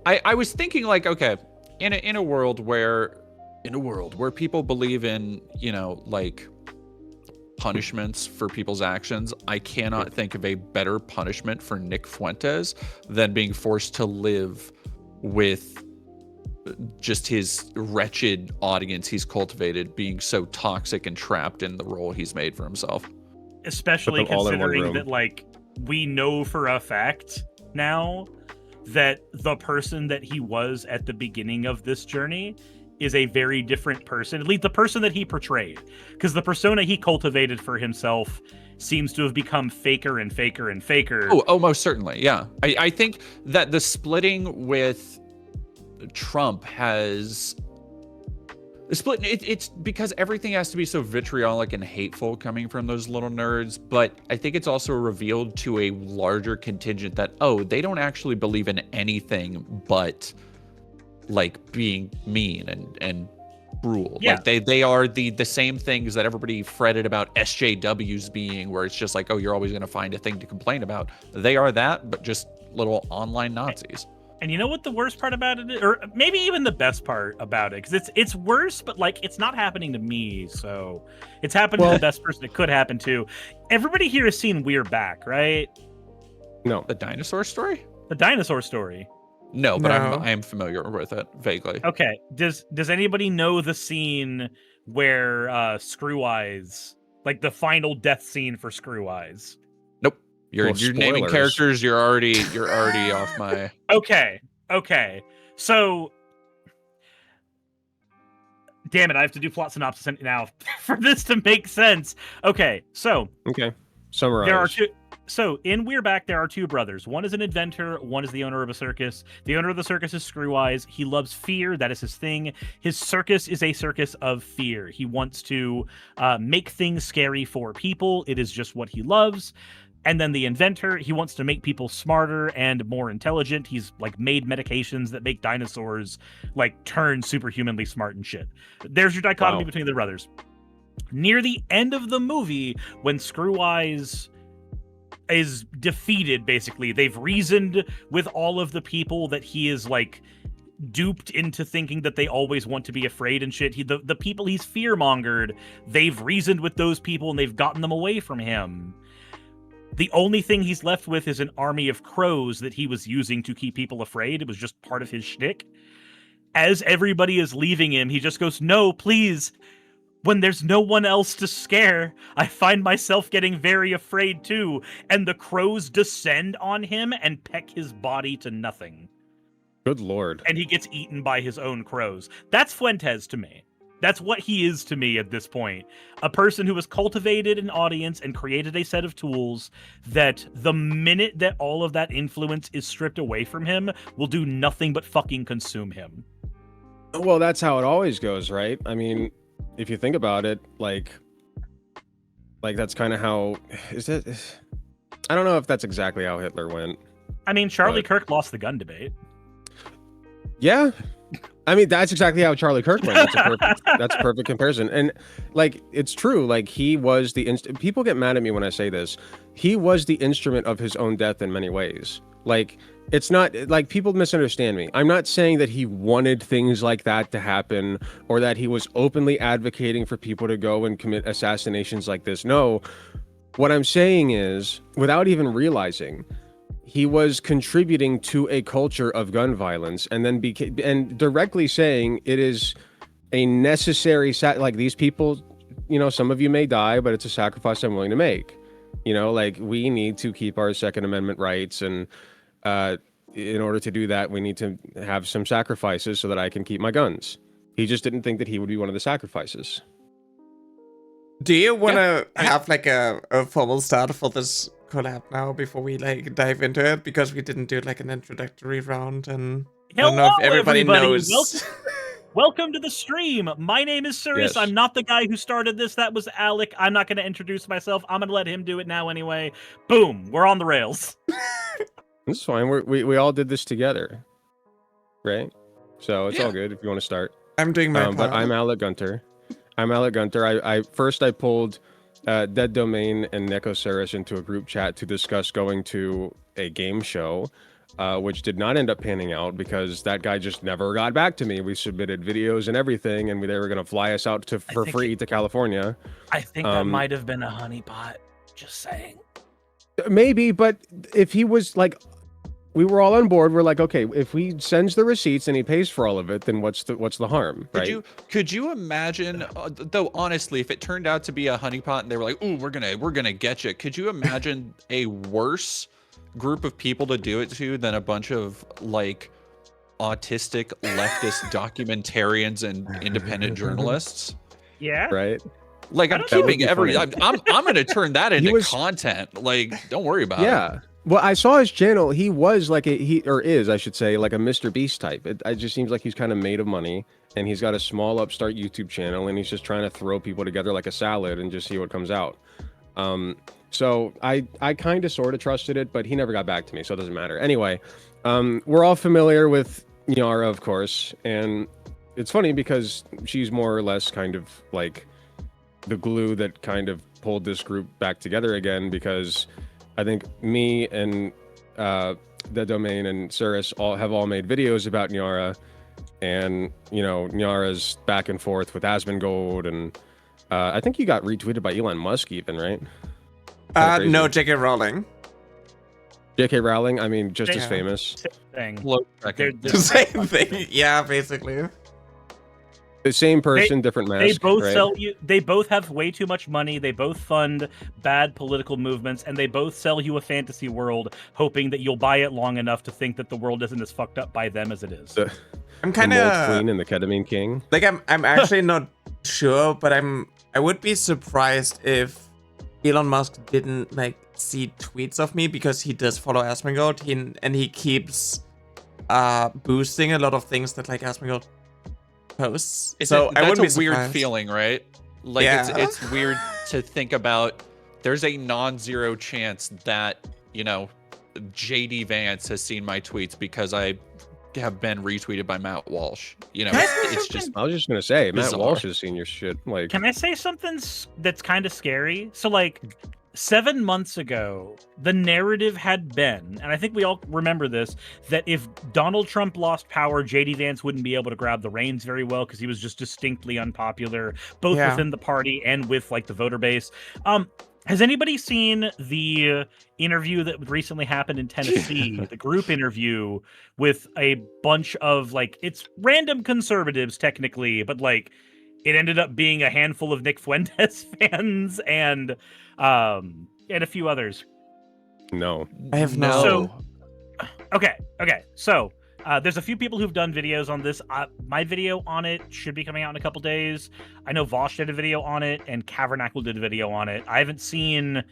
I was thinking like, okay, in a world where people believe in, you know, like punishments for people's actions, I cannot think of a better punishment for Nick Fuentes than being forced to live with just his wretched audience he's cultivated being so toxic and trapped in the role he's made for himself. Especially Put them all in one considering room. that, like, we know for a fact now that the person that he was at the beginning of this journey is a very different person, at least the person that he portrayed, because the persona he cultivated for himself seems to have become faker and faker and faker. Oh, most certainly, yeah. I think that the splitting with Trump has it's because everything has to be so vitriolic and hateful coming from those little nerds, but I think it's also revealed to a larger contingent that, oh, they don't actually believe in anything but like being mean and cruel. Yeah. Like they are the same things that everybody fretted about SJWs being, where it's just like, oh, you're always going to find a thing to complain about. They are that, but just little online Nazis. And you know what the worst part about it is? Or maybe even the best part about it, because it's worse, but like it's not happening to me, so it's happening to the best person it could happen to. Everybody here has seen We're Back, right? No. The dinosaur story? The dinosaur story. No, but No. I am familiar with it vaguely. Okay. Does anybody know the scene where Screw-Eyes, like the final death scene for Screw-Eyes? Nope. You're naming spoilers. characters. You're already off my. Okay. So, damn it, I have to do plot synopsis now for this to make sense. Okay, so Okay. Summarize. there are two. So in We're Back, there are two brothers. One is an inventor. One is the owner of a circus. The owner of the circus is Screw-Eyes. He loves fear. That is his thing. His circus is a circus of fear. He wants to make things scary for people. It is just what he loves. And then the inventor, he wants to make people smarter and more intelligent. He's like made medications that make dinosaurs like turn superhumanly smart and shit. There's your dichotomy between the brothers. Near the end of the movie, when Screw-Eyes is defeated, basically, they've reasoned with all of the people that he is like duped into thinking that they always want to be afraid and shit. The people he's fear-mongered, they've reasoned with those people and they've gotten them away from him. The only thing he's left with is an army of crows that he was using to keep people afraid. It was just part of his shtick. As everybody is leaving him, he just goes, "No, please. When there's no one else to scare, I find myself getting very afraid too." And the crows descend on him and peck his body to nothing. Good Lord. And he gets eaten by his own crows. That's Fuentes to me. That's what he is to me at this point. A person who has cultivated an audience and created a set of tools that the minute that all of that influence is stripped away from him will do nothing but fucking consume him. Well, that's how it always goes, right? I mean, if you think about it, like that's kind of how is it? I don't know if that's exactly how Hitler went. I mean, Charlie Kirk lost the gun debate. Yeah. I mean, that's exactly how Charlie Kirk went. That's a perfect comparison. And like, it's true. Like, he was the people get mad at me when I say this. He was the instrument of his own death in many ways. Like, it's not like people misunderstand me. I'm not saying that he wanted things like that to happen or that he was openly advocating for people to go and commit assassinations like this. No, what I'm saying is, without even realizing, he was contributing to a culture of gun violence, and then and directly saying it is a necessary like these people, you know, some of you may die, but it's a sacrifice I'm willing to make. You know, like, we need to keep our Second Amendment rights, and in order to do that, we need to have some sacrifices so that I can keep my guns. He just didn't think that he would be one of the sacrifices. Do you want to have like a formal start for this collab now before we like dive into it? Because we didn't do like an introductory round, and I don't know if everybody knows. Welcome to the stream. My name is Sirius. Yes. I'm not the guy who started this. That was Alec. I'm not going to introduce myself. I'm going to let him do it now anyway. Boom. We're on the rails. It's fine. We all did this together, right? So it's all good if you want to start. I'm doing my part. But I'm Alec Gunter. I first pulled Dead Domain and Nekoceris into a group chat to discuss going to a game show. which did not end up panning out because that guy just never got back to me. We submitted videos and everything, and they were going to fly us out for free to California. I think that might have been a honeypot. Just saying. Maybe, but if he was like, we were all on board. We're like, okay, if he sends the receipts and he pays for all of it, then what's the harm, right? Could you imagine? Though honestly, if it turned out to be a honeypot and they were like, "Ooh, we're gonna get you," could you imagine a worse group of people to do it to than a bunch of like autistic leftist documentarians and independent journalists? Yeah. Right. Like I'm keeping I'm gonna turn that into content. Like, don't worry about it. Yeah. Well, I saw his channel. He was like I should say, like a Mr. Beast type. It just seems like he's kind of made of money, and he's got a small upstart YouTube channel, and he's just trying to throw people together like a salad and just see what comes out. So I kind of sort of trusted it, but he never got back to me, so it doesn't matter. Anyway, we're all familiar with Nyara, of course, and it's funny because she's more or less kind of like the glue that kind of pulled this group back together again, because I think me and the domain and Cirrus have all made videos about Nyara, and Nyara's back and forth with Asmongold, and I think he got retweeted by Elon Musk even, right? No, J.K. Rowling. J.K. Rowling, I mean, just as famous. Thing. The same thing. Yeah, basically. The same person, different mask. They both right? sell you. They both have way too much money. They both fund bad political movements, and they both sell you a fantasy world, hoping that you'll buy it long enough to think that the world isn't as fucked up by them as it is. I'm kind of Queen and the Ketamine King. Like I'm actually not sure, but I would be surprised if Elon Musk didn't like see tweets of me, because he does follow Asmongold, and he keeps boosting a lot of things that like Asmongold posts. That's I wouldn't be a weird surprised. feeling, right? Like it's weird to think about. There's a non-zero chance that JD Vance has seen my tweets because I have been retweeted by Matt Walsh. It's just. I was just gonna say, bizarre. Matt Walsh has seen your shit. Like, Can I say something that's kind of scary? So, like, 7 months ago, the narrative had been, and I think we all remember this, that if Donald Trump lost power, JD Vance wouldn't be able to grab the reins very well because he was just distinctly unpopular, both within the party and with like the voter base. Has anybody seen the interview that recently happened in Tennessee, the group interview with a bunch of like, it's random conservatives technically, but like it ended up being a handful of Nick Fuentes fans and a few others? no. I have no. So, okay. So there's a few people who've done videos on this. My video on it should be coming out in a couple days. I know Vosh did a video on it, and Cavernacle did a video on it. I haven't seen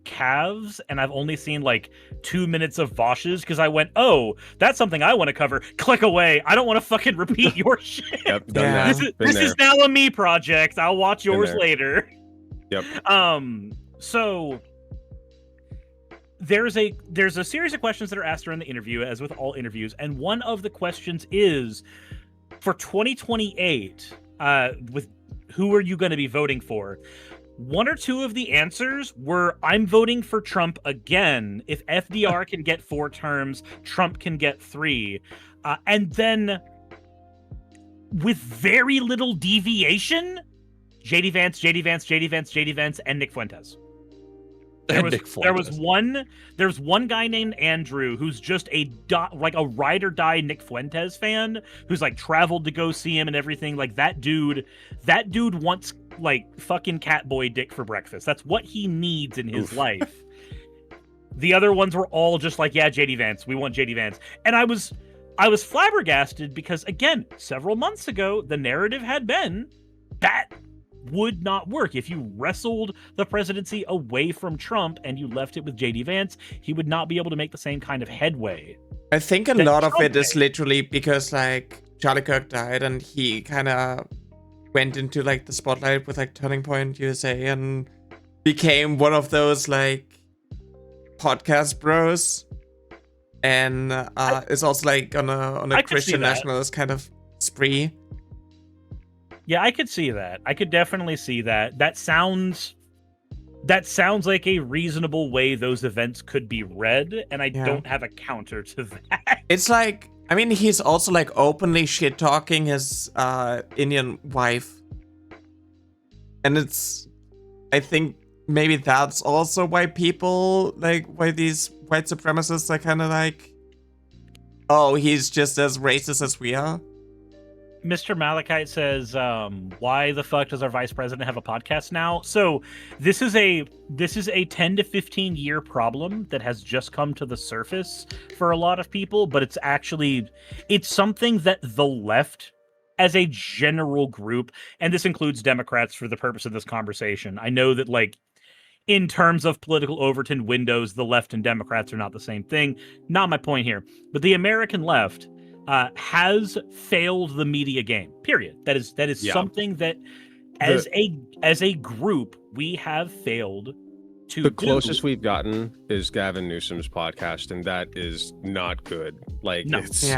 Cavs, and I've only seen like 2 minutes of Vosh's because I went, oh, that's something I want to cover. Click away. I don't want to fucking repeat your shit. Yep, done that. This is now a me project. I'll watch yours later. Yep. So there's a series of questions that are asked during the interview, as with all interviews, and one of the questions is, for 2028, with who are you going to be voting for? One or two of the answers were, I'm voting for Trump again. If FDR can get 4 terms, Trump can get 3. And then, with very little deviation, JD Vance, and Nick Fuentes. There was one guy named Andrew who's just a ride or die Nick Fuentes fan who's like traveled to go see him and everything. Like that dude wants like fucking Catboy dick for breakfast. That's what he needs in his life. The other ones were all just like, yeah, JD Vance. We want JD Vance. And I was flabbergasted because, again, several months ago, the narrative had been that would not work. If you wrestled the presidency away from Trump and you left it with JD Vance, he would not be able to make the same kind of headway. I think a lot of it is literally because like Charlie Kirk died and he kind of went into like the spotlight with like Turning Point USA and became one of those like podcast bros, and is also like on a Christian nationalist kind of spree. Yeah, I could see that. I could definitely see that. That sounds That sounds like a reasonable way those events could be read, and I don't have a counter to that. It's like, I mean, he's also like openly shit talking his Indian wife, and it's, I think maybe that's also why people why these white supremacists are kind of like, oh, he's just as racist as we are. Mr. Malachite says, why the fuck does our vice president have a podcast now? So this is a 10 to 15 year problem that has just come to the surface for a lot of people, but it's something that the left as a general group, and this includes Democrats for the purpose of this conversation. I know that in terms of political Overton windows, the left and Democrats are not the same thing. Not my point here, but the American left has failed the media game. Period. That is something that, as a group, we have failed to do. The closest we've gotten is Gavin Newsom's podcast, and that is not good. It's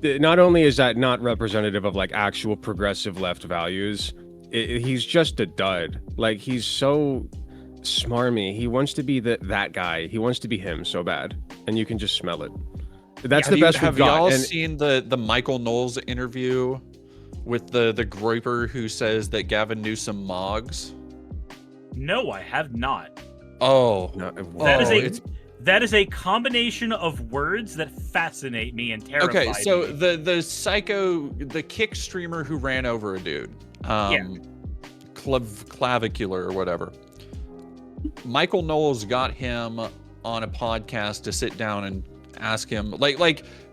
not only is that not representative of actual progressive left values, he's just a dud. He's so smarmy. He wants to be that guy. He wants to be him so bad, and you can just smell it. That's the best we've got. Have y'all seen the Michael Knowles interview with the groiper who says that Gavin Newsom mogs? No, I have not. Oh, no, that is a combination of words that fascinate me and terrify me. Okay, so the psycho, the kick streamer who ran over a dude, clavicular or whatever. Michael Knowles got him on a podcast to sit down and ask him,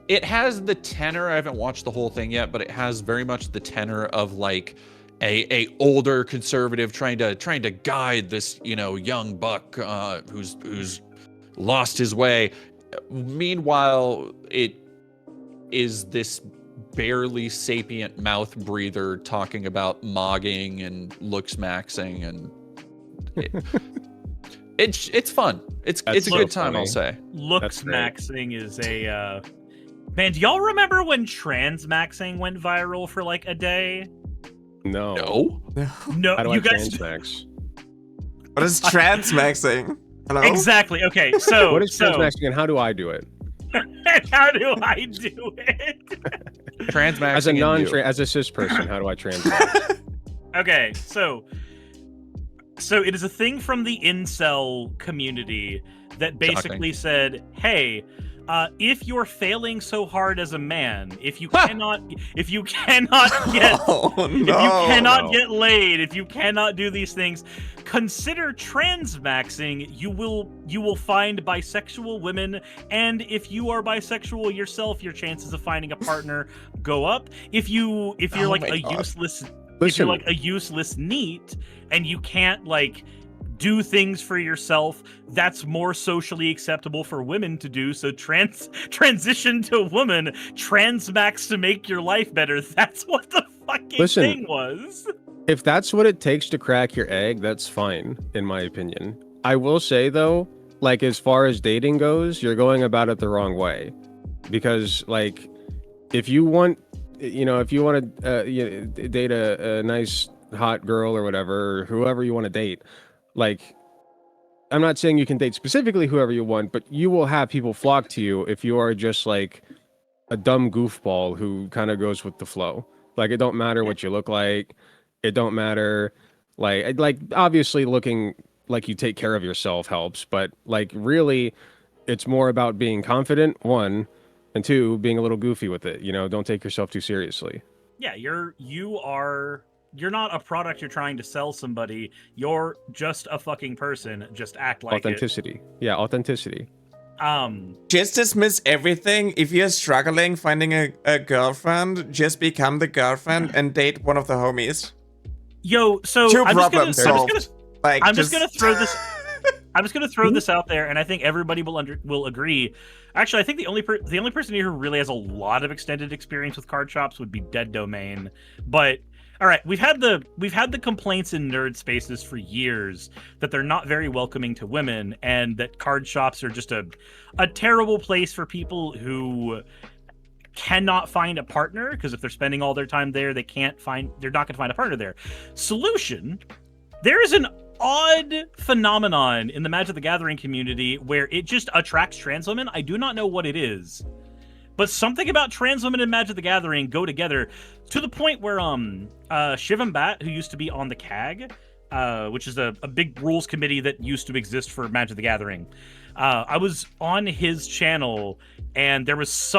it has the tenor, I haven't watched the whole thing yet, but it has very much the tenor of a older conservative trying to guide this young buck who's lost his way. Meanwhile, it is this barely sapient mouth breather talking about mogging and looks maxing, and it's fun. It's a good time, I'll say. Looks maxing is a man. Do y'all remember when trans maxing went viral for a day? No. How do you guys transmax? What is transmaxing? Hello? Exactly. Okay. So what is transmaxing, and how do I do it? How do I do it? Transmaxing as a cis person, how do I transmax? Okay. So it is a thing from the incel community that basically said, hey, if you're failing so hard as a man, if you cannot get laid, if you cannot do these things, consider transmaxing. You will find bisexual women, and if you are bisexual yourself, your chances of finding a partner go up. If you're a useless NEET and you can't do things for yourself, that's more socially acceptable for women to do. So transition to woman, transmax to make your life better. That's what the fucking thing was. If that's what it takes to crack your egg, that's fine, in my opinion. I will say though, as far as dating goes, you're going about it the wrong way, because if you want to date a nice hot girl or whatever, or whoever you want to date, I'm not saying you can date specifically whoever you want, but you will have people flock to you if you are just a dumb goofball who kind of goes with the flow. It don't matter what you look like. It don't matter. Obviously looking like you take care of yourself helps, but really it's more about being confident, one, and two, being a little goofy with it. Don't take yourself too seriously. Yeah, you're not a product you're trying to sell somebody. You're just a fucking person. Just act like authenticity. Yeah, authenticity. Just dismiss everything. If you're struggling finding a girlfriend, just become the girlfriend and date one of the homies. Yo, so I'm just gonna throw this out there, and I think everybody will agree. Actually, I think the only person here who really has a lot of extended experience with card shops would be Dead Domain. But all right, we've had the complaints in nerd spaces for years that they're not very welcoming to women, and that card shops are just a terrible place for people who cannot find a partner, because if they're spending all their time there, they're not going to find a partner there. Solution: there is an odd phenomenon in the Magic the Gathering community where it just attracts trans women. I do not know what it is, but something about trans women and Magic the Gathering go together to the point where Shiv and Bat, who used to be on the CAG, which is a big rules committee that used to exist for Magic the Gathering. I was on his channel, and there was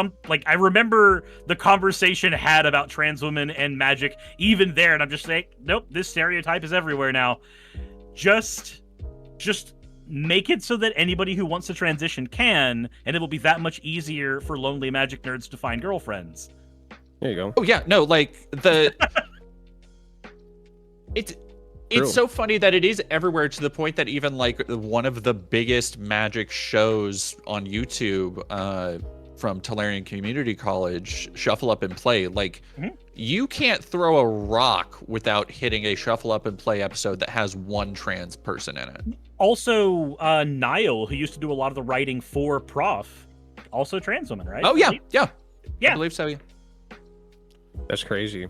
I remember the conversation had about trans women and Magic even there, and I'm just saying, nope, this stereotype is everywhere now. Just make it so that anybody who wants to transition can, and it will be that much easier for lonely Magic nerds to find girlfriends. There you go. Oh yeah, no, like it's so funny that it is everywhere, to the point that even like one of the biggest Magic shows on YouTube from Tolarian Community College, Shuffle Up and Play, like you can't throw a rock without hitting a Shuffle Up and Play episode that has one trans person in it. Also, Niall, who used to do a lot of the writing for Prof, also trans woman, right? Oh yeah. Yeah. I believe so. Yeah. That's crazy.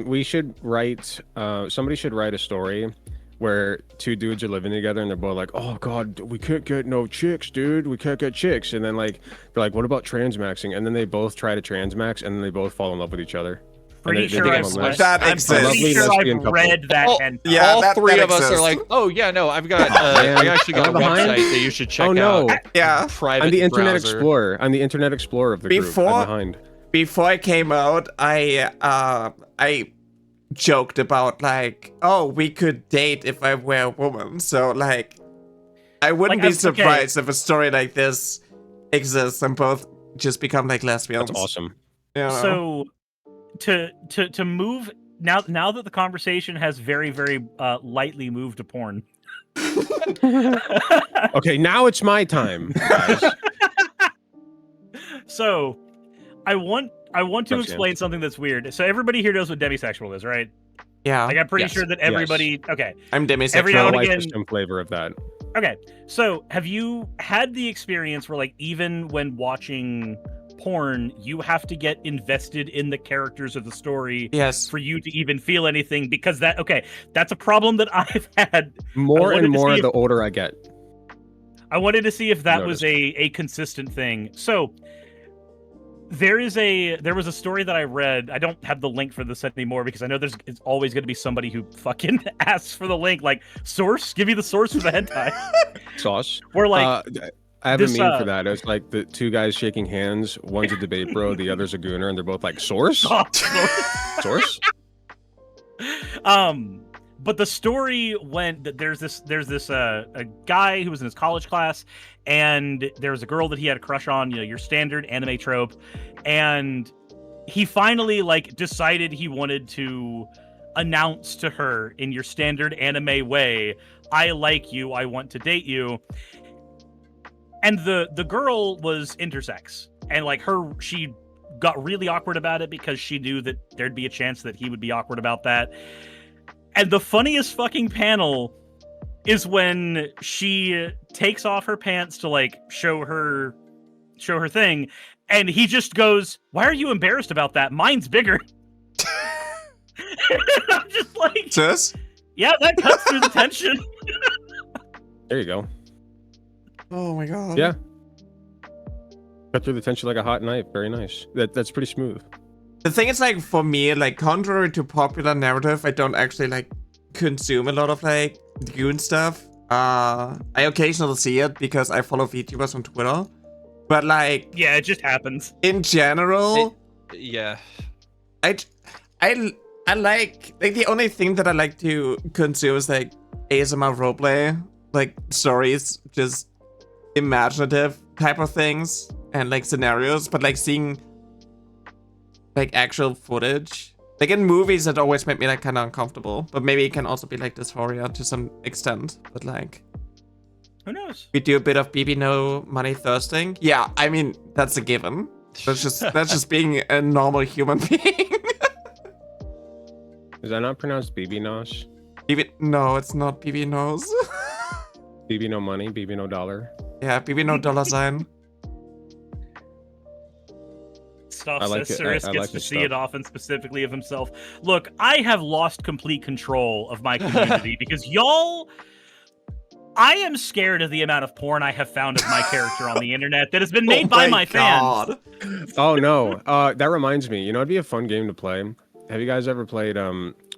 We should write. Somebody should write a story where two dudes are living together and they're both like, "Oh God, we can't get no chicks, dude. We can't get chicks." And then like they're like, "What about transmaxing?" And then they both try to transmax, and then they both fall in love with each other. Pretty sure I've read That I'm exists. pretty sure Lesbian I've couple. read that. And Yeah, all that three of us exists. are like, "Oh yeah, no, I've got. I actually got a Am I behind? website that you should check Oh no, out." Yeah. Private I'm the Internet browser. Explorer. I'm the Internet Explorer of the group. Before- I'm behind. Before I came out, I joked about like, oh, we could date if I were a woman. So like, I wouldn't be surprised if a story like this exists and both just become like lesbians. That's awesome. You know? So to move now that the conversation has very, very lightly moved to porn. Okay, now it's my time, guys. So I want to Roxanne. explain something that's weird. So everybody here knows what demisexual is, right? yeah, Like I'm pretty Yes, sure that everybody. Okay. I'm demisexual. every now My and life again- is some flavor of that. Okay. So have you had the experience where like even when watching porn, you have to get invested in the characters of the story Yes. for you to even feel anything? Because that's a problem that I've had. More wanted and to more see the older I get. I wanted to see if that was Noticed. a consistent thing. So there was a story that I read. I don't have the link for this anymore because I know it's always going to be somebody who fucking asks for the link, like, source, give me the source for the hentai. Sauce. We're like, I have a this, meme for that. It's like the two guys shaking hands. One's a debate bro, the other's a gooner, and they're both like, source? Source? But the story went that there's this a guy who was in his college class, and there was a girl that he had a crush on, your standard anime trope, and he finally like decided he wanted to announce to her in your standard anime way, I like you, I want to date you. And the girl was intersex, and like she got really awkward about it because she knew that there'd be a chance that he would be awkward about that. And the funniest fucking panel is when she takes off her pants to like show her thing, and he just goes, "Why are you embarrassed about that? Mine's bigger." And I'm just like, Sis? yeah, that cuts through the tension. There you go. Oh my god. Yeah. Cut through the tension like a hot knife. Very nice. That's pretty smooth. The thing is, like, for me, like, contrary to popular narrative, I don't actually, like, consume a lot of, like, goon stuff. I occasionally see it because I follow VTubers on Twitter. But, like... Yeah, it just happens. In general... Yeah. I like the only thing that I like to consume is, like, ASMR roleplay. Like, stories, just imaginative type of things. And, like, scenarios. But, like, seeing... like actual footage, like in movies, it always made me like kind of uncomfortable. But maybe it can also be like dysphoria to some extent. But like, Who knows? we do a bit of BB no money thirsting. Yeah, I mean that's a given. That's just being a normal human being. Is that not pronounced BB Nosh? No, it's not BB nose. BB no money, BB no dollar. Yeah, BB no dollar sign. Stuff I like says it. Cirrus I gets like to his see stuff. it often, specifically of himself. Look, I have lost complete control of my community because y'all. I am scared of the amount of porn I have found of my character on the internet that has been made by my fans. Oh no. That reminds me. You know, it'd be a fun game to play. Have you guys ever played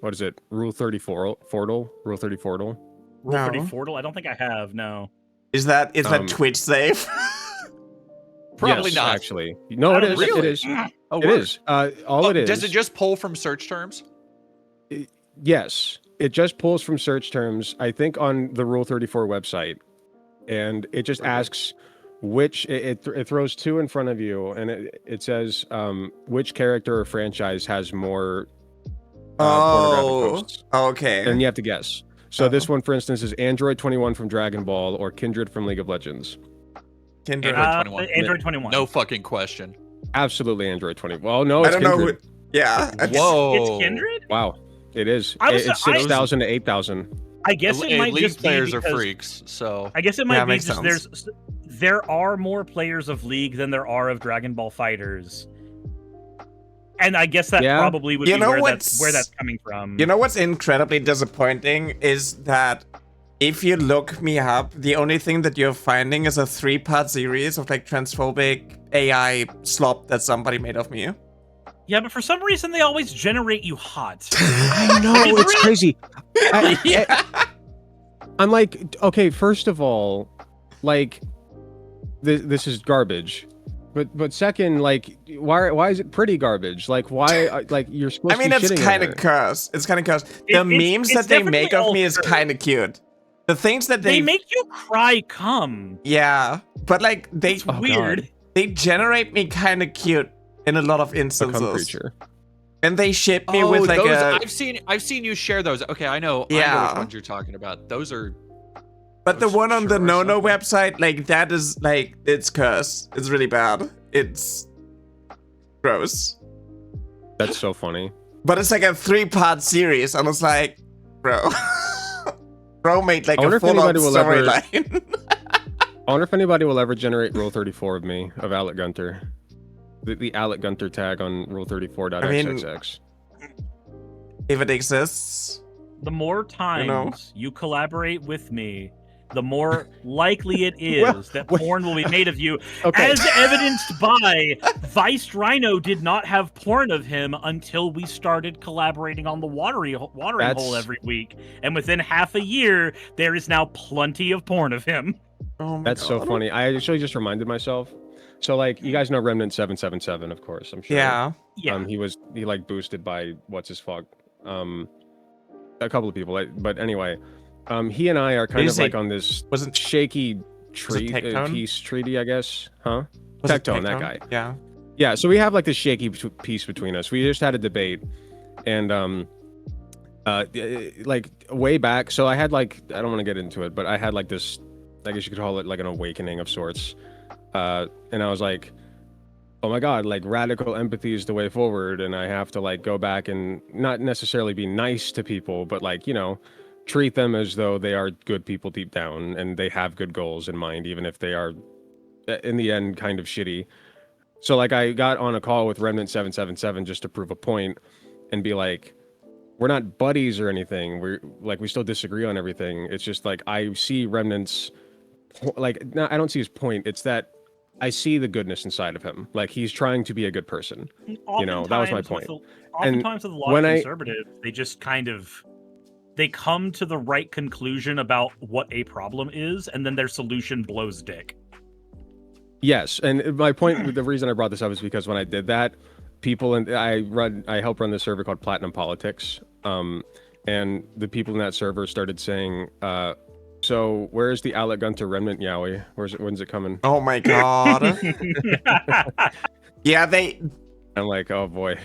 what is it? Rule 34 Fortle? Rule 30 Fortle? Rule No. 30 Fortle? I don't think I have. No. Is that Twitch safe? Probably Yes, not. actually. No, I it don't is. think It Really? is. Oh, It word. is. All it is. Does it just pull from search terms? Yes, it just pulls from search terms, I think, on the Rule 34 website. And it just asks which, it throws two in front of you, and it says which character or franchise has more pornographic posts. Okay. And you have to guess. So this one, for instance, is Android 21 from Dragon Ball or Kindred from League of Legends. Kindred. Android 21. Android 21. No fucking question. Absolutely Android 20. Well, no, I it's don't know. Kindred. Yeah. Whoa. It's Kindred? Wow, it is. I was- It's 6,000 to 8,000. I guess it might League just players be are because, freaks, so I guess it Yeah, might be makes just sense. there are more players of League than there are of Dragon Ball Fighters. And I guess that Yeah. probably would You be know where what's- that's coming from. You know what's incredibly disappointing is that if you look me up, the only thing that you're finding is a 3-part series of like transphobic AI slop that somebody made of me. Yeah, but for some reason they always generate you hot. I know, it's crazy. I'm like, okay, first of all, like, this is garbage. But second, like, why is it pretty garbage? Like, why, like, you're supposed I mean, to be it's shitting kind on of her. cursed. It's kind of cursed. The It's memes that they make definitely of me all is cursed. kind of cute. The things that They make you cry cum. yeah, but like It's Oh, weird. God. they generate me kind of cute in a lot of A cum instances, creature. and they ship me with like those, a. I've seen you share those. Okay, I know Yeah. which ones you're talking about. Those are But the those one on the sure are No something. website, like that is like it's cursed. It's really bad. It's gross. That's so funny. But it's like a 3-part series, and it's like, bro, bro made like I wonder a if full-on anybody will ever- storyline. I wonder if anybody will ever generate Rule 34 of me, of Alec Gunter. The Alec Gunter tag on Rule34.xxx. If it exists, The more times know. you collaborate with me, the more likely it is Well, that wait. porn will be made of you. Okay. As evidenced by Vice Rhino did not have porn of him until we started collaborating on the watering That's- hole every week. And within half a year, there is now plenty of porn of him. oh my That's so God. funny. I actually just reminded myself. So, like, you guys know Remnant 777, of course, I'm sure. Yeah. Yeah. He like boosted by what's his fuck, a couple of people. But anyway, he and I are kind you of say- like on this Wasn't shaky Tectone? peace treaty, I guess, huh? was it Tectone, that guy. Yeah. Yeah, so we have like this shaky piece between us. We just had a debate, and like way back. So I had like, I don't want to get into it, but I had like this, I guess you could call it like an awakening of sorts. And I was like, oh my God, like radical empathy is the way forward. And I have to like go back and not necessarily be nice to people, but like, you know, treat them as though they are good people deep down and they have good goals in mind, even if they are in the end kind of shitty. So like I got on a call with Remnant 777 just to prove a point and be like, we're not buddies or anything. We're like, we still disagree on everything. It's just like, I see Remnant's, like, no, I don't see his point. It's that I see the goodness inside of him. Like he's trying to be a good person. You know, that was my Oftentimes point. Oftentimes with a lot when of I- conservatives, they just kind of they come to the right conclusion about what a problem is, and then their solution blows dick. Yes, and my point, the reason I brought this up is because when I did that, people and I help run this server called Platinum Politics, and the people in that server started saying, so where's the Alec Gunter Remnant Yowie? When's it coming? Oh my God. Yeah, I'm like, oh boy.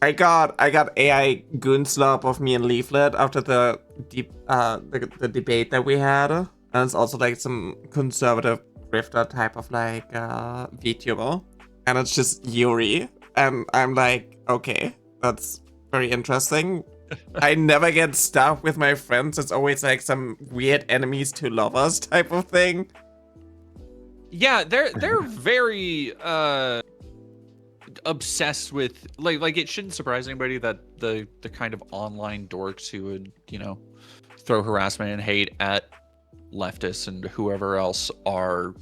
I got AI goonslop of me and Leaflet after the debate that we had, and it's also like some conservative grifter type of like VTuber, and it's just Yuri, and I'm like, okay, that's very interesting. I never get stuff with my friends. It's always like some weird enemies to lovers type of thing. Yeah, they're very obsessed with like it shouldn't surprise anybody that the kind of online dorks who would, you know, throw harassment and hate at leftists and whoever else are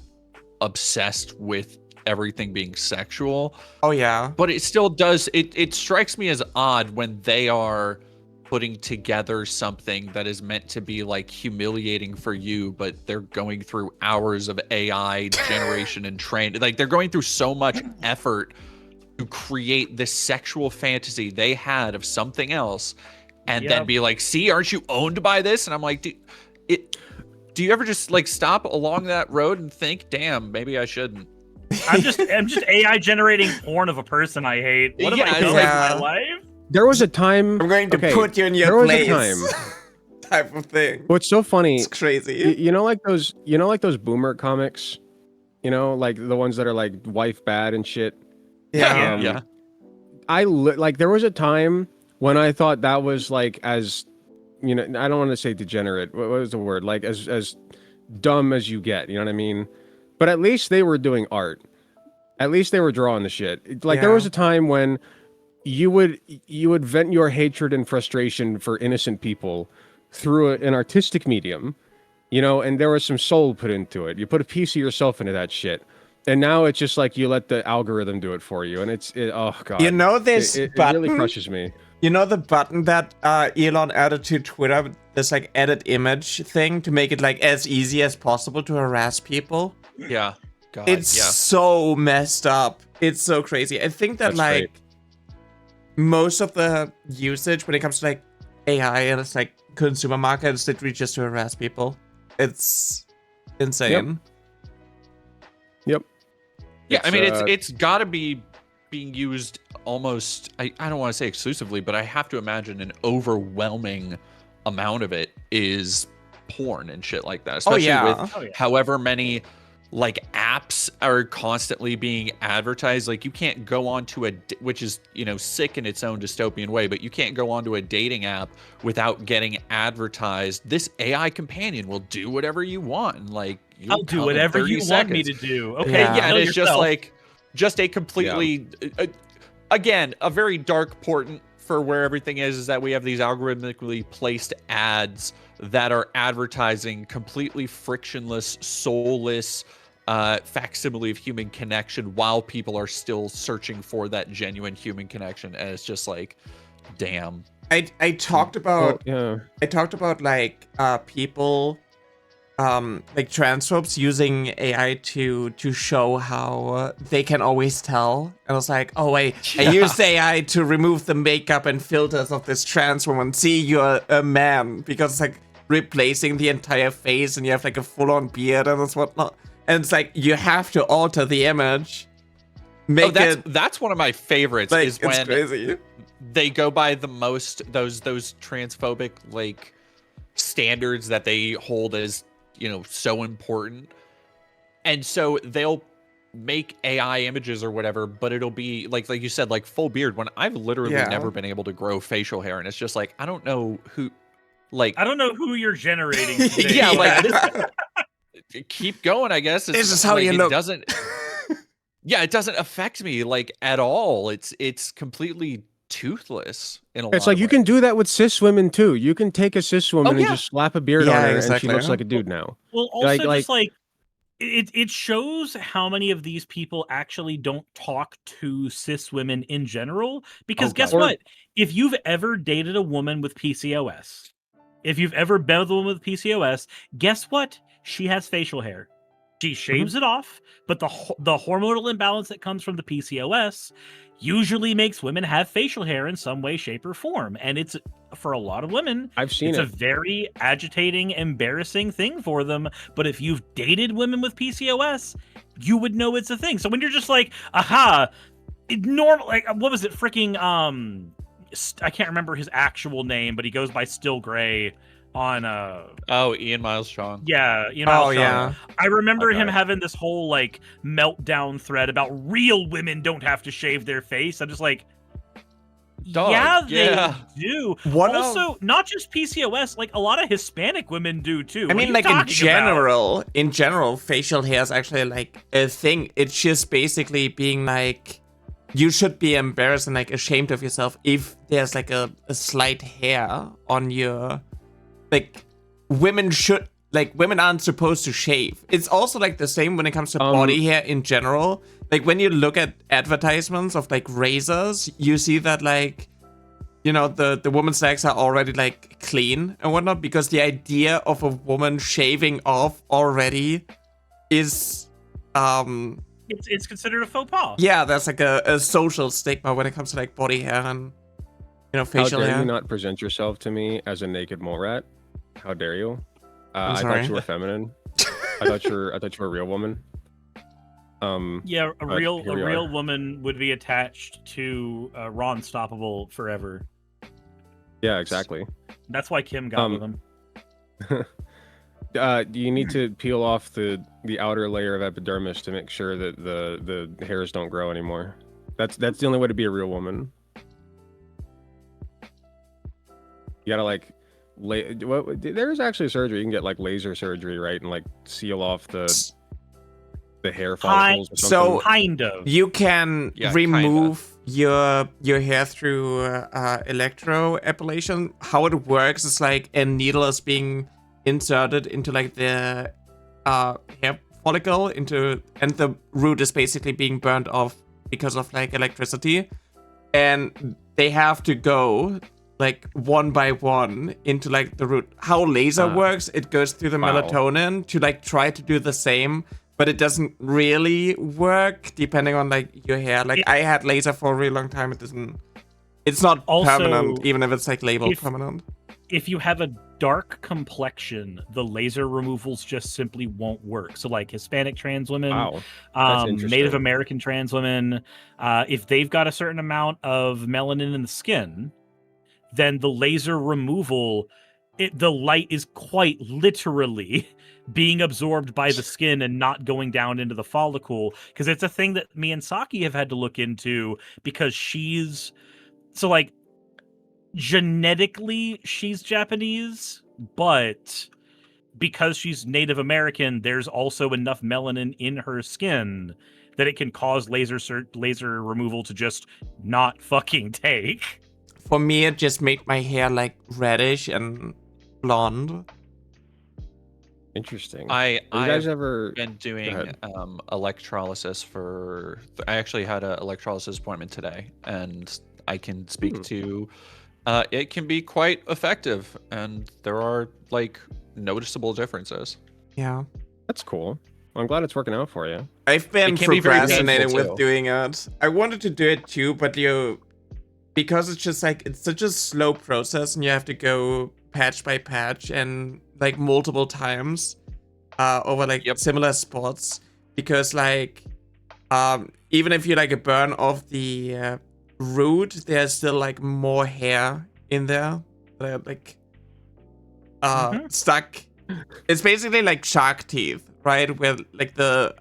obsessed with everything being sexual. Oh yeah. But it still does, it strikes me as odd when they are putting together something that is meant to be like humiliating for you, but they're going through hours of AI generation and train. Like they're going through so much effort to create this sexual fantasy they had of something else, and then be like, see, aren't you owned by this? And I'm like, do you ever just like stop along that road and think, damn, maybe I shouldn't? I'm just AI generating porn of a person I hate. What am I doing with my life? There was a time. I'm going to put you in your there place. was a time. Type of thing. What's so funny? It's crazy. You know, like those. You know, like those boomer comics. You know, like the ones that are like wife bad and shit. Yeah. Yeah. Like there was a time when I thought that was like as, you know, I don't want to say degenerate. What was the word? Like as dumb as you get. You know what I mean? But at least they were doing art. At least they were drawing the shit. Like there was a time when you would vent your hatred and frustration for innocent people through an artistic medium, you know, and there was some soul put into it. You put a piece of yourself into that shit. And now it's just like you let the algorithm do it for you. And oh god. You know this it button? really crushes me. You know the button that Elon added to Twitter, this like edit image thing to make it like as easy as possible to harass people? Yeah. God, it's so messed up. It's so crazy. I think that like most of the usage when it comes to like AI and it's like consumer market is literally just to harass people. It's insane. Yep. Yeah, I mean it's got to be being used almost, I don't want to say exclusively, but I have to imagine an overwhelming amount of it is porn and shit like that, especially with however many like apps are constantly being advertised. Like you can't go on to which is, you know, sick in its own dystopian way, but you can't go onto a dating app without getting advertised, this AI companion will do whatever you want, and like I'll do whatever you want me to do. Okay, yeah, and it's just like just a completely again, a very dark portent for where everything is that we have these algorithmically placed ads that are advertising completely frictionless, soulless facsimile of human connection while people are still searching for that genuine human connection. And it's just like, damn. I talked about I talked about like people like transphobes using AI to show how they can always tell. And I was like, oh wait, I used AI to remove the makeup and filters of this trans woman. See, you're a man, because it's like replacing the entire face and you have like a full-on beard and whatnot. And it's like you have to alter the image. That's one of my favorites, like, is when crazy. They go by the most those transphobic like standards that they hold as, you know, so important. And so they'll make AI images or whatever, but it'll be like you said, like full beard, when I've literally never been able to grow facial hair. And it's just like, I don't know who you're generating today. yeah, like keep going, I guess. This is how you look. It doesn't affect me like at all. It's completely toothless in a lot It's like of you ways. can do that with cis women too. You can take a cis woman and just slap a beard on her and she looks like a dude now. Well, also just like it shows how many of these people actually don't talk to cis women in general. Because guess what? If you've ever dated a woman with PCOS, if you've ever been with a woman with PCOS, guess what? She has facial hair. She shaves it off, but the hormonal imbalance that comes from the PCOS usually makes women have facial hair in some way, shape, or form. And it's, for a lot of women, it's a very agitating, embarrassing thing for them. But if you've dated women with PCOS, you would know it's a thing. So when you're just like, aha, normal, like, what was it? Freaking, I can't remember his actual name, but he goes by Still Gray on Ian Miles Chong. Yeah, I remember him having this whole like meltdown thread about real women don't have to shave their face. I'm just like, they do. Not just PCOS, like a lot of Hispanic women do too. I mean, like in general, facial hair is actually like a thing. It's just basically being like you should be embarrassed and like ashamed of yourself if there's like a slight hair on your, like, women aren't supposed to shave. It's also like the same when it comes to body hair in general. Like when you look at advertisements of like razors, you see that like, you know, the woman's legs are already like clean and whatnot, because the idea of a woman shaving off already is it's considered a faux pas. yeah, that's like a social stigma when it comes to like body hair and, you know, facial How dare hair. you not present yourself to me as a naked mole rat? How dare you? I'm I sorry. thought you were feminine. I thought you were a real woman. Yeah, a but real here we are. woman would be attached to Ron Stoppable forever. Yeah, exactly. That's why Kim got with him. You need to peel off the outer layer of epidermis to make sure that the hairs don't grow anymore. That's the only way to be a real woman. You gotta like there's actually surgery. You can get like laser surgery, right, and like seal off the hair follicles or something. So Kind of. you can Yeah, remove your hair through electroablation. How it works is like a needle is being inserted into like the hair follicle and the root is basically being burnt off because of like electricity, and they have to go like one by one into like the root. How laser works, it goes through the melatonin to like try to do the same, but it doesn't really work depending on like your hair. Like I had laser for a really long time. It's not Also, permanent, even if it's like labeled permanent. If you have a dark complexion, the laser removals just simply won't work. So like Hispanic trans women, Wow, that's interesting. Native American trans women, if they've got a certain amount of melanin in the skin, then the laser removal, the light is quite literally being absorbed by the skin and not going down into the follicle, because it's a thing that me and Saki have had to look into, because genetically she's Japanese, but because she's Native American, there's also enough melanin in her skin that it can cause laser removal to just not fucking take. For me, it just made my hair like reddish and blonde. Interesting. Have you guys ever been doing electrolysis for? I actually had an electrolysis appointment today, and I can speak to. It can be quite effective, and there are like noticeable differences. Yeah, That's cool. I'm glad it's working out for you. I've been It can be very procrastinating painful, with too. doing it. I wanted to do it too, but because it's just like it's such a slow process, and you have to go patch by patch and like multiple times over like similar spots, because like even if you like a burn off the root, there's still like more hair in there that are like stuck. It's basically like shark teeth, right, where like the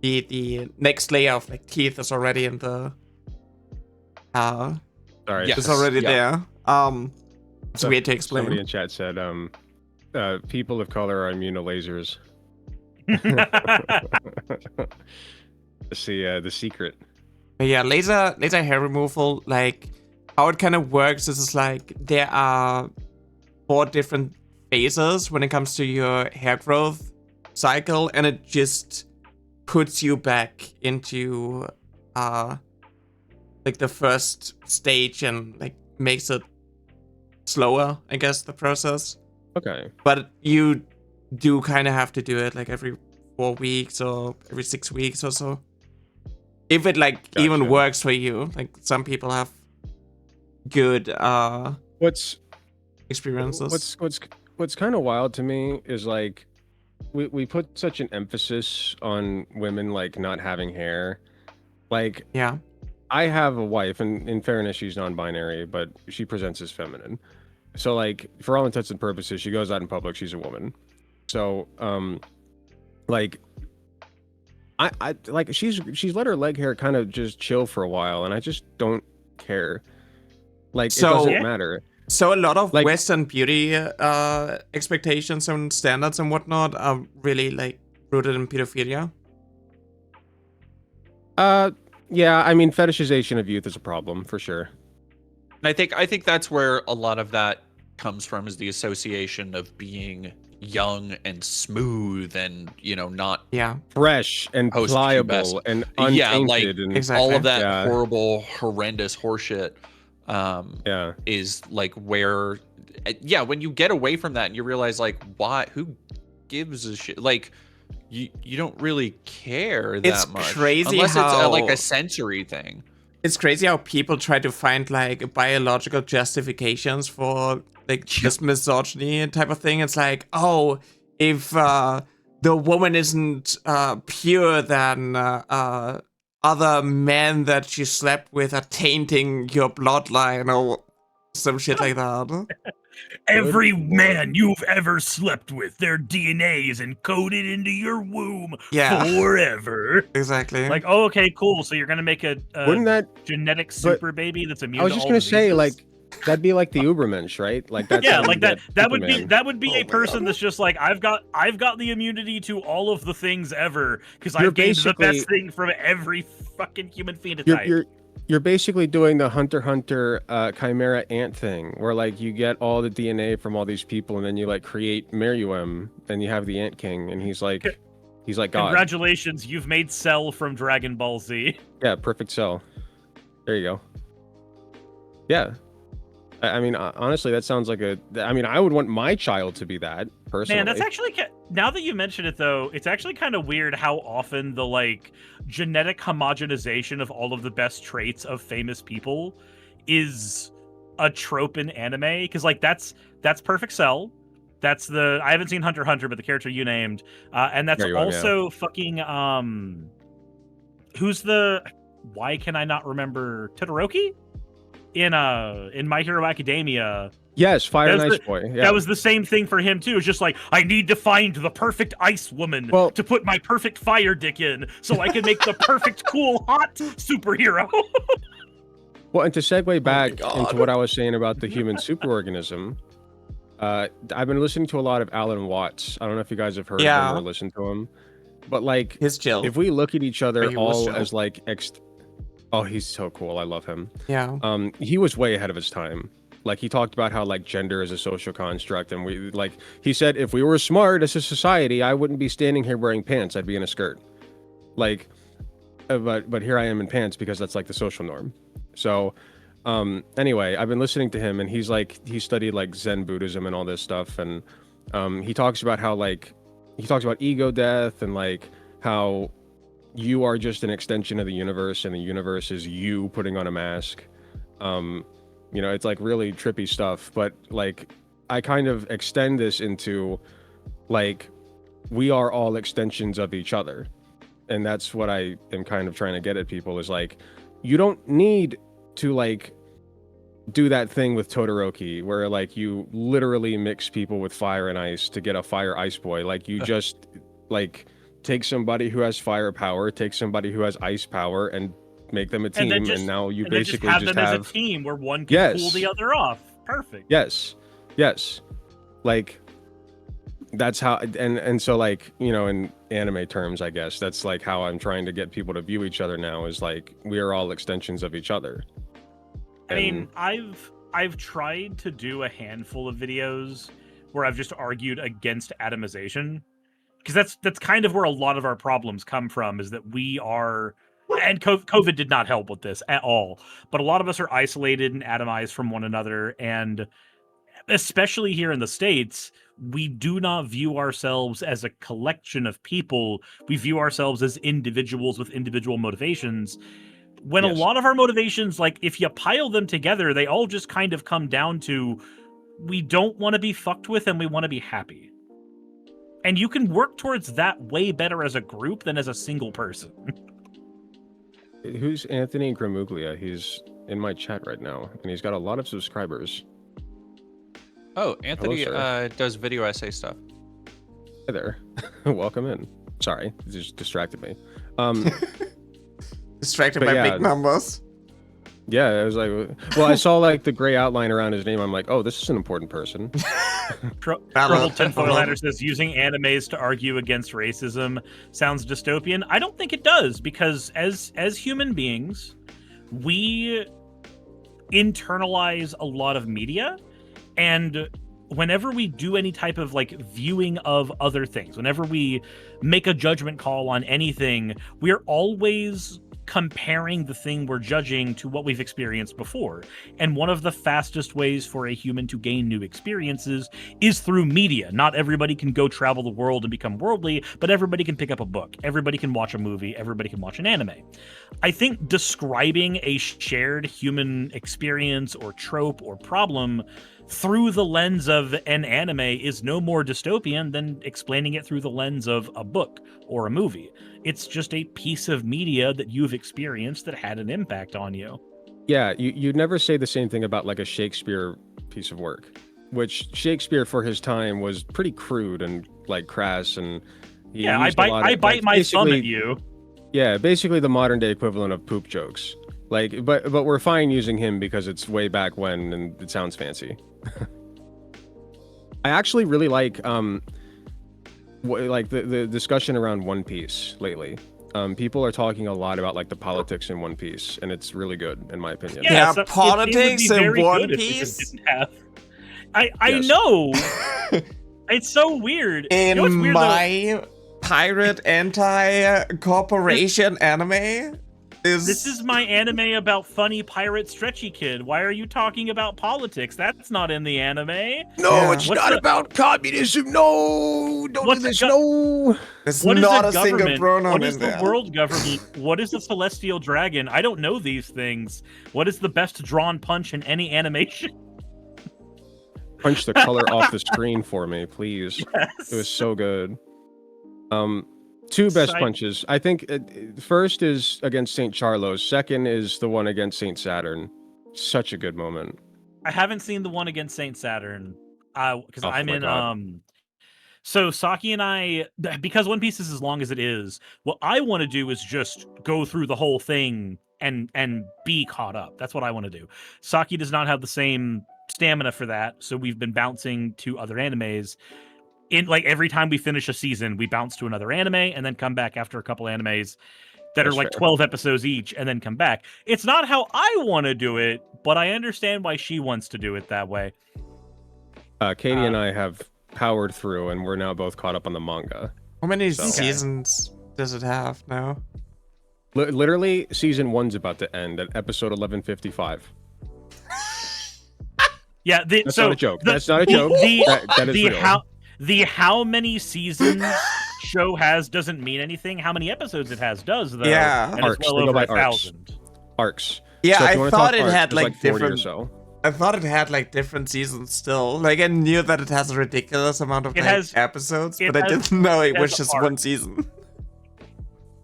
the next layer of like teeth is already in the Sorry. Yes. it's already there. It's So- weird to explain. Somebody in chat said, people of color are immune to lasers. See, the secret. But yeah, laser hair removal, like how it kind of works is like there are 4 different phases when it comes to your hair growth cycle, and it just puts you back into like the first stage and like makes it slower, I guess, the process. Okay. But you do kind of have to do it like every 4 weeks or every 6 weeks or so. If it like even Gotcha. works for you. Like some people have good What's experiences. what's kind of wild to me is like we put such an emphasis on women like not having hair. Like Yeah. I have a wife, and in fairness, she's non-binary, but she presents as feminine. So like for all intents and purposes, she goes out in public, she's a woman. So like I like she's let her leg hair kind of just chill for a while, and I just don't care. Like So- it doesn't Yeah. matter. So a lot of Like- Western beauty expectations and standards and whatnot are really like rooted in pedophilia. Yeah, I mean, fetishization of youth is a problem for sure. And I think that's where a lot of that comes from, is the association of being young and smooth and, not Yeah, Fresh and post-pubescent. pliable and Yeah, like untainted and all exactly. of that yeah, horrible, horrendous horseshit yeah. is like where, yeah, when you get away from that and you realize like, who gives a shit? Like, you don't really care that It's much crazy unless it's like how- a sensory thing. It's crazy how people try to find like biological justifications for like this misogyny type of thing. It's like, oh, if the woman isn't pure, then other men that she slept with are tainting your bloodline or some shit like that. Every Good man you've ever slept with, their DNA is encoded into your womb Yeah. forever. Exactly. Like, oh, okay, cool. So you're gonna make a Wouldn't that? genetic super baby that's immune I was to just all gonna say, diseases? like, that'd be like the Ubermensch, right? Like that's Yeah, how you like that. get That would be Superman. Oh a my person God. that's just like, I've got the immunity to all of the things ever because You're I've gained the basically- best thing from every fucking human phenotype. You're basically doing the Hunter x Hunter chimera ant thing, where like you get all the DNA from all these people, and then you like create Meruem, and you have the Ant King, and he's like God. Congratulations, you've made Cell from Dragon Ball Z. Yeah, perfect cell. There you go. Yeah. I mean, honestly, that sounds like I mean, I would want my child to be that, personally. Man, that's actually now that you mention it though, it's actually kind of weird how often the like genetic homogenization of all of the best traits of famous people is a trope in anime, because like that's Perfect Cell. That's I haven't seen Hunter x Hunter, but the character you named, and that's also fucking who's the, why can I not remember, Todoroki in My Hero Academia. Yes, Fire and Ice Boy. Yeah. That was the same thing for him too. It's just like, I need to find the perfect ice woman to put my perfect fire dick in, so I can make the perfect cool hot superhero. Well, and to segue back into what I was saying about the human superorganism, I've been listening to a lot of Alan Watts. I don't know if you guys have heard of him or listened to him, but like, his chill. if we look at each other all as like oh, he's so cool. I love him. Yeah. He was way ahead of his time. Like, he talked about how like gender is a social construct, and we like, he said, if we were smart as a society, I wouldn't be standing here wearing pants. I'd be in a skirt. Like, but here I am in pants because that's like the social norm. So anyway, I've been listening to him, and he's like, he studied like Zen Buddhism and all this stuff, and he talks about how like, he talks about ego death, and like how you are just an extension of the universe, and the universe is you putting on a mask. You know, it's like really trippy stuff, but like, I kind of extend this into like, we are all extensions of each other. And that's what I am kind of trying to get at people, is like, you don't need to like do that thing with Todoroki where like you literally mix people with fire and ice to get a fire ice boy. Like, you just like take somebody who has fire power, take somebody who has ice power, and make them a team, and now you basically just have them as a team where one can cool the other off. Perfect. Yes. Like, that's how, and so like, you know, in anime terms, I guess that's like how I'm trying to get people to view each other now, is like, we are all extensions of each other. I mean, I've tried to do a handful of videos where I've just argued against atomization, because that's kind of where a lot of our problems come from, is that we are, and COVID did not help with this at all, but a lot of us are isolated and atomized from one another, and especially here in the States, we do not view ourselves as a collection of people. We view ourselves as individuals with individual motivations, when a lot of our motivations, like if you pile them together, they all just kind of come down to, we don't want to be fucked with and we want to be happy. And you can work towards that way better as a group than as a single person. Who's Anthony Gramuglia? He's in my chat right now, and he's got a lot of subscribers. Oh, Anthony Hello, does video essay stuff. Hey there. Welcome in. Sorry, it just distracted me. Distracted but by yeah. big numbers. Yeah, I was like, well, I saw like the gray outline around his name. I'm like, oh, this is an important person. Troubled Tinfoil Hatter says using animes to argue against racism sounds dystopian. I don't think it does, because as human beings, we internalize a lot of media, and whenever we do any type of like viewing of other things, whenever we make a judgment call on anything, we're always comparing the thing we're judging to what we've experienced before. And one of the fastest ways for a human to gain new experiences is through media. Not everybody can go travel the world and become worldly, but everybody can pick up a book. Everybody can watch a movie. Everybody can watch an anime. I think describing a shared human experience or trope or problem through the lens of an anime is no more dystopian than explaining it through the lens of a book or a movie. It's just a piece of media that you've experienced that had an impact on you. Yeah, you'd never say the same thing about like a Shakespeare piece of work, which Shakespeare for his time was pretty crude and like crass, and I bite my thumb at you. Yeah, basically the modern day equivalent of poop jokes. Like, but we're fine using him because it's way back when and it sounds fancy. I actually really like the discussion around One Piece lately. People are talking a lot about like the politics in One Piece, and it's really good in my opinion. Yeah, politics in One Piece. I know. It's so weird. In what's weird, my pirate anti-corporation anime. This is my anime about funny pirate stretchy kid. Why are you talking about politics? That's not in the anime. No, it's not about communism. No, don't do this. No. There's not a single pronoun What is in the there. world government? What is the celestial dragon? I don't know these things. What is the best drawn punch in any animation? Punch the color off the screen for me, please. Yes. It was so good. Two best punches. I think first is against St. Charlos. Second is the one against St. Saturn. Such a good moment. I haven't seen the one against Saint Saturn because I'm in God. So Saki and I, because One Piece is as long as it is, what I want to do is just go through the whole thing and be caught up. That's what I want to do. Saki does not have the same stamina for that, so we've been bouncing to other animes. In like every time we finish a season, we bounce to another anime and then come back after a couple animes that are like 12 episodes each and then come back. It's not how I want to do it, but I understand why she wants to do it that way. Katie and I have powered through, and we're now both caught up on the manga. How many seasons does it have now? Literally, season 1's about to end at episode 1155. Yeah, that's not a joke. That's not a joke. That is real. The how many seasons show has doesn't mean anything. How many episodes it has does, though. Yeah. And Arcs. it's well over 1,000. Arcs. Yeah, so I thought it had like 40 different. or so. I thought it had like different seasons still. Like I knew that it has a ridiculous amount of episodes, but I didn't know it was just one season.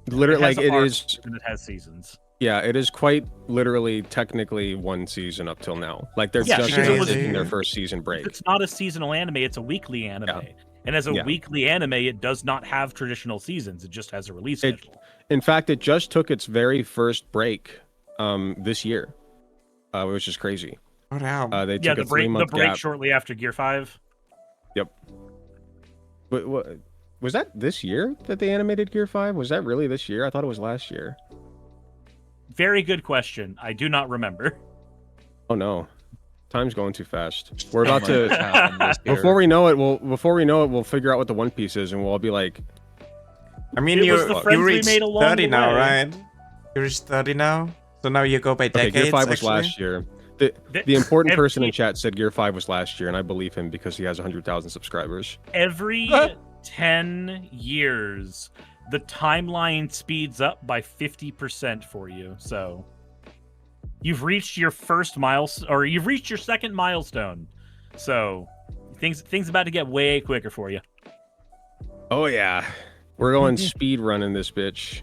Literally, like it is. And it has seasons. Yeah, it is quite literally, technically one season up till now. Like they're just taking their first season break. It's not a seasonal anime; it's a weekly anime. Yeah. And as a weekly anime, it does not have traditional seasons. It just has a release schedule. In fact, it just took its very first break this year, which is crazy. Oh, wow. They took the break gap. shortly after Gear 5. Yep. But what was that this year that they animated Gear 5? Was that really this year? I thought it was last year. Very good question. I do not remember. Oh no. Time's going too fast. We're about to before we know it, we'll figure out what the One Piece is, and we'll all be like, I mean, you reached 30 now, right? You reached 30 now, so now you go by decades. Gear 5 was last year. The important person in chat said Gear 5 was last year, and I believe him because he has 100,000 subscribers. Every 10 years, the timeline speeds up by 50% for you. So you've reached your first milestone, or you've reached your second milestone. So things about to get way quicker for you. Oh yeah, we're going speed running this bitch.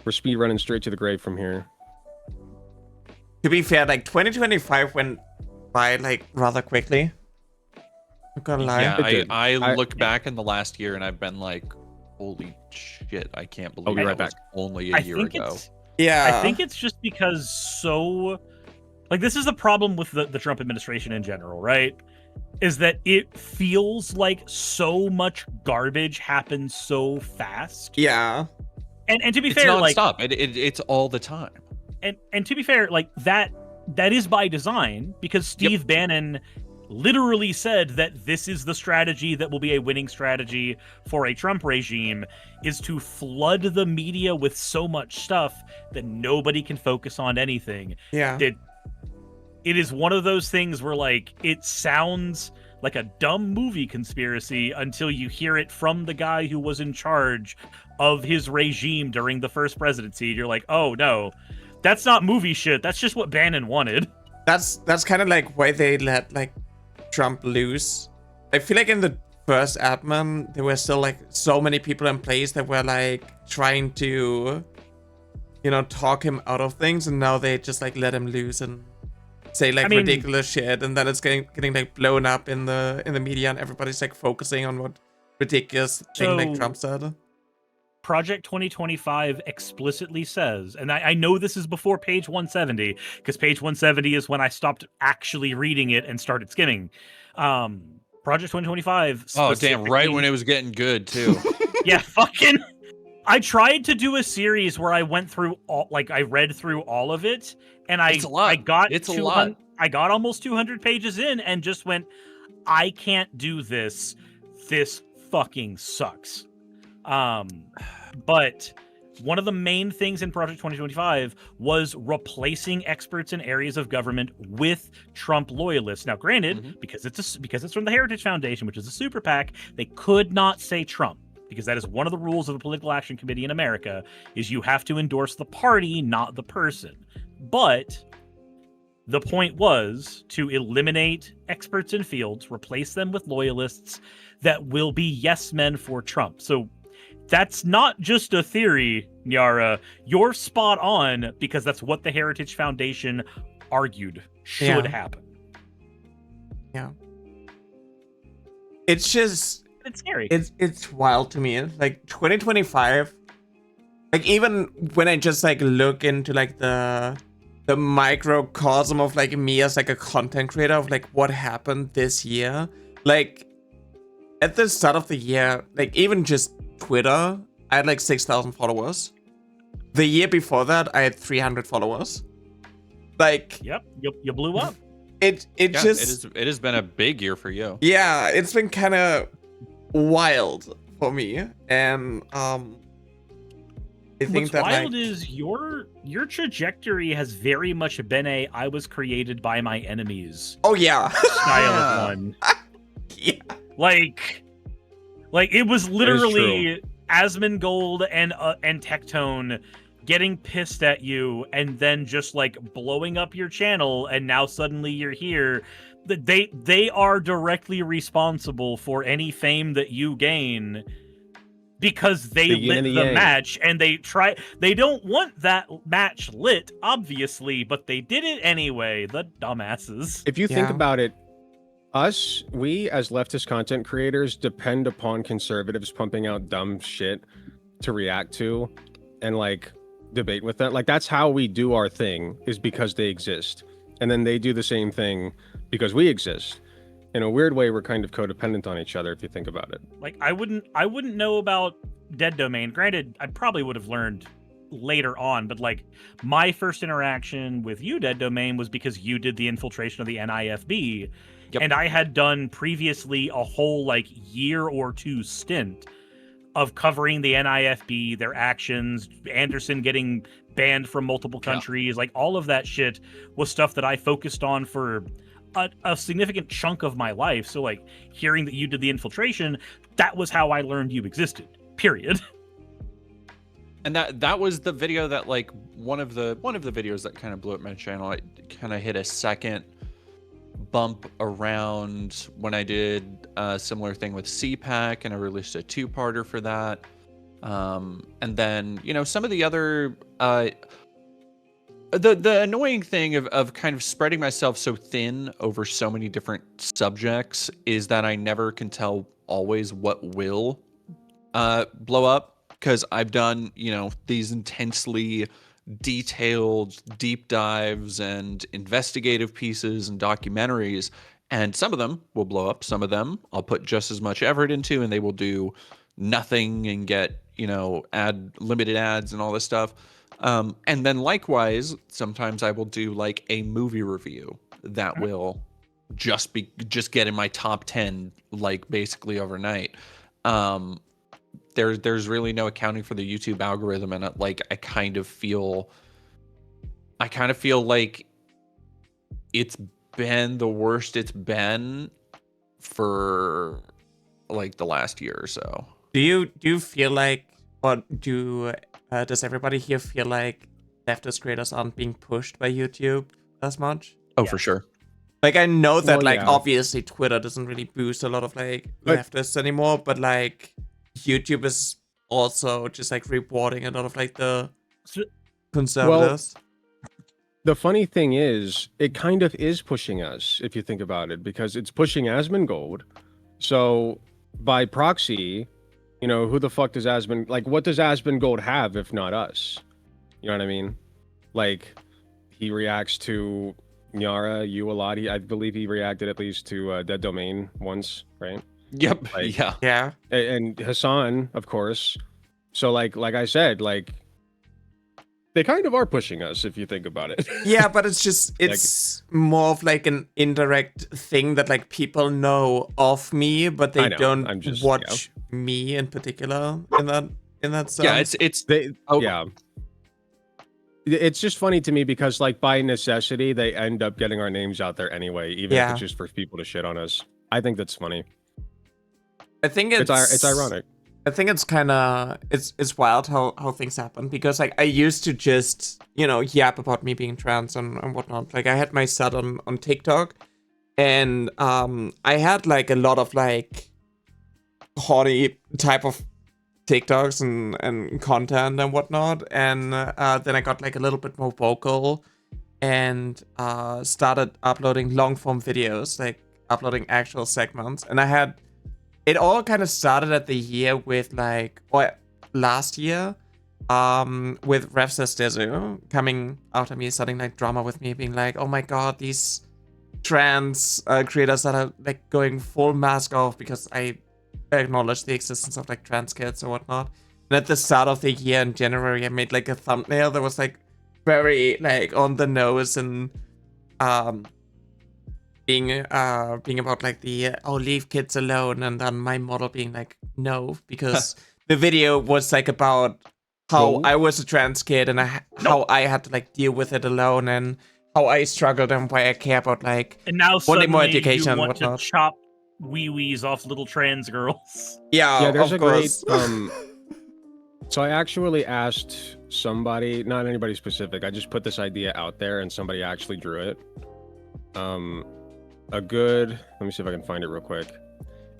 We're speed running straight to the grave from here. To be fair, like 2025 went by like rather quickly. I'm gonna lie. Yeah, I look back in the last year and I've been like, holy shit, I can't believe it was only a year ago. Yeah. I think it's just because like this is the problem with the Trump administration in general, right? is that it feels like so much garbage happens so fast. Yeah. And to be It's fair, nonstop. like It's all the time. and to be fair, like that is by design, because Steve Bannon literally said that this is the strategy that will be a winning strategy for a Trump regime, is to flood the media with so much stuff that nobody can focus on anything. Yeah. It is one of those things where, like, it sounds like a dumb movie conspiracy until you hear it from the guy who was in charge of his regime during the first presidency. You're like, oh no, that's not movie shit. That's just what Bannon wanted. That's kind of like why they let like Trump loose. I feel like in the first admin, there were still like so many people in place that were like trying to, you know, talk him out of things, and now they just like let him loose and say like ridiculous shit, and then it's getting like blown up in the media, and everybody's like focusing on what ridiculous thing like Trump said. Project 2025 explicitly says, and I know this is before page 170, because page 170 is when I stopped actually reading it and started skimming. Project 2025. Oh, damn, right when it was getting good, too. Yeah, fucking. I tried to do a series where I went through all, like, I read through all of it, and I got I got almost 200 pages in and just went, I can't do this. This fucking sucks. But one of the main things in Project 2025 was replacing experts in areas of government with Trump loyalists. Now, granted, because it's from the Heritage Foundation, which is a super PAC, they could not say Trump, because that is one of the rules of the Political Action Committee in America, is you have to endorse the party, not the person. But the point was to eliminate experts in fields, replace them with loyalists that will be yes men for Trump. So that's not just a theory, Nyara. You're spot on, because that's what the Heritage Foundation argued should happen. Yeah. It's just... It's scary. It's wild to me. Like, 2025... Like, even when I just, like, look into, like, the microcosm of, like, me as, like, a content creator of, like, what happened this year. Like, at the start of the year, like, even just Twitter, I had like 6,000 followers. The year before that, I had 300 followers. Like, yep, you blew up. It Yeah, it's been kind of wild for me, and I think what's that wild like, is your trajectory has very much been a I was created by my enemies. Oh yeah, style of one. Yeah. Like it was literally Asmongold and Tectone getting pissed at you, and then just like blowing up your channel, and now suddenly you're here. They are directly responsible for any fame that you gain, because they lit the match, and they don't want that match lit, obviously, but they did it anyway. The dumbasses. If you think about it, we as leftist content creators depend upon conservatives pumping out dumb shit to react to and like debate with that. Like, that's how we do our thing, is because they exist. And then they do the same thing because we exist. In a weird way, we're kind of codependent on each other, if you think about it. Like, I wouldn't know about Dead Domain. Granted, I probably would have learned later on, but like my first interaction with you, Dead Domain, was because you did the infiltration of the NIFB. Yep. And I had done previously a whole like year or two stint of covering the NIFB, their actions, Anderson getting banned from multiple countries. Like, all of that shit was stuff that I focused on for a significant chunk of my life. So like, hearing that you did the infiltration, that was how I learned you existed, period. And that was the video that, like, one of the videos that kind of blew up my channel. I kind of hit a second bump around when I did a similar thing with CPAC, and I released a 2-parter for that. And then, you know, some of the other the annoying thing of kind of spreading myself so thin over so many different subjects is that I never can tell always what will blow up, because I've done, you know, these intensely detailed deep dives and investigative pieces and documentaries, And some of them will blow up. Some of them I'll put just as much effort into, and they will do nothing and get, limited ads and all this stuff. And then likewise, sometimes I will do like a movie review that will just get in my top 10, like basically overnight. There's really no accounting for the YouTube algorithm, and I kind of feel like it's been the worst it's been for like the last year or so. Do you feel like, or does everybody here feel like leftist creators aren't being pushed by YouTube as much? Oh, yeah. For sure. Like, I know that, Well, yeah. obviously Twitter doesn't really boost a lot of, leftists anymore, but, YouTube is also just, rewarding a lot of, the conservatives. Well, the funny thing is, it kind of is pushing us, if you think about it, because it's pushing Asmongold. So, by proxy, who the fuck does what does Asmongold have if not us? You know what I mean? He reacts to Nyara, you a lot. I believe he reacted at least to Dead Domain once, right? Yep. Yeah. And Hassan, of course. So, like I said, they kind of are pushing us if you think about it. Yeah, but it's more of an indirect thing that people know of me, but they don't watch me in particular in that sense. Yeah, it's just funny to me because by necessity they end up getting our names out there anyway, even if it's just for people to shit on us. I think that's funny. I think it's ironic. I think it's kind of it's wild how things happen, because I used to just yap about me being trans and whatnot. I had my set on TikTok, and I had a lot of horny type of TikToks and content and whatnot, and then I got a little bit more vocal and started uploading long form videos, uploading actual segments, and I had. It all kind of started at the year with last year, with Rev Says Dezu coming out of me, starting drama with me, being oh my god, these trans creators that are going full mask off because I acknowledge the existence of trans kids or whatnot. And at the start of the year in January, I made a thumbnail that was very on the nose and being about the leave kids alone, and then my model being no, because the video was about how I was a trans kid and how I had to deal with it alone, and how I struggled, and why I care about and now wanting more education you and want whatnot. to chop wee-wees off little trans girls. Yeah, there's of a course. great so I actually asked somebody, not anybody specific, I just put this idea out there and somebody actually drew it. Let me see if I can find it real quick.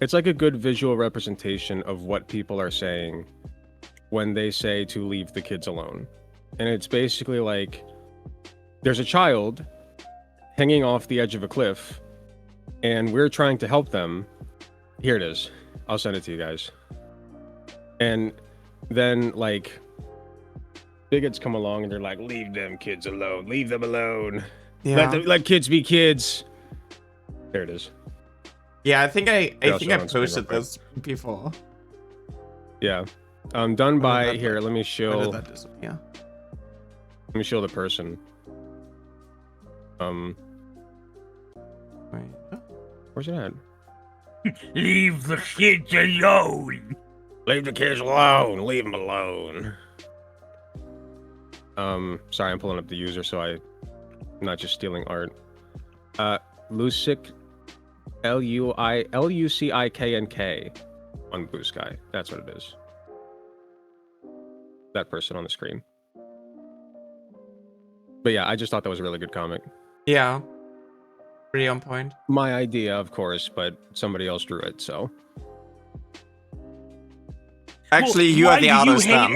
It's a good visual representation of what people are saying when they say to leave the kids alone. And it's basically there's a child hanging off the edge of a cliff, and we're trying to help them. Here it is. I'll send it to you guys. And then bigots come along and they're leave them kids alone. Leave them alone. Yeah. Let kids be kids. There it is. Yeah, I think I posted this before. Yeah. Done by here. Let me show. Yeah. Let me show the person. Wait. Where's it at? Leave the kids alone. Leave the kids alone. Leave them alone. Sorry, I'm pulling up the user, so I'm not just stealing art. Lucick, Lucicknk on Blue Sky. That's what it is. That person on the screen. But yeah, I just thought that was a really good comic. Yeah. Pretty on point. My idea, of course, but somebody else drew it, so. Actually, you are the artist then.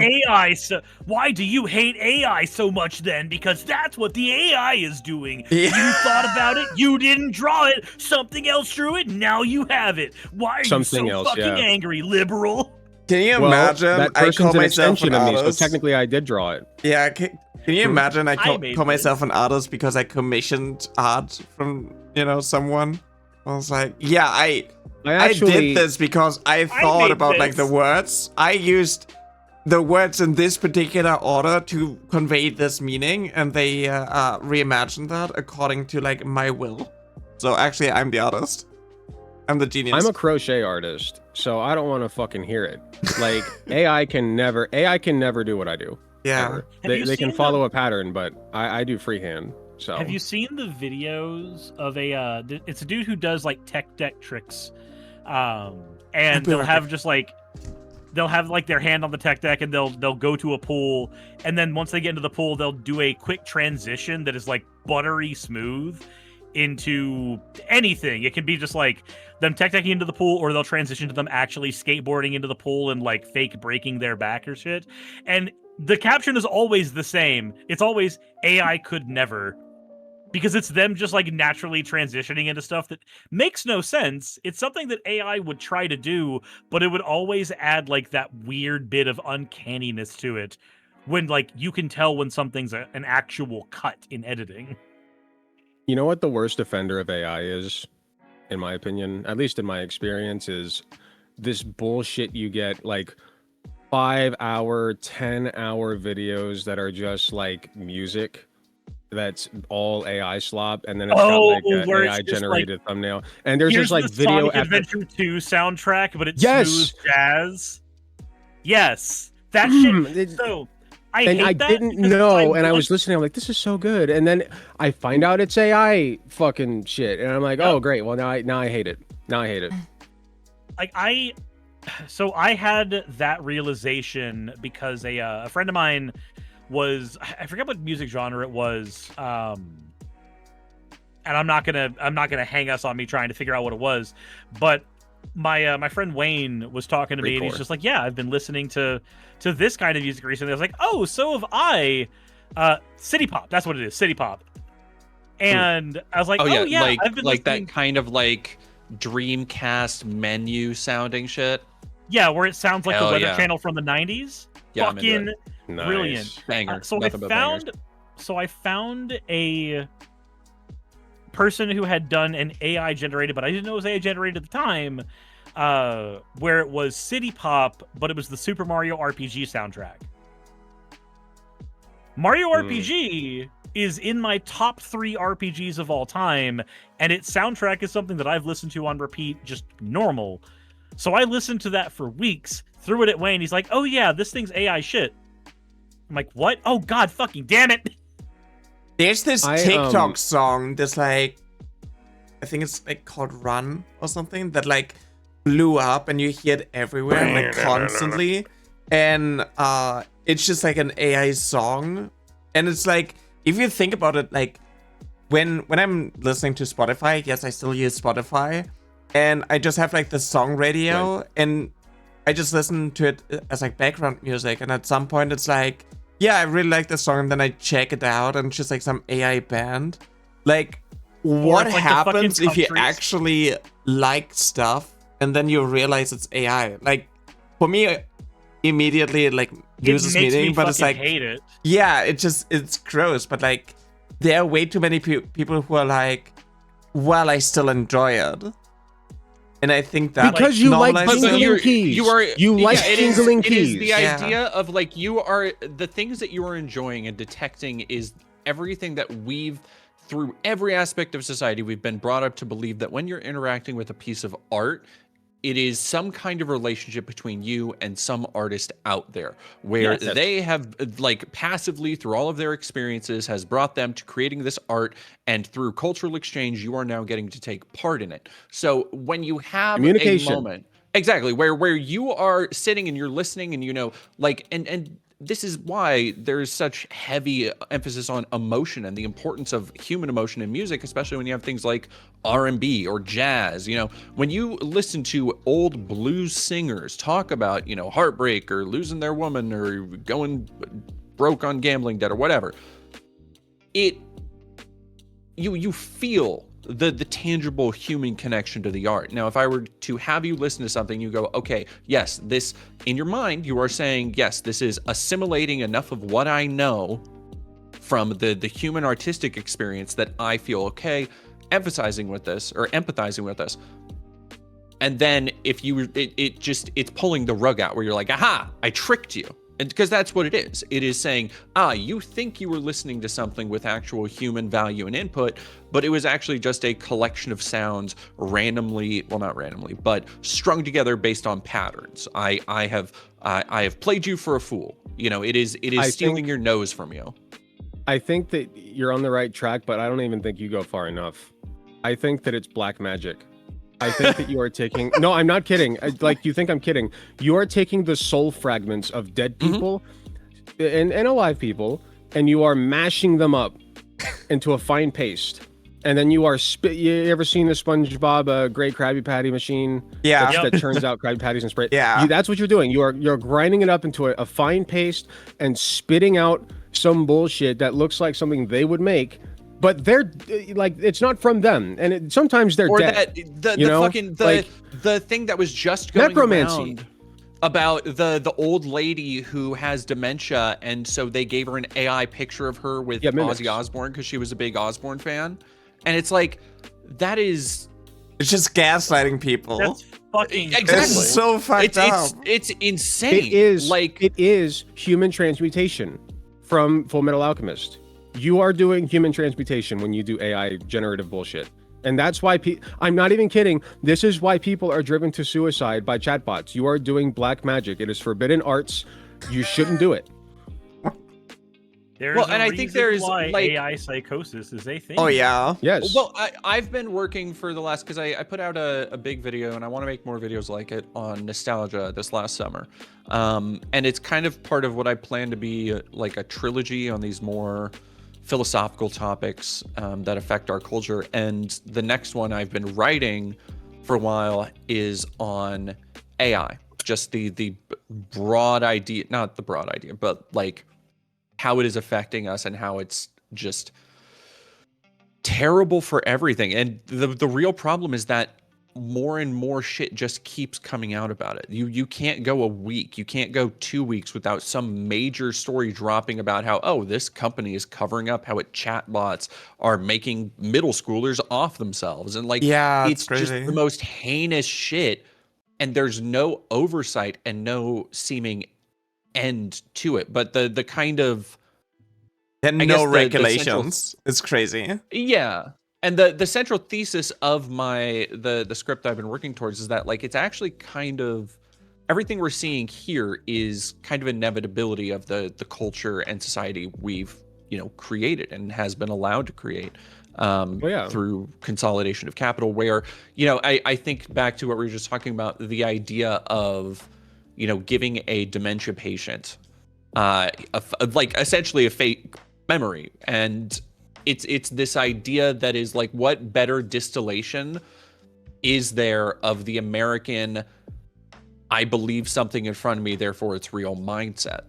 Why do you hate AI so much then? Because that's what the AI is doing. Yeah. You thought about it, you didn't draw it, something else drew it, now you have it. Why are you so fucking angry, liberal? Can you imagine? That person's an extension of me, so technically I did draw it. Yeah, can you imagine I call myself an artist because I commissioned art from, someone? I was like, yeah, I actually did this because I thought made about like the this. words. I used the words in this particular order to convey this meaning, and they reimagined that according to like my will. So actually, I'm the artist. I'm the genius. I'm a crochet artist, so I don't want to fucking hear it. Like AI can never do what I do. Yeah. ever. Have you They can seen follow a pattern, but I do freehand. So Have you seen the videos of a? It's a dude who does like tech deck tricks, and they'll have just like they'll have like their hand on the tech deck, and they'll go to a pool, and then once they get into the pool, they'll do a quick transition that is like buttery smooth into anything. It can be just like them tech decking into the pool, or they'll transition to them actually skateboarding into the pool and like fake breaking their back or shit. And the caption is always the same. It's always AI could never. Because it's them just like naturally transitioning into stuff that makes no sense. It's something that AI would try to do, but it would always add like that weird bit of uncanniness to it when like you can tell when something's an actual cut in editing. You know what the worst offender of AI is, in my opinion, at least in my experience, is this bullshit you get like 5-hour, 10-hour videos that are just like music. That's all AI slop, and then it's got like an AI generated thumbnail, and there's just like the video Sonic Adventure 2 soundtrack, but it's Yes! smooth jazz. Yes, that shit. So I and hate I that didn't because know, and I was listening. I'm like, this is so good, and then I find out it's AI fucking shit, and I'm like, oh great, well now I hate it. Now I hate it. Like I had that realization because a friend of mine was, I forget what music genre it was, and I'm not gonna hang us on me trying to figure out what it was, but my friend Wayne was talking to me, and he's just like, yeah, I've been listening to this kind of music recently. I was like, oh, so have I. City pop, that's what it is, city pop. And I was like, oh yeah, like I've been like listening... that kind of like Dreamcast menu sounding shit. Yeah, where it sounds like Hell the Weather yeah. Channel from the 90s. Yeah, Fucking brilliant. Nice. Banger. So Nothing but bangers. I found a person who had done an AI generated, but I didn't know it was AI generated at the time, where it was city pop, but it was the Super Mario RPG soundtrack. Mario RPG is in my top 3 RPGs of all time, and its soundtrack is something that I've listened to on repeat, just normal. So I listened to that for weeks, threw it at Wayne. He's like, oh yeah, this thing's AI shit. I'm like, what? Oh god fucking damn it. There's this TikTok song that's like, I think it's like called Run or something, that like blew up and you hear it everywhere, like constantly. And it's just like an AI song. And it's like, if you think about it, like when I'm listening to Spotify, yes, I still use Spotify. And I just have like the song radio, and I just listen to it as like background music. And at some point it's like, yeah, I really like this song, and then I check it out, and it's just like some AI band. Like, what like happens if you countries. actually like stuff and then you realize it's AI? Like, for me, immediately it like loses meaning, but it's like, hate it. yeah, it's gross. But like, there are way too many people who are like, well, I still enjoy it. And I think that because you like normalizes jingling it. keys. You like jingling It keys. is the idea of like, you are, the things that you are enjoying and detecting is everything that we've, through every aspect of society, we've been brought up to believe that when you're interacting with a piece of art, it is some kind of relationship between you and some artist out there, where they have like passively, through all of their experiences, has brought them to creating this art, and through cultural exchange, you are now getting to take part in it. So when you have a moment, exactly, where you are sitting and you're listening, and you know, like, and this is why there's such heavy emphasis on emotion and the importance of human emotion in music, especially when you have things like R&B or jazz. You know, when you listen to old blues singers talk about, you know, heartbreak or losing their woman or going broke on gambling debt or whatever, you feel the tangible human connection to the art. Now, if I were to have you listen to something, you go, okay, yes, this, in your mind, you are saying, yes, this is assimilating enough of what I know from the human artistic experience that I feel, okay, emphasizing with this or empathizing with this. And then if you, it's pulling the rug out where you're like, aha, I tricked you. And because that's what it is. It is saying, you think you were listening to something with actual human value and input, but it was actually just a collection of sounds randomly, well, not randomly, but strung together based on patterns. I have played you for a fool. You know, it is stealing your nose from you. I think that you're on the right track, but I don't even think you go far enough. I think that it's black magic. I think that you are taking... No, I'm not kidding. Like, you think I'm kidding. You are taking the soul fragments of dead people and alive people, and you are mashing them up into a fine paste. And then you are... You ever seen the SpongeBob Great Krabby Patty machine? Yeah. That turns out Krabby Patties and spray? Yeah. That's what you're doing. You're grinding it up into a fine paste and spitting out some bullshit that looks like something they would make. But they're like, it's not from them, and sometimes they're dead. The thing that was just going necromancy around about the old lady who has dementia, and so they gave her an AI picture of her with Ozzy Osbourne because she was a big Osbourne fan, and it's like it's just gaslighting people. That's fucking exactly. It's so fucked up. It's insane. It is human transmutation from Full Metal Alchemist. You are doing human transmutation when you do AI generative bullshit. And that's why I'm not even kidding. This is why people are driven to suicide by chatbots. You are doing black magic. It is forbidden arts. You shouldn't do it. I think there's why AI psychosis is a thing. Oh yeah. Yes. Well, I've been working for the last, because I put out a big video, and I want to make more videos like it on nostalgia this last summer. And it's kind of part of what I plan to be like a trilogy on these more philosophical topics that affect our culture. And the next one I've been writing for a while is on AI, just the broad idea, not the broad idea, but like how it is affecting us and how it's just terrible for everything. And the real problem is that more and more shit just keeps coming out about it. You can't go a week, you can't go 2 weeks without some major story dropping about how, oh, this company is covering up how chatbots are making middle schoolers off themselves. And like, it's crazy. Just the most heinous shit. And there's no oversight and no seeming end to it. But the kind of... And no regulations. It's crazy. Yeah. And the central thesis of the script I've been working towards is that like it's actually kind of everything we're seeing here is kind of inevitability of the culture and society we've created and has been allowed to create through consolidation of capital. Where I think back to what we were just talking about, the idea of giving a dementia patient like essentially a fake memory. And it's this idea that is like, what better distillation is there of the American I believe something in front of me, therefore it's real mindset?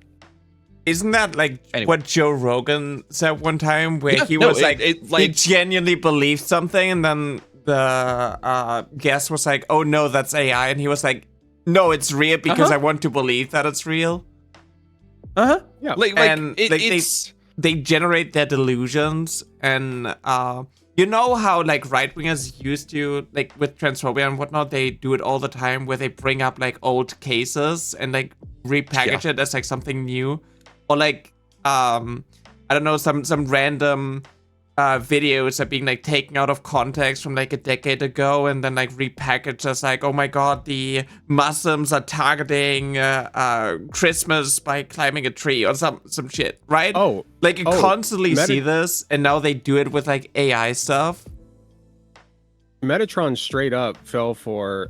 Isn't that like what Joe Rogan said one time, where he was he genuinely believed something, and then the guest was like, oh no, that's AI, and he was like, no, it's real because I want to believe that it's real. Yeah. They generate their delusions, and you know how like right wingers used to, like with transphobia and whatnot, they do it all the time where they bring up like old cases and like repackage it as like something new, or like I don't know, some random videos are being like taken out of context from like a decade ago and then like repackaged as like, oh my god, the Muslims are targeting Christmas by climbing a tree or some shit, right? Oh, like you constantly see this, and now they do it with like AI stuff. Metatron straight up fell for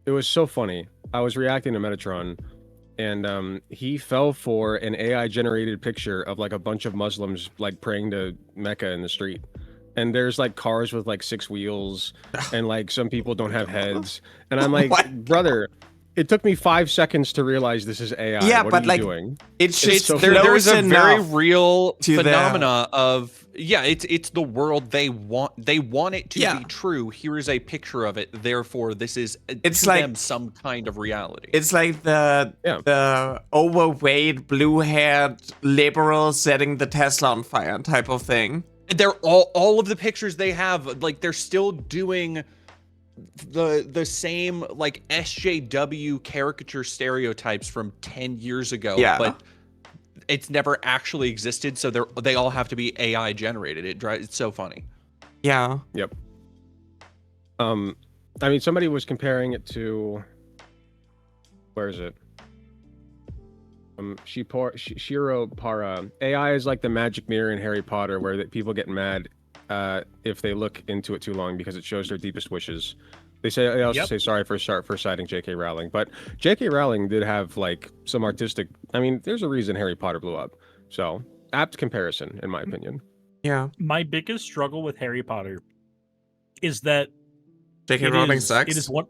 it was so funny. I was reacting to Metatron, and he fell for an AI generated picture of like a bunch of Muslims like praying to Mecca in the street. And there's like cars with like 6 wheels, and like some people don't have heads. And I'm like, brother, it took me 5 seconds to realize this is AI. Yeah, what but are you like doing? it's just so there's a very real to phenomena of it's the world they want it to be true. Here is a picture of it, therefore this is it's to like them some kind of reality. It's like the overweight blue-haired liberal setting the Tesla on fire type of thing. They're all of the pictures they have, like they're still doing the same like SJW caricature stereotypes from 10 years ago, Yeah. but it's never actually existed, so they all have to be AI generated. It's so funny. Yeah. Yep. I mean, somebody was comparing it to, where is it? Shiro Para. AI is like the magic mirror in Harry Potter, where people get mad if they look into it too long because it shows their deepest wishes. They also say sorry for citing J.K. Rowling, but J.K. Rowling did have like some artistic. I mean, there's a reason Harry Potter blew up. So apt comparison, in my opinion. Yeah. My biggest struggle with Harry Potter is that J.K. Rowling sucks. It is one.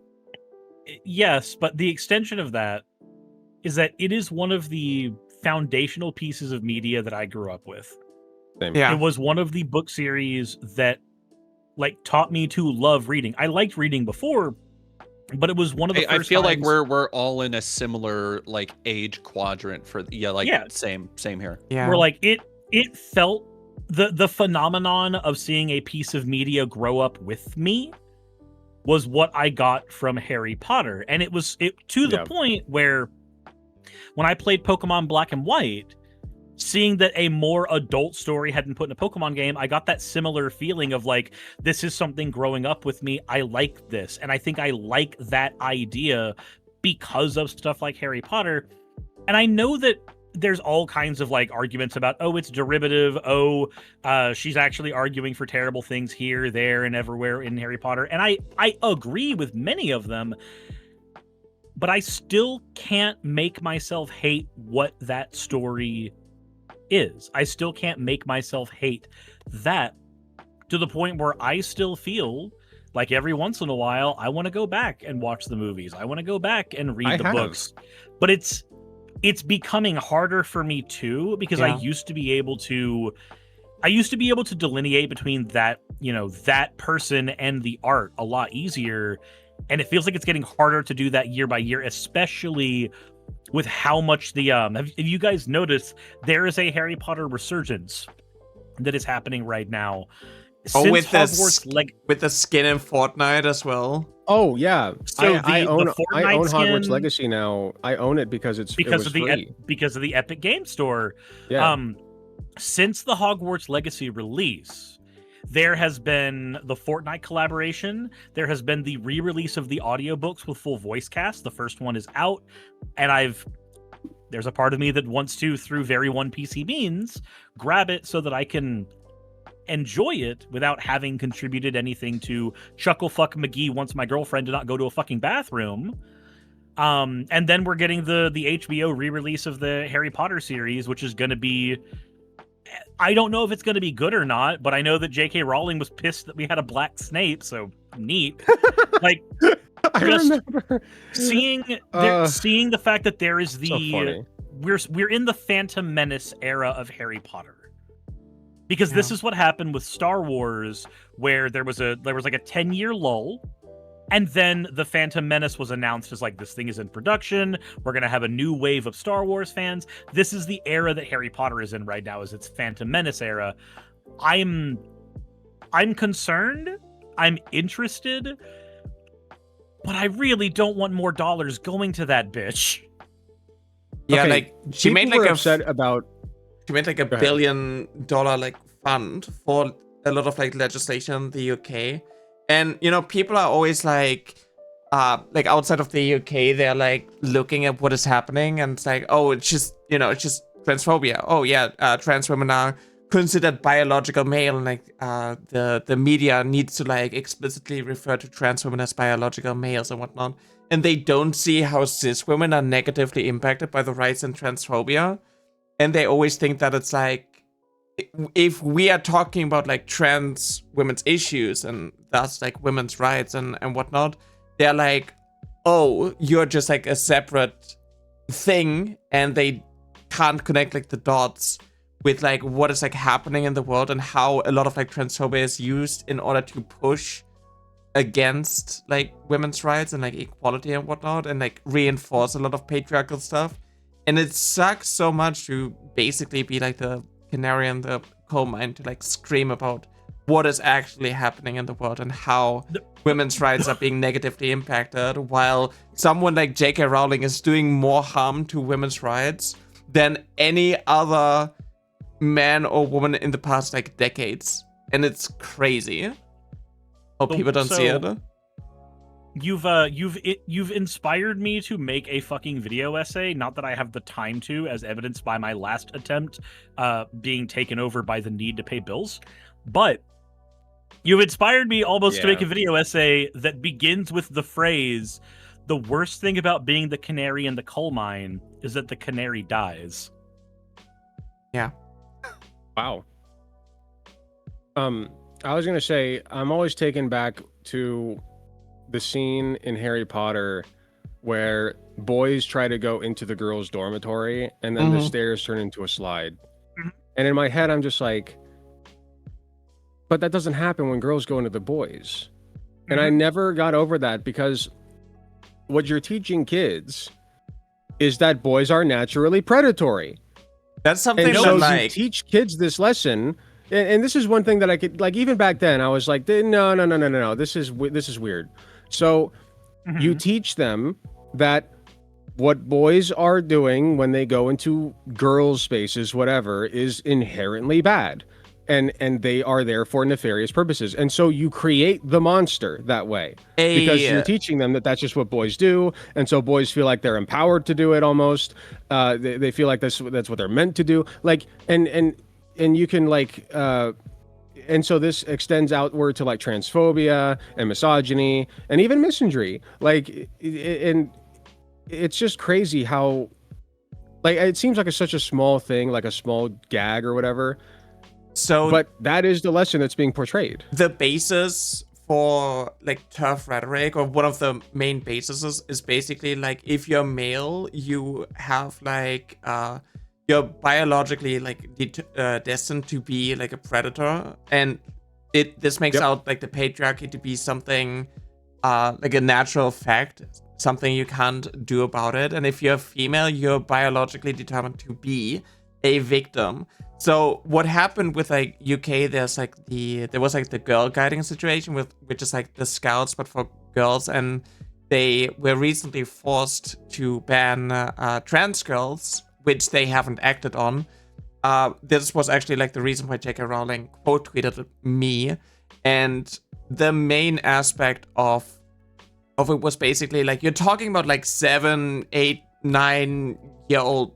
Yes, but the extension of that is that it is one of the foundational pieces of media that I grew up with. Same. Yeah. It was one of the book series that like taught me to love reading. I liked reading before, but it was one of the first I feel like times- we're all in a similar like age quadrant for same here. Yeah. where like it felt the phenomenon of seeing a piece of media grow up with me was what I got from Harry Potter. And it to the point where when I played Pokemon Black and White, seeing that a more adult story had been put in a Pokemon game, I got that similar feeling of like, this is something growing up with me. I like this. And I think I like that idea because of stuff like Harry Potter. And I know that there's all kinds of like arguments about, oh, it's derivative. Oh, she's actually arguing for terrible things here, there, and everywhere in Harry Potter. And I agree with many of them. But I still can't make myself hate what that story is. I still can't make myself hate that to the point where I still feel like every once in a while I want to go back and watch the movies. I want to go back and read the books. But it's becoming harder for me too, because I used to be able to delineate between that, that person and the art a lot easier. And it feels like it's getting harder to do that year by year, especially with how much the have you guys noticed there is a Harry Potter resurgence that is happening right now? With the skin in Fortnite as well. Oh yeah, so I own Hogwarts skin, Legacy now. I own it because it was free. Because of the Epic Game Store. Yeah. Since the Hogwarts Legacy release, there has been the Fortnite collaboration. There has been the re-release of the audiobooks with full voice cast. The first one is out, and there's a part of me that wants to, through very one PC means, grab it so that I can enjoy it without having contributed anything to Chucklefuck McGee wants my girlfriend to not go to a fucking bathroom. And then we're getting the HBO re-release of the Harry Potter series, which is going to be, I don't know if it's going to be good or not, but I know that J.K. Rowling was pissed that we had a black Snape, so neat. Like, I remember seeing the fact that there is so we're in the Phantom Menace era of Harry Potter, because this is what happened with Star Wars, where there was like a 10-year lull. And then the Phantom Menace was announced as like, this thing is in production. We're going to have a new wave of Star Wars fans. This is the era that Harry Potter is in right now, is its Phantom Menace era. I'm concerned. I'm interested. But I really don't want more dollars going to that bitch. Yeah, okay, like she made like upset about. She made like $1 billion like fund for a lot of like legislation in the UK. And, people are always like outside of the UK, they're like looking at what is happening and it's like, oh, it's just transphobia. Oh yeah, trans women are considered biological male, and like the media needs to like explicitly refer to trans women as biological males and whatnot. And they don't see how cis women are negatively impacted by the rise in transphobia. And they always think that it's like, if we are talking about like trans women's issues and thus like women's rights and whatnot, they're like, oh, you're just like a separate thing, and they can't connect like the dots with like what is like happening in the world and how a lot of like transphobia is used in order to push against like women's rights and like equality and whatnot, and like reinforce a lot of patriarchal stuff. And it sucks so much to basically be like the canary in the coal mine to like scream about what is actually happening in the world and how women's rights are being negatively impacted, while someone like J.K. Rowling is doing more harm to women's rights than any other man or woman in the past like decades. And it's crazy. Oh, people don't see it. You've inspired me to make a fucking video essay. Not that I have the time to, as evidenced by my last attempt being taken over by the need to pay bills. But you've inspired me almost to make a video essay that begins with the phrase, "The worst thing about being the canary in the coal mine is that the canary dies." Yeah. Wow. I was gonna say, I'm always taken back to the scene in Harry Potter where boys try to go into the girls' dormitory and then the stairs turn into a slide. And in my head, I'm just like, but that doesn't happen when girls go into the boys. And I never got over that, because what you're teaching kids is that boys are naturally predatory. That's something And that so like you teach kids this lesson. And this is one thing that I could, like, even back then, I was like, no, this is weird. So you teach them that what boys are doing when they go into girls' spaces, whatever, is inherently bad. And they are there for nefarious purposes. And so you create the monster that way. Because you're teaching them that that's just what boys do. And so boys feel like they're empowered to do it almost. They feel like that's what they're meant to do. Like, and you can like, and so this extends outward to like transphobia and misogyny and even misandry. Like, and it's just crazy how, like, it seems like such a small thing, like a small gag or whatever. So, but that is the lesson that's being portrayed. The basis for like TERF rhetoric, or one of the main bases, is basically like, if you're male, you have like you're biologically like destined to be like a predator, and this makes out like the patriarchy to be something like a natural fact, something you can't do about it. And if you're female, you're biologically determined to be a victim. So what happened with like UK, there was like the girl guiding situation which is like the Scouts but for girls, and they were recently forced to ban trans girls, which they haven't acted on. This was actually like the reason why J.K. Rowling quote tweeted me, and the main aspect of it was basically like, you're talking about like 7, 8, 9-year-old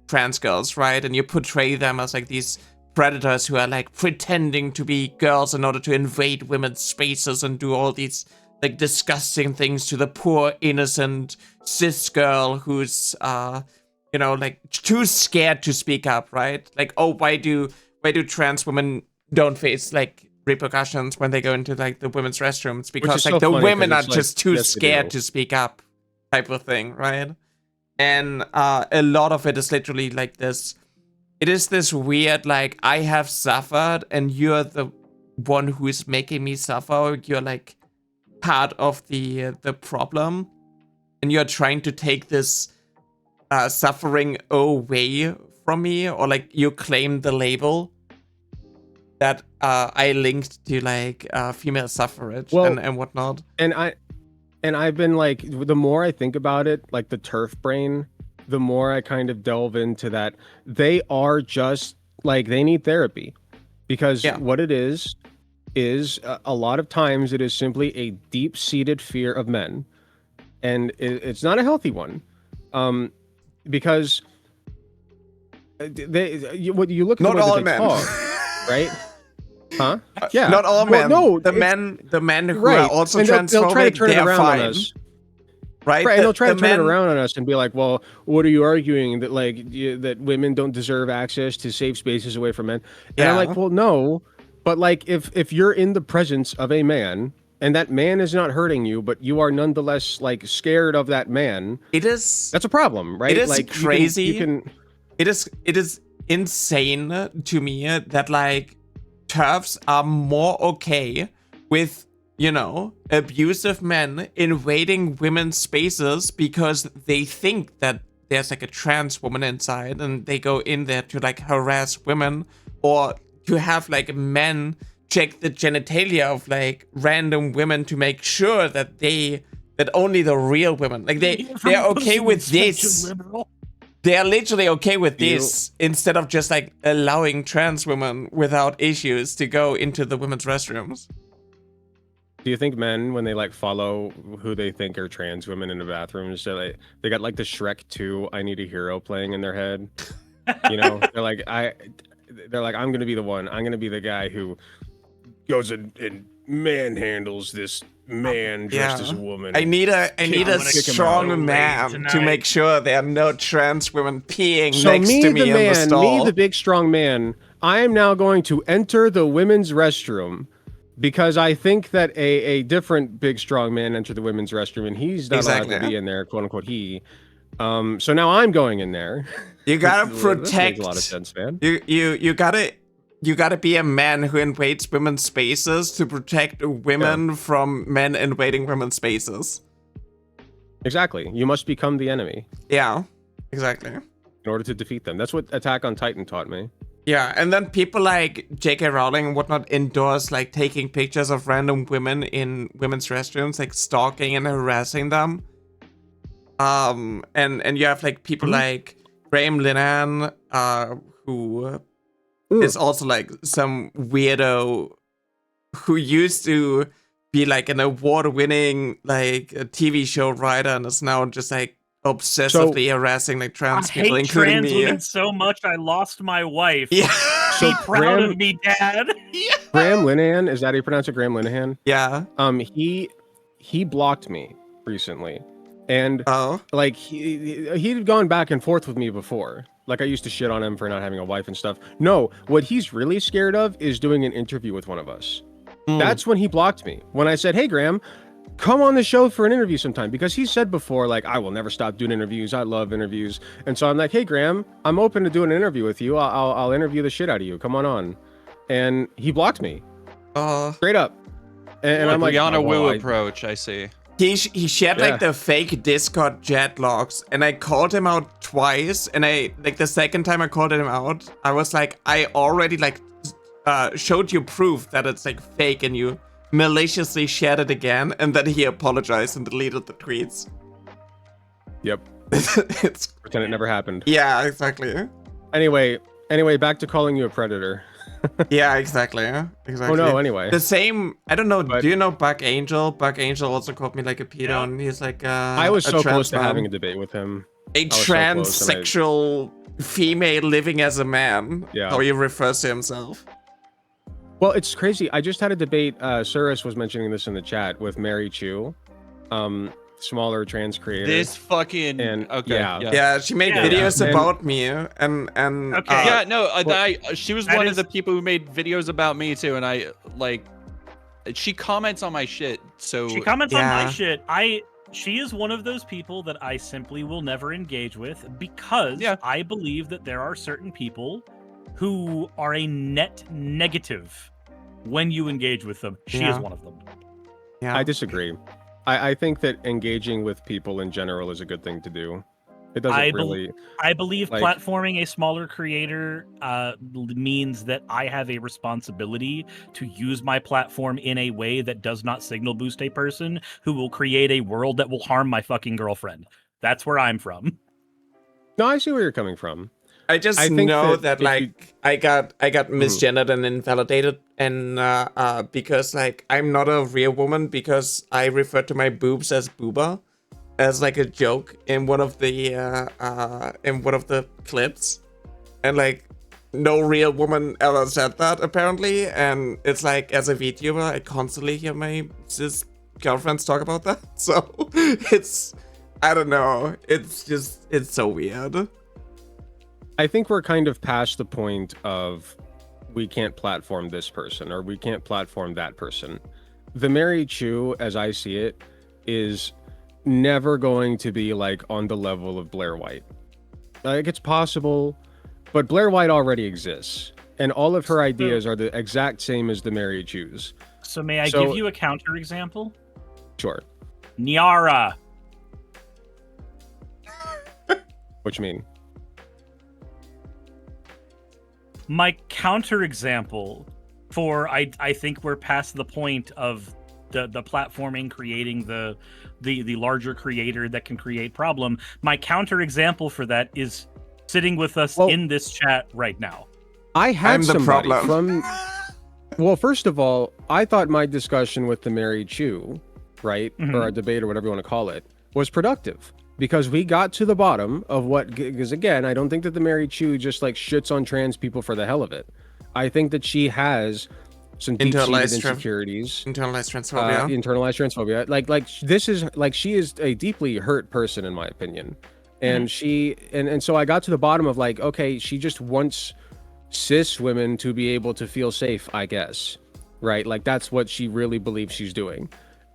trans girls, right? And you portray them as like these predators who are like pretending to be girls in order to invade women's spaces and do all these like disgusting things to the poor innocent cis girl who's like too scared to speak up, right? Like, oh, why do trans women don't face like repercussions when they go into like the women's restrooms? Because like the women are just too scared to speak up, type of thing, right? And a lot of it is literally like this. It is this weird, like, I have suffered and you're the one who is making me suffer. You're like part of the problem, and you're trying to take this suffering away from me, or like you claim the label that I linked to like female suffrage and whatnot. And I've been like, the more I think about it, like the TERF brain, the more I kind of delve into that. They are just like, they need therapy, because what it is a lot of times it is simply a deep-seated fear of men, and it's not a healthy one, because what you look at not the way all that they men, talk, right? Huh? Yeah. Not all men. No, the men who are also transphobic, they'll try to turn it around fine. on us. Right? And they'll try to turn it around on us and be like, well, what are you arguing? That like that women don't deserve access to safe spaces away from men? And I'm like, well, no. But like, if you're in the presence of a man and that man is not hurting you, but you are nonetheless like scared of that man, that's a problem, right? It is like, crazy. It is insane to me that like TERFs are more okay with, abusive men invading women's spaces because they think that there's like a trans woman inside and they go in there to like harass women, or to have like men check the genitalia of like random women to make sure that only the real women, like they're okay with this. They are literally okay with this instead of just like allowing trans women without issues to go into the women's restrooms. Do you think men, when they like follow who they think are trans women in the bathrooms, they got like the Shrek 2 "I Need a Hero" playing in their head? You know, they're like, I'm gonna be the one. I'm gonna be the guy who goes and manhandles this man dressed as a woman. I need a strong man to make sure there are no trans women peeing next to me in the stall. Me, the big strong man, I am now going to enter the women's restroom because I think that a different big strong man entered the women's restroom and he's not allowed to be in there, quote unquote he. So now I'm going in there. You gotta protect. That makes a lot of sense, man. You gotta be a man who invades women's spaces to protect women from men invading women's spaces. Exactly. You must become the enemy. Yeah, exactly. In order to defeat them. That's what Attack on Titan taught me. Yeah, and then people like J.K. Rowling and whatnot endorse like taking pictures of random women in women's restrooms, like stalking and harassing them. And you have like people like Graham Linehan, who is also like some weirdo who used to be like an award-winning like a TV show writer and is now just like obsessively harassing like trans people, including trans me. Women so much I lost my wife. Yeah. Be proud of me, Dad. Yeah. Graham Linehan, is that how you pronounce it? Graham Linehan? Yeah. He blocked me recently. And like he'd gone back and forth with me before. Like I used to shit on him for not having a wife and stuff. No, what he's really scared of is doing an interview with one of us. That's when he blocked me. When I said, "Hey Graham, come on the show for an interview sometime," because he said before, like, I will never stop doing interviews. I love interviews. And so I'm like, "Hey Graham, I'm open to doing an interview with you. I'll interview the shit out of you. Come on." And he blocked me. Straight up. And I'm like, Rihanna Wu approach, I see. He shared like the fake Discord chat logs, and I called him out twice. And I like the second time I called him out, I was like, I already like showed you proof that it's like fake, and you maliciously shared it again. And then he apologized and deleted the tweets. Yep. It's pretend it never happened. Yeah, exactly. Anyway, back to calling you a predator. Yeah, exactly. Oh no, anyway. The same, I don't know, do you know Buck Angel? Buck Angel also called me like a pedo, and he's like I was so close to having a debate with him. A transsexual female living as a man. Yeah. How he refers to himself. Well, it's crazy. I just had a debate, Surus was mentioning this in the chat, with Mary Chu. Smaller trans creator. This fucking yeah, she made videos about me and she was one of the people who made videos about me too, and I like she comments on my shit. So she comments on my shit. She is one of those people that I simply will never engage with because I believe that there are certain people who are a net negative when you engage with them. She is one of them. Yeah, I disagree. I think that engaging with people in general is a good thing to do. It doesn't I believe platforming a smaller creator means that I have a responsibility to use my platform in a way that does not signal boost a person who will create a world that will harm my fucking girlfriend. That's where I'm from. No, I see where you're coming from. I just know that like I got misgendered and invalidated, and because like I'm not a real woman because I refer to my boobs as booba, as like a joke in one of the clips, and like no real woman ever said that apparently, and it's like as a VTuber I constantly hear my cis girlfriends talk about that, so it's I don't know, it's so weird. I think we're kind of past the point of we can't platform this person or we can't platform that person. The Mary Chu, as I see it, is never going to be like on the level of Blair White. Like it's possible, but Blair White already exists, and all of her ideas are the exact same as the Mary Chu's. So may I give you a counter example? Sure. Nyara. What you mean? My counterexample for I think we're past the point of the platforming creating the larger creator that can create problem. My counterexample for that is sitting with us in this chat right now. I had I'm the somebody problem. from. Well, first of all, I thought my discussion with the Mary Chew, right, or a debate or whatever you want to call it, was productive because we got to the bottom of what. Because again, I don't think that the Mary Chew just like shits on trans people for the hell of it. I think that she has some deep-seated insecurities, internalized transphobia. Internalized transphobia. Like this is like she is a deeply hurt person in my opinion, and she and so I got to the bottom of like, okay, she just wants cis women to be able to feel safe, I guess, right? Like that's what she really believes she's doing.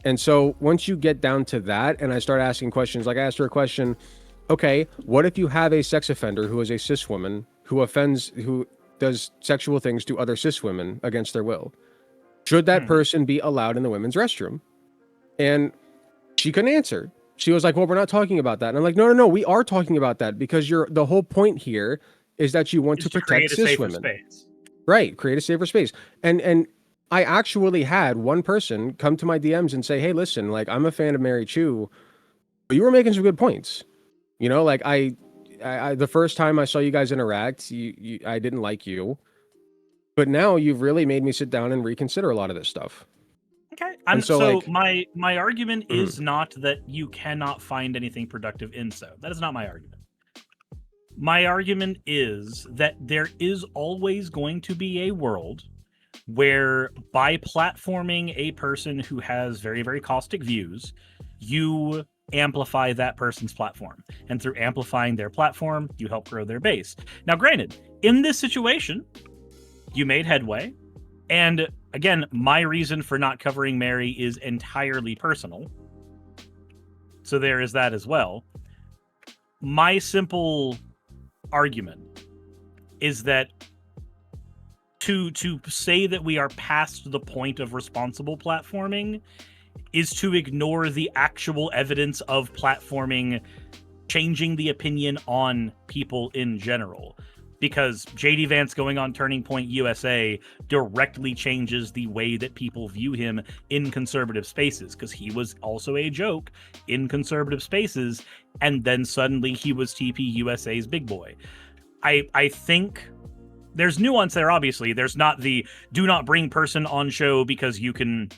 And so once you get down to that, and I start asking questions, like I asked her a question, okay, what if you have a sex offender who is a cis woman who does sexual things to other cis women against their will? Should that person be allowed in the women's restroom? And she couldn't answer. She was like, well, we're not talking about that. And I'm like, no, we are talking about that because the whole point here is that you want to protect cis women. Space. Right, create a safer space. And I actually had one person come to my DMs and say, hey, listen, like I'm a fan of Mary Chew, but you were making some good points. You know, like I the first time I saw you guys interact, I didn't like you. But now you've really made me sit down and reconsider a lot of this stuff. Okay. So like, my argument is not that you cannot find anything productive in so. That is not my argument. My argument is that there is always going to be a world where by platforming a person who has very, very caustic views, you amplify that person's platform. And through amplifying their platform, you help grow their base. Now, granted, in this situation, you made headway. And again, my reason for not covering Mary is entirely personal. So there is that as well. My simple argument is that to say that we are past the point of responsible platforming is to ignore the actual evidence of platforming changing the opinion on people in general. Because JD Vance going on Turning Point USA directly changes the way that people view him in conservative spaces, because he was also a joke in conservative spaces, and then suddenly he was TP USA's big boy. I think there's nuance there, obviously. There's not the do not bring person on show because you can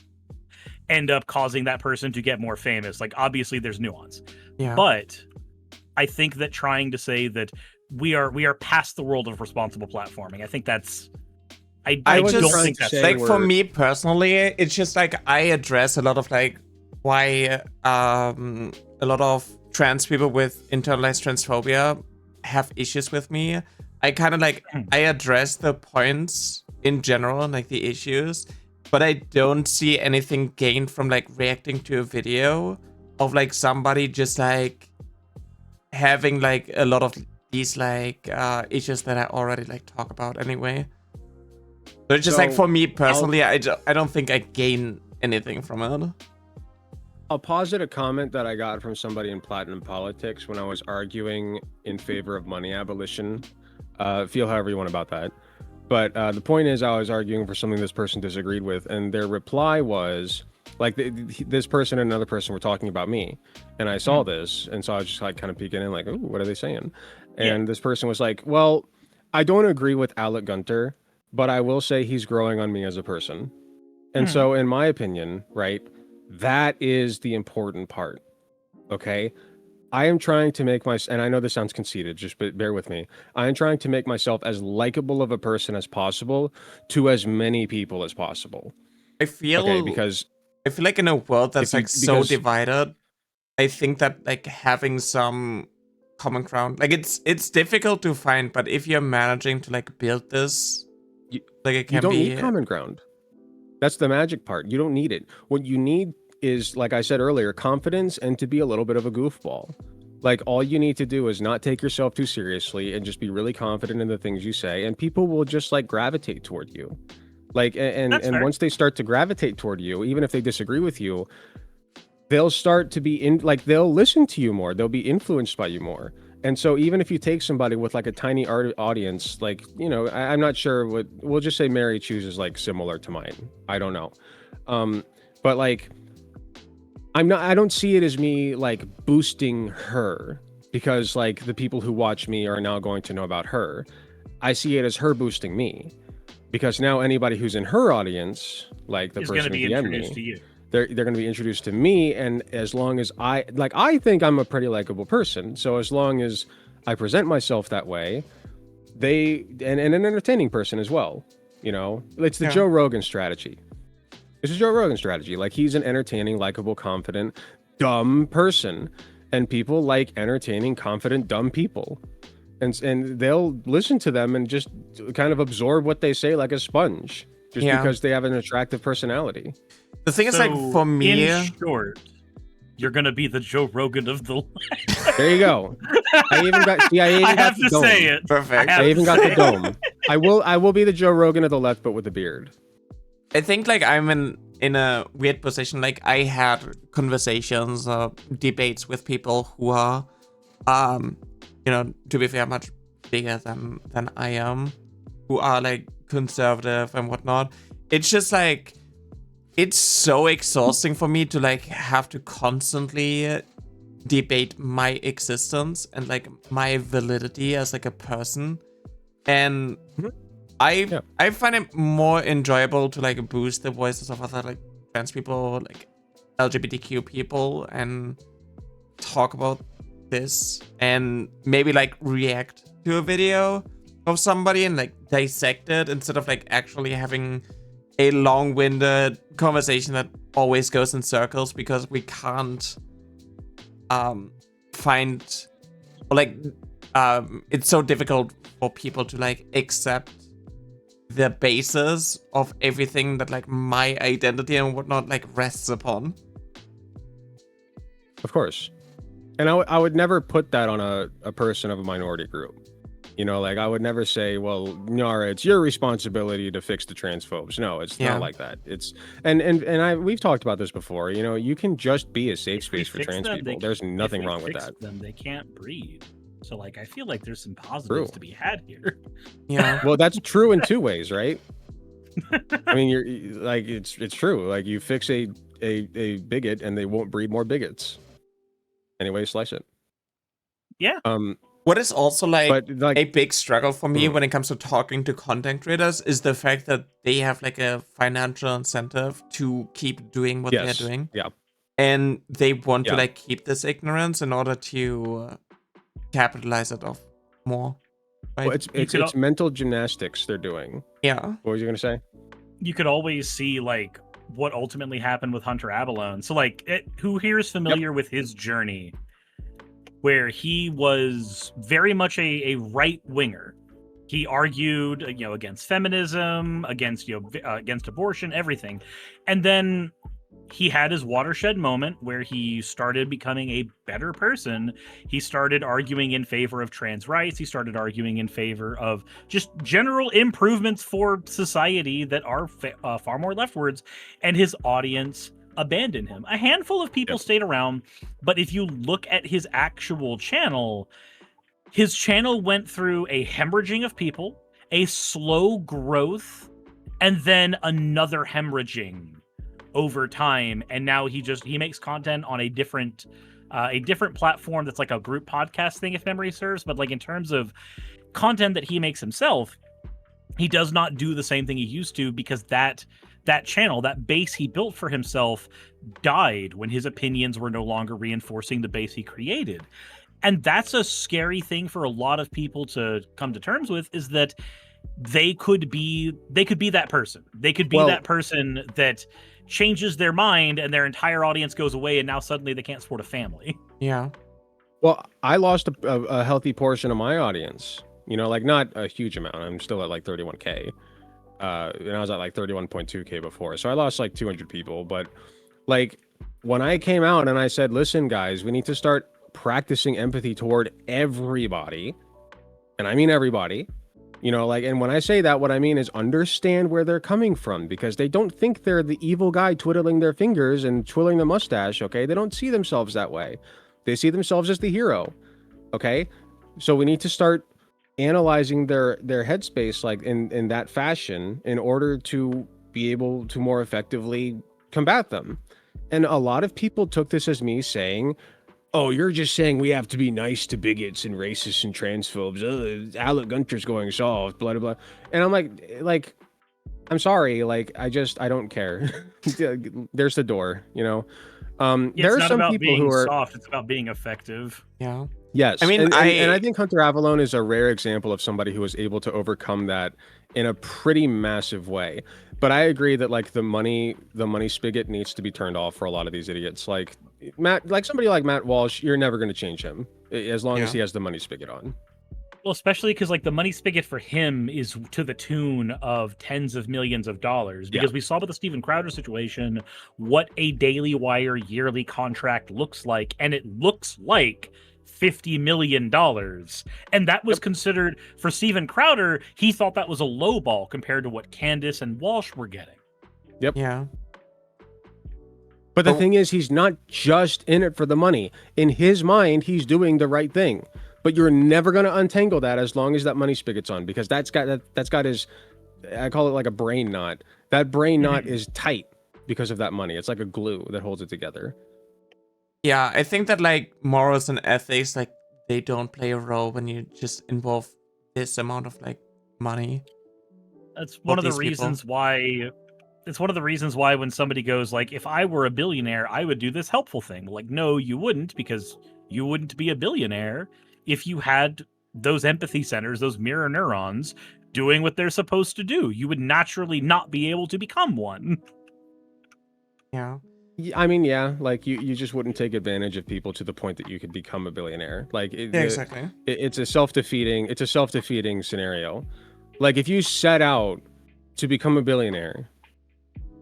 end up causing that person to get more famous. Like, obviously there's nuance. Yeah. But I think that trying to say that we are past the world of responsible platforming, I think that's I don't think that's like for me personally, it's just like I address a lot of like why a lot of trans people with internalized transphobia have issues with me. I kind of like I address the points in general and like the issues, but I don't see anything gained from like reacting to a video of like somebody just like having like a lot of these like issues that I already like talk about anyway. So it's just like for me personally, I don't think I gain anything from it. I'll posit a comment that I got from somebody in Platinum Politics when I was arguing in favor of money abolition. Feel however you want about that. But the point is, I was arguing for something this person disagreed with, and their reply was, like, this person and another person were talking about me, and I saw this, and so I was just like kind of peeking in, like, ooh, what are they saying? And this person was like, well, I don't agree with Alec Gunter, but I will say he's growing on me as a person. And so, in my opinion, right, that is the important part. Okay, I am trying to make and I know this sounds conceited, just bear with me. I am trying to make myself as likable of a person as possible to as many people as possible. I feel like in a world that's like so divided, I think that like having some common ground, like it's difficult to find, but if you're managing to like build this, like it can you don't need common ground. That's the magic part. You don't need it. What you need is, like I said earlier, confidence and to be a little bit of a goofball. Like, all you need to do is not take yourself too seriously and just be really confident in the things you say, and people will just like gravitate toward you. Like, and once they start to gravitate toward you, even if they disagree with you, they'll start to be they'll listen to you more. They'll be influenced by you more. And so even if you take somebody with like a tiny audience, like, you know, I'm not sure what, we'll just say Mary chooses like similar to mine. I don't know. But like, I don't see it as me like boosting her because like the people who watch me are now going to know about her. I see it as her boosting me because now anybody who's in her audience, like the Is person going to be who DM'd introduced me, to you. they're going to be introduced to me. And as long as I think I'm a pretty likable person. So as long as I present myself that way, and an entertaining person as well, you know, it's the Joe Rogan strategy. This is Joe Rogan's strategy. Like, he's an entertaining, likable, confident, dumb person. And people like entertaining, confident, dumb people. And they'll listen to them and just kind of absorb what they say like a sponge. Just because they have an attractive personality. The thing is, like, for me... In short, you're going to be the Joe Rogan of the... There you go. I even got... See, I have to say it. Perfect. I even got the dome. I will be the Joe Rogan of the left, but with a beard. I think like I'm in a weird position. Like I had conversations or debates with people who are, you know, to be fair, much bigger than I am, who are like conservative and whatnot. It's just like, it's so exhausting for me to like have to constantly debate my existence and like my validity as like a person. And I find it more enjoyable to like boost the voices of other like trans people, like LGBTQ people, and talk about this and maybe like react to a video of somebody and like dissect it instead of like actually having a long-winded conversation that always goes in circles because we can't find, or like it's so difficult for people to like accept the basis of everything that like my identity and whatnot like rests upon. Of course. And I would never put that on a person of a minority group. You know, like I would never say, well, Nyara, it's your responsibility to fix the transphobes. No, it's not like that. It's we've talked about this before. You know, you can just be a safe space for trans people. There's nothing wrong with that. They can't breed. So like I feel like there's some positives to be had here. Yeah. Well, that's true in two ways, right? I mean, you're like it's true. Like you fix a bigot and they won't breed more bigots. Anyway, slice it. Yeah. What is also like a big struggle for me when it comes to talking to content creators is the fact that they have like a financial incentive to keep doing what they're doing. Yeah. And they want to like keep this ignorance in order to capitalize it off more. Right? Well, it's mental gymnastics they're doing. Yeah. What was you gonna say? You could always see like what ultimately happened with Hunter Abalone. So like who here is familiar with his journey, where he was very much a right winger. He argued, you know, against feminism, against against abortion, everything, and then he had his watershed moment where he started becoming a better person. He started arguing in favor of trans rights. He started arguing in favor of just general improvements for society that are far more leftwards. And his audience abandoned him. A handful of people stayed around, but if you look at his actual channel, his channel went through a hemorrhaging of people, a slow growth, and then another hemorrhaging over time. And now he makes content on a different platform that's like a group podcast thing, if memory serves. But like in terms of content that he makes himself, he does not do the same thing he used to, because that channel, that base he built for himself, died when his opinions were no longer reinforcing the base he created. And that's a scary thing for a lot of people to come to terms with, is that they could be that person. They could be that person that changes their mind and their entire audience goes away, and now suddenly they can't support a family. Yeah. Well, I lost a healthy portion of my audience. You know, like not a huge amount. I'm still at like 31K. And I was at like 31.2K before. So I lost like 200 people. But like when I came out and I said, listen, guys, we need to start practicing empathy toward everybody. And I mean everybody. You know, like, and when I say that, what I mean is understand where they're coming from, because they don't think they're the evil guy twiddling their fingers and twirling the mustache, okay? They don't see themselves that way. They see themselves as the hero, okay? So we need to start analyzing their headspace like in that fashion in order to be able to more effectively combat them. And a lot of people took this as me saying, oh, you're just saying we have to be nice to bigots and racists and transphobes. Alec Gunter's going soft, blah, blah, blah. And I'm like, I'm sorry. Like, I don't care. There's the door, you know? There are some people who are soft. It's about being effective. Yeah. Yes. I mean, and I think Hunter Avalon is a rare example of somebody who was able to overcome that in a pretty massive way. But I agree that like the money spigot needs to be turned off for a lot of these idiots. Like somebody like Matt Walsh, you're never going to change him as long as he has the money spigot on. Well, especially because like the money spigot for him is to the tune of tens of millions of dollars. Because we saw with the Steven Crowder situation what a Daily Wire yearly contract looks like, and it looks like $50 million. And that was considered, for Steven Crowder, he thought that was a low ball compared to what Candace and Walsh were getting. Yep. Yeah. But the thing is, he's not just in it for the money. In his mind, he's doing the right thing. But you're never going to untangle that as long as that money spigot's on, because that's got his, I call it like a brain knot. That brain knot is tight because of that money. It's like a glue that holds it together. Yeah, I think that like morals and ethics, like they don't play a role when you just involve this amount of like money. That's one of the reasons why. It's one of the reasons why when somebody goes like, if I were a billionaire, I would do this helpful thing. Like, no, you wouldn't, because you wouldn't be a billionaire if you had those empathy centers, those mirror neurons doing what they're supposed to do. You would naturally not be able to become one. Yeah. I mean, yeah, like you just wouldn't take advantage of people to the point that you could become a billionaire. Like, Exactly. It's a self-defeating scenario. Like, if you set out to become a billionaire,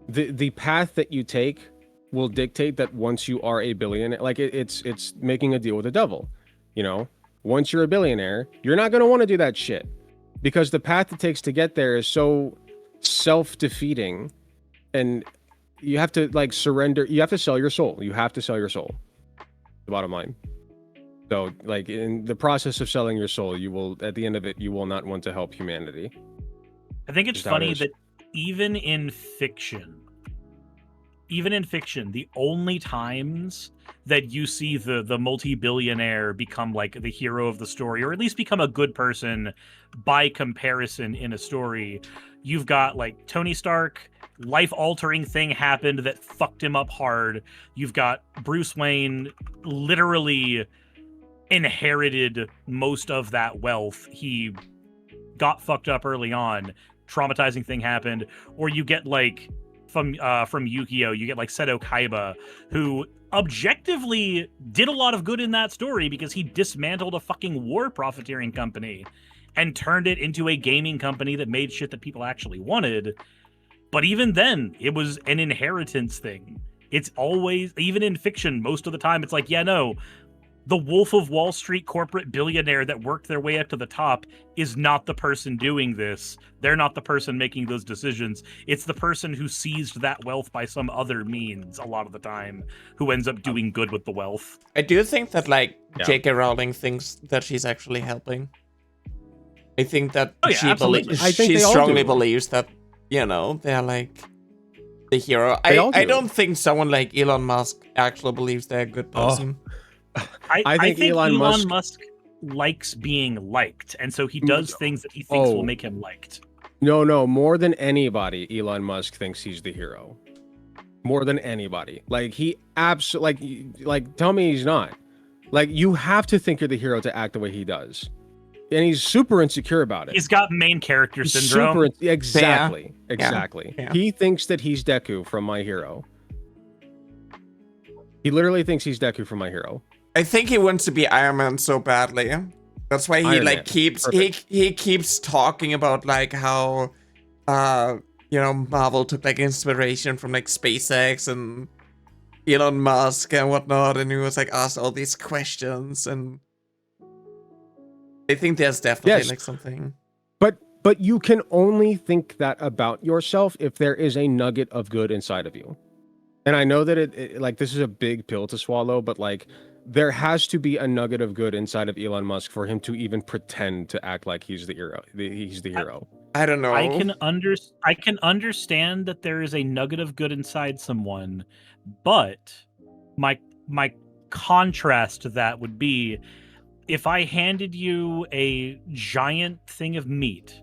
the path that you take will dictate that once you are a billionaire, like it's making a deal with the devil, you know? Once you're a billionaire, you're not going to want to do that shit because the path it takes to get there is so self-defeating, and you have to like surrender. You have to sell your soul. You have to sell your soul. The bottom line. So like in the process of selling your soul, you will, at the end of it, you will not want to help humanity. I think it's funny that even in fiction, the only times that you see the multi-billionaire become like the hero of the story, or at least become a good person by comparison in a story, you've got like Tony Stark, life-altering thing happened that fucked him up hard. You've got Bruce Wayne literally inherited most of that wealth. He got fucked up early on. Traumatizing thing happened. Or you get like from Yu-Gi-Oh, you get like Seto Kaiba, who objectively did a lot of good in that story because he dismantled a fucking war profiteering company and turned it into a gaming company that made shit that people actually wanted. But even then, it was an inheritance thing. It's always, even in fiction, most of the time, it's like, yeah, no, the Wolf of Wall Street corporate billionaire that worked their way up to the top is not the person doing this. They're not the person making those decisions. It's the person who seized that wealth by some other means a lot of the time who ends up doing good with the wealth. I do think that like J.K. Rowling thinks that she's actually helping. I think that she strongly believes that, you know, they're like the hero. I don't think someone like Elon Musk actually believes they're a good person. I think Elon Musk likes being liked, and so he does things that he thinks will make him liked. No, more than anybody, Elon Musk thinks he's the hero. More than anybody. Like, he absolutely, like, tell me he's not. Like, you have to think you're the hero to act the way he does. And he's super insecure about it. He's got main character syndrome. Exactly. Yeah. He thinks that he's Deku from My Hero. He literally thinks he's Deku from My Hero. I think he wants to be Iron Man so badly. That's why he he keeps talking about like how you know, Marvel took like inspiration from like SpaceX and Elon Musk and whatnot, and he was like asked all these questions, and I think there's definitely like something. But you can only think that about yourself if there is a nugget of good inside of you. And I know that it like this is a big pill to swallow, but like there has to be a nugget of good inside of Elon Musk for him to even pretend to act like he's the hero. He's the hero. I don't know. I can understand that there is a nugget of good inside someone, but my contrast to that would be if I handed you a giant thing of meat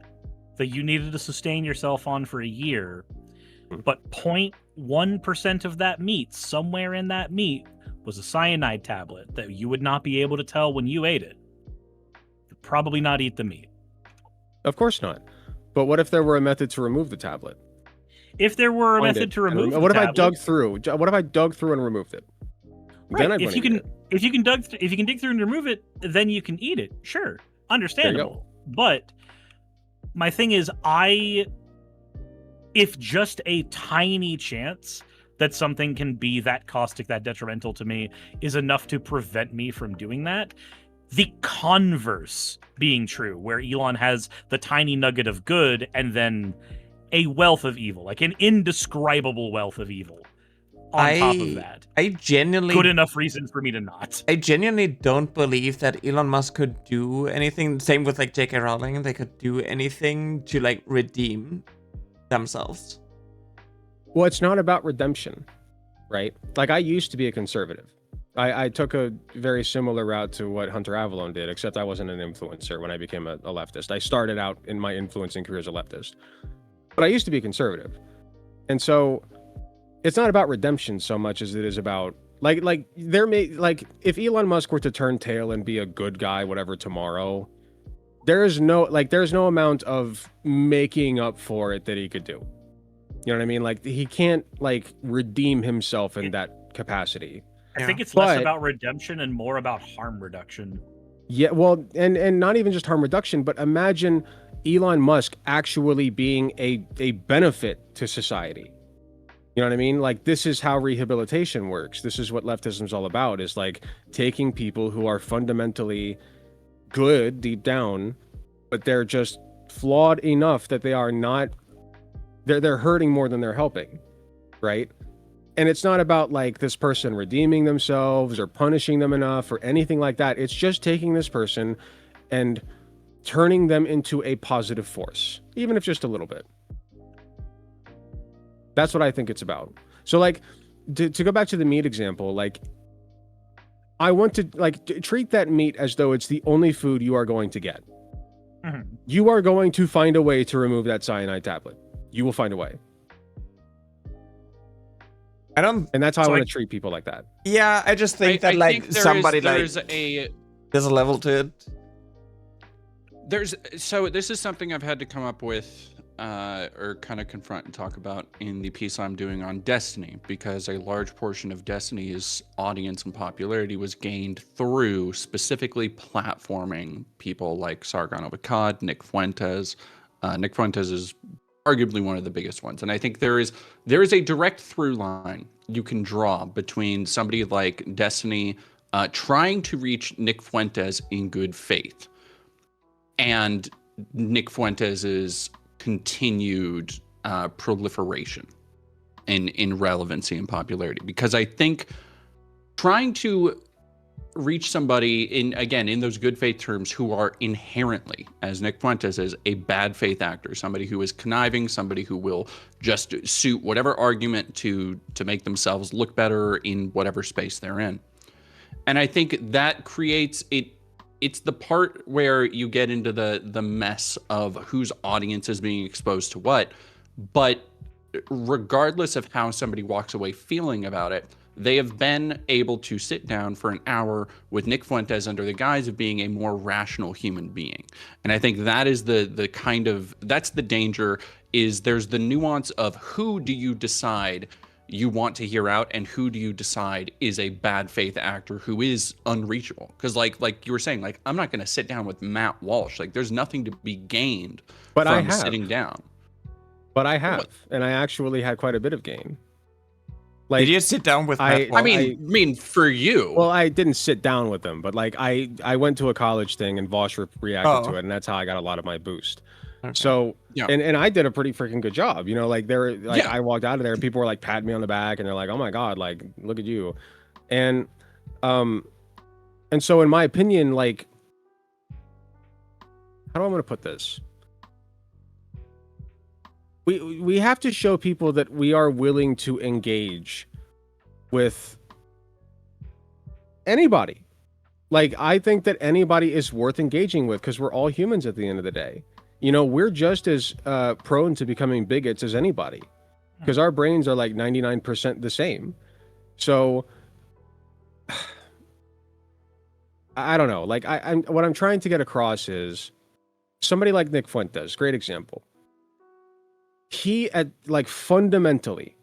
that you needed to sustain yourself on for a year, but 0.1% of that meat, somewhere in that meat, was a cyanide tablet that you would not be able to tell when you ate it. You'd probably not eat the meat. Of course not. But what if there were a method to remove the tablet? If there were a method to remove the what if tablet, I dug through? What if I dug through and removed it? right, Then if you can dig through and remove it, then you can eat it. Sure, understandable. But my thing is, if just a tiny chance that something can be that caustic, that detrimental to me is enough to prevent me from doing that, the converse being true, where Elon has the tiny nugget of good and then a wealth of evil, like an indescribable wealth of evil on top of that. I genuinely good enough reason for me to not. I genuinely don't believe that Elon Musk could do anything. Same with like J.K. Rowling, they could do anything to like redeem themselves. Well, it's not about redemption, right? Like, I used to be a conservative. I took a very similar route to what Hunter Avalon did, except I wasn't an influencer when I became a leftist. I started out in my influencing career as a leftist, but I used to be conservative. And so it's not about redemption so much as it is about if Elon Musk were to turn tail and be a good guy, whatever, tomorrow, there's no amount of making up for it that he could do. You know what I mean? Like, he can't like redeem himself in that capacity. I think it's less about redemption and more about harm reduction. Yeah, well, and not even just harm reduction, but imagine Elon Musk actually being a benefit to society. You know what I mean? Like, this is how rehabilitation works. This is what leftism's all about, is like taking people who are fundamentally good deep down, but they're just flawed enough that they are not, they're hurting more than they're helping, right? And it's not about like this person redeeming themselves or punishing them enough or anything like that. It's just taking this person and turning them into a positive force, even if just a little bit. That's what I think it's about. So like, to go back to the meat example, like, I want to like treat that meat as though it's the only food you are going to get. Mm-hmm. You are going to find a way to remove that cyanide tablet. You will find a way. And that's how I want to treat people like that. Yeah, I just think that like think somebody there's there's a level to it. So this is something I've had to come up with or kind of confront and talk about in the piece I'm doing on Destiny, because a large portion of Destiny's audience and popularity was gained through specifically platforming people like Sargon of Akkad, Nick Fuentes. Nick Fuentes is arguably one of the biggest ones, and I think there is a direct through line you can draw between somebody like Destiny trying to reach Nick Fuentes in good faith and Nick Fuentes's continued proliferation in relevancy and popularity. Because I think trying to reach somebody in those good faith terms who are inherently, as Nick Fuentes is, a bad faith actor, somebody who is conniving, somebody who will just suit whatever argument to make themselves look better in whatever space they're in. And I think that creates it. It's the part where you get into the mess of whose audience is being exposed to what. But regardless of how somebody walks away feeling about it, they have been able to sit down for an hour with Nick Fuentes under the guise of being a more rational human being. And I think that is the kind of, that's the danger, is there's the nuance of who do you decide you want to hear out and who do you decide is a bad faith actor who is unreachable. Because like you were saying, like, I'm not going to sit down with Matt Walsh. Like, there's nothing to be gained from sitting down. But I have, and I actually had quite a bit of gain. Like, did you sit down with Matt Walsh? I mean, for you. Well, I didn't sit down with him, but like I went to a college thing and Vosh reacted to it, and that's how I got a lot of my boost. Okay. So and I did a pretty freaking good job, you know. Like, I walked out of there and people were like patting me on the back and they're like, "Oh my god, like, look at you." And And so, in my opinion, like, how do I want to put this? We have to show people that we are willing to engage with anybody. Like, I think that anybody is worth engaging with because we're all humans at the end of the day. You know, we're just as prone to becoming bigots as anybody because our brains are like 99% the same. So I don't know. Like, I'm what I'm trying to get across is somebody like Nick Fuentes, great example. He like fundamentally,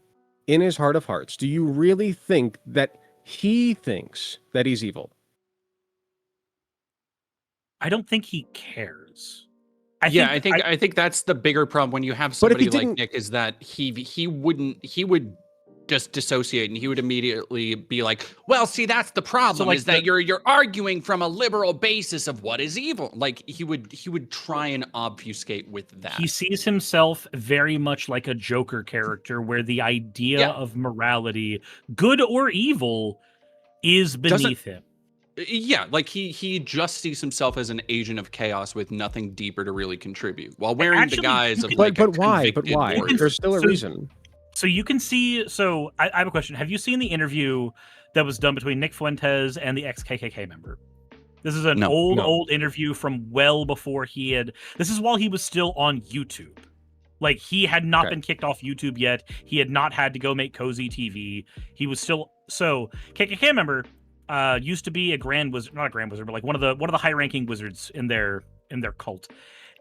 in his heart of hearts, do you really think that he thinks that he's evil? I don't think he cares. I think that's the bigger problem when you have somebody like Nick, is that he would just dissociate and he would immediately be like, well, see, that's the problem, is that you're arguing from a liberal basis of what is evil. Like he would try and obfuscate with that. He sees himself very much like a Joker character where the idea of morality, good or evil, is beneath him. Yeah, like he just sees himself as an agent of chaos with nothing deeper to really contribute, while wearing the guise of like. But why? There's still a reason. So you can see. So I have a question. Have you seen the interview that was done between Nick Fuentes and the ex-KKK member? This is an old interview from well before he had. This is while he was still on YouTube. Like he had not been kicked off YouTube yet. He had not had to go make cozy TV. He was still KKK member. Used to be a grand wizard, not a grand wizard, but like one of the high-ranking wizards in their cult.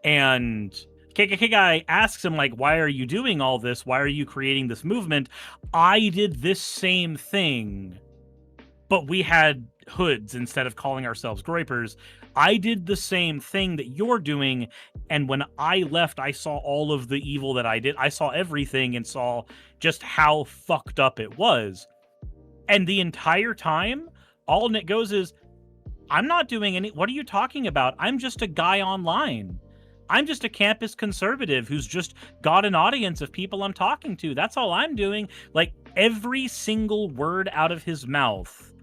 And KKK guy asks him, like, why are you doing all this? Why are you creating this movement? I did this same thing, but we had hoods instead of calling ourselves groypers. I did the same thing that you're doing, and when I left, I saw all of the evil that I did. I saw everything and saw just how fucked up it was. And the entire time, all Nick goes is, I'm not doing any. What are you talking about? I'm just a guy online. I'm just a campus conservative who's just got an audience of people I'm talking to. That's all I'm doing. Like every single word out of his mouth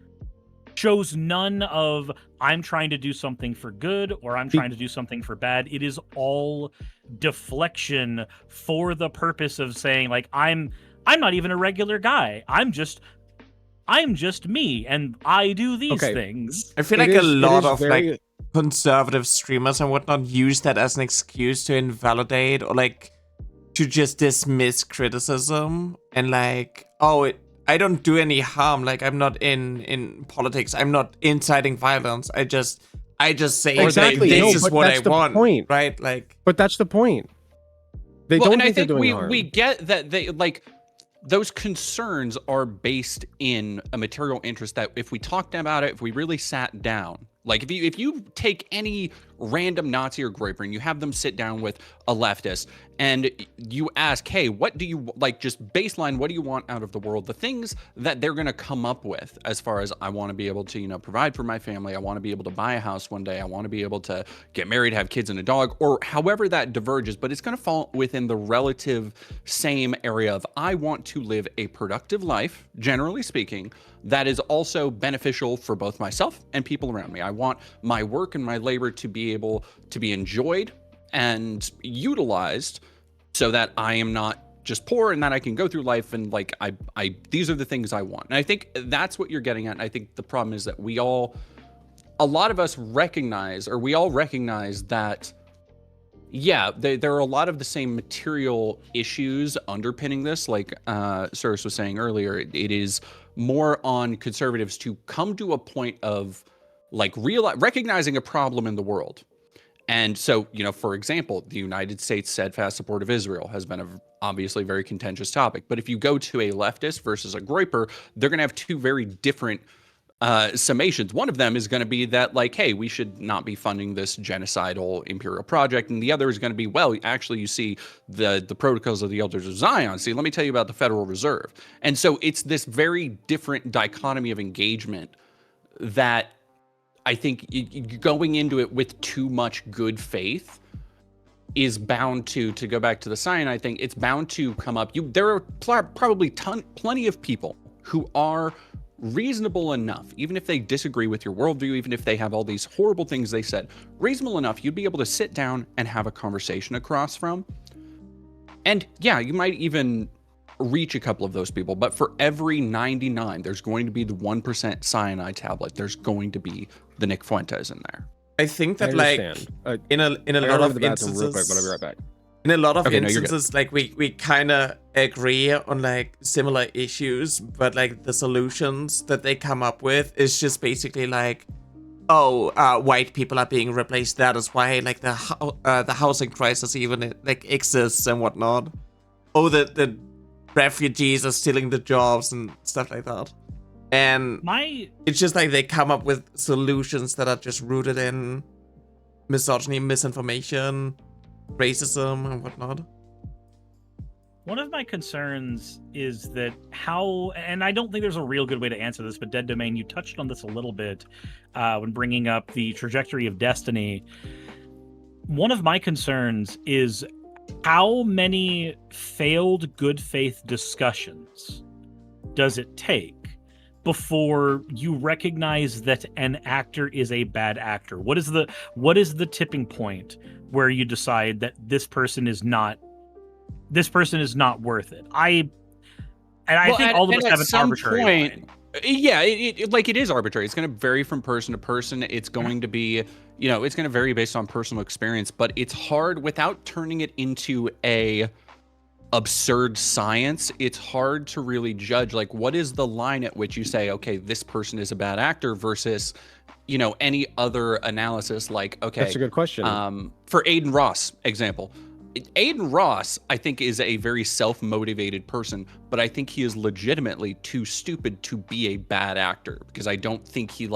shows none of I'm trying to do something for good or I'm trying to do something for bad. It is all deflection for the purpose of saying like I'm not even a regular guy. I'm just me, and I do these things. I feel like a lot of like conservative streamers and whatnot use that as an excuse to invalidate or like to just dismiss criticism and like, I don't do any harm. Like I'm not in politics. I'm not inciting violence. I just say exactly. this is what I want. Point. Right? Like, but that's the point. They don't think they're doing harm. We get that they like. Those concerns are based in a material interest that if we talked about it, if we really sat down, like if you take any random Nazi or groyper and you have them sit down with a leftist and you ask, hey, what do you like, just baseline, what do you want out of the world? The things that they're going to come up with as far as I want to be able to, provide for my family. I want to be able to buy a house one day. I want to be able to get married, have kids and a dog, or however that diverges, but it's going to fall within the relative same area of I want to live a productive life, generally speaking, that is also beneficial for both myself and people around me. I want my work and my labor to be able to be enjoyed and utilized so that I am not just poor and that I can go through life and like I these are the things I want. And I think that's what you're getting at. And I think the problem is that a lot of us recognize that there are a lot of the same material issues underpinning this. Like Cyrus was saying earlier, it is more on conservatives to come to a point of like recognizing a problem in the world. And so, for example, the United States steadfast support of Israel has been a obviously very contentious topic. But if you go to a leftist versus a groyper, they're going to have two very different summations. One of them is going to be that like, hey, we should not be funding this genocidal imperial project. And the other is going to be, well, actually, you see the protocols of the elders of Zion. See, let me tell you about the Federal Reserve. And so it's this very different dichotomy of engagement that I think going into it with too much good faith is bound to go back to the cyanide thing. It's bound to come up. There are probably plenty of people who are reasonable enough, even if they disagree with your worldview, even if they have all these horrible things they said, reasonable enough, you'd be able to sit down and have a conversation across from. And yeah, you might even reach a couple of those people, but for every 99, there's going to be the 1% cyanide tablet. There's going to be the Nick Fuentes in there. I think that in a I lot of instances, real quick, but I'll be instances, right back. in a lot of Okay, no, you're instances, like we kind of agree on like similar issues, but like the solutions that they come up with is just basically like, oh, white people are being replaced. That is why like the housing crisis even like exists and whatnot. Oh, the refugees are stealing the jobs and stuff like that. And it's just like they come up with solutions that are just rooted in misogyny, misinformation, racism, and whatnot. One of my concerns is that how, and I don't think there's a real good way to answer this, but Dead Domain, you touched on this a little bit when bringing up the trajectory of Destiny. One of my concerns is how many failed good faith discussions does it take before you recognize that an actor is a bad actor? What is the tipping point where you decide that this person is not worth it? I think all of us have an arbitrary line. Yeah, it is arbitrary. It's going to vary from person to person. It's going to be, it's going to vary based on personal experience, but it's hard without turning it into a absurd science. It's hard to really judge, like, what is the line at which you say, okay, this person is a bad actor versus, any other analysis. Like, okay, that's a good question. For Aiden Ross example, Aiden Ross, I think, is a very self-motivated person, but I think he is legitimately too stupid to be a bad actor, because I don't think he,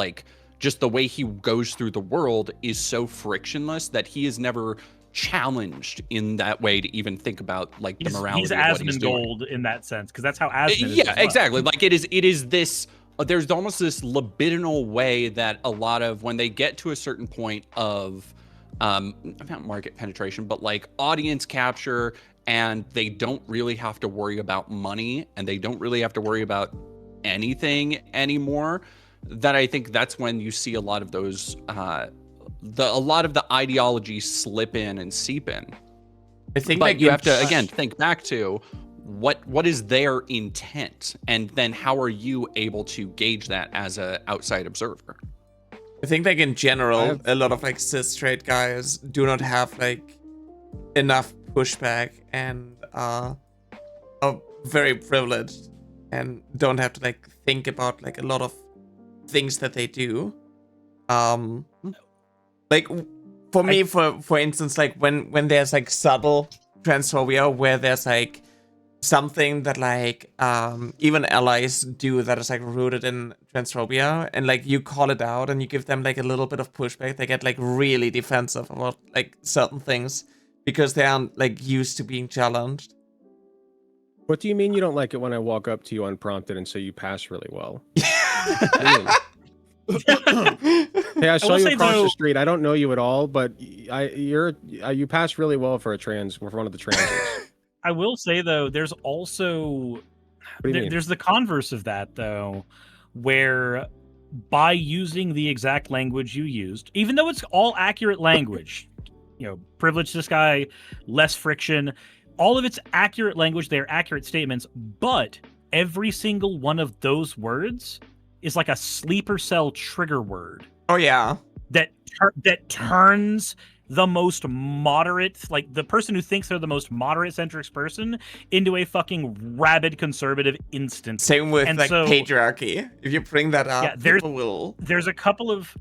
just the way he goes through the world is so frictionless that he is never challenged in that way to even think about the morality he's of what he's doing. Asmongold in that sense, because that's how Asmon is. Yeah, exactly. It is this, there's almost this libidinal way that a lot of, when they get to a certain point of not market penetration, but audience capture, and they don't really have to worry about money, and they don't really have to worry about anything anymore, that I think that's when you see a lot of those a lot of the ideology slip in and seep in. I think but you have to again think back to what is their intent, and then how are you able to gauge that as an outside observer? I think in general, a lot of cis straight guys do not have enough pushback and are very privileged and don't have to think about a lot of things that they do. For me, for instance, when there's subtle transphobia where there's something that even allies do that is rooted in transphobia, and you call it out and you give them a little bit of pushback, they get really defensive about certain things because they aren't used to being challenged. What do you mean you don't like it when I walk up to you unprompted and say you pass really well? Hey, I saw you across the street. I don't know you at all, but you pass really well for one of the transies. I will say though, there's also there's the converse of that though, where by using the exact language you used, even though it's all accurate language, privilege this guy, less friction, all of it's accurate language, they're accurate statements, but every single one of those words is like a sleeper cell trigger word. Oh yeah. That turns the most moderate, the person who thinks they're the most moderate centrist person, into a fucking rabid conservative instant. Same with patriarchy. If you bring that up, yeah, people will. There's a couple of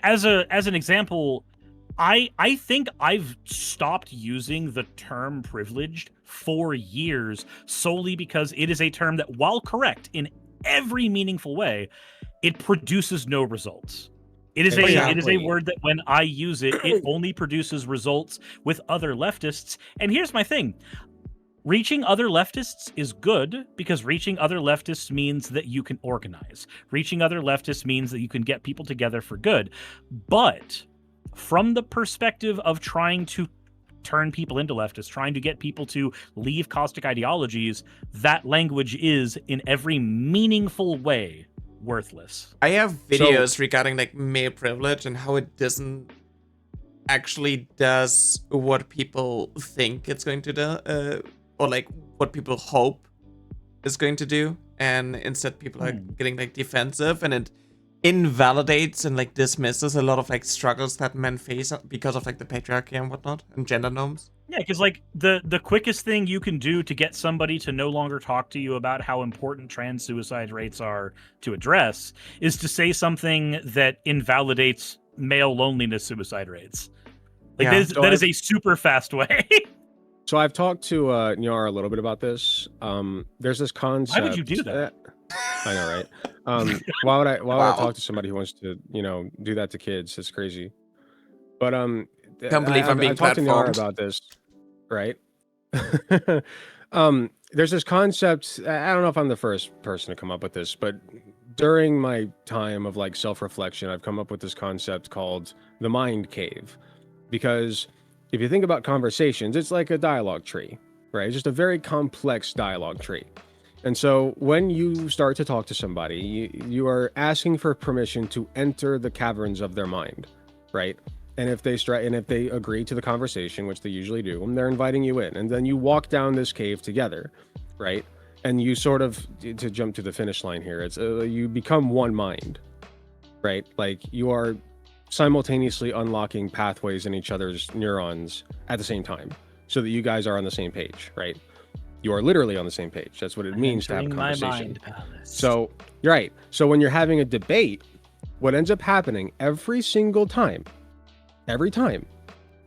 as an example, I think I've stopped using the term privileged for years solely because it is a term that, while correct in every meaningful way, it produces no results. It is a word that when I use it, it only produces results with other leftists. And here's my thing. Reaching other leftists is good because reaching other leftists means that you can organize. Reaching other leftists means that you can get people together for good. But from the perspective of trying to turn people into leftists, trying to get people to leave caustic ideologies, that language is, in every meaningful way, worthless. I have videos regarding like male privilege and how it doesn't actually does what people think it's going to do, or like what people hope it's going to do, and instead people are getting like defensive, and it invalidates and like dismisses a lot of like struggles that men face because of like the patriarchy and whatnot and gender norms. Yeah, because like the quickest thing you can do to get somebody to no longer talk to you about how important trans suicide rates are to address is to say something that invalidates male loneliness suicide rates. Like that is a super fast way. So I've talked to Nyar a little bit about this. There's this concept. Why would you do that? I know, right? Why would I talk to somebody who wants to, do that to kids? It's crazy. But Can't believe I'm being I talked to Nyar platformed about this, right? There's this concept. I don't know if I'm the first person to come up with this, but during my time of like self-reflection, I've come up with this concept called the mind cave. Because if you think about conversations, it's like a dialogue tree, right? It's just a very complex dialogue tree. And so when you start to talk to somebody, you are asking for permission to enter the caverns of their mind, right? And if they agree to the conversation, which they usually do, they're inviting you in. And then you walk down this cave together, right? And you sort of, to jump to the finish line here, it's you become one mind, right? Like you are simultaneously unlocking pathways in each other's neurons at the same time so that you guys are on the same page, right? You are literally on the same page. That's what it means to have a conversation. So you're right. So when you're having a debate, what ends up happening every single time,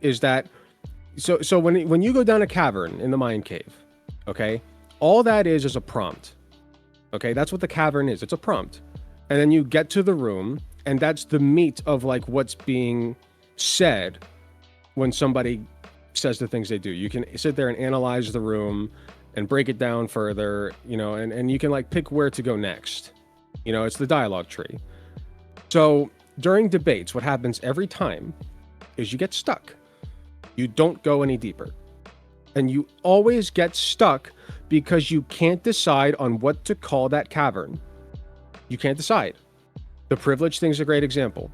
is that so when you go down a cavern in the mind cave, okay, all that is a prompt. Okay, that's what the cavern is. It's a prompt. And then you get to the room, and that's the meat of like what's being said when somebody says the things they do. You can sit there and analyze the room and break it down further, and you can like pick where to go next. It's the dialogue tree. So during debates, what happens every time is you get stuck. You don't go any deeper. And you always get stuck because you can't decide on what to call that cavern. You can't decide. The privilege thing is a great example.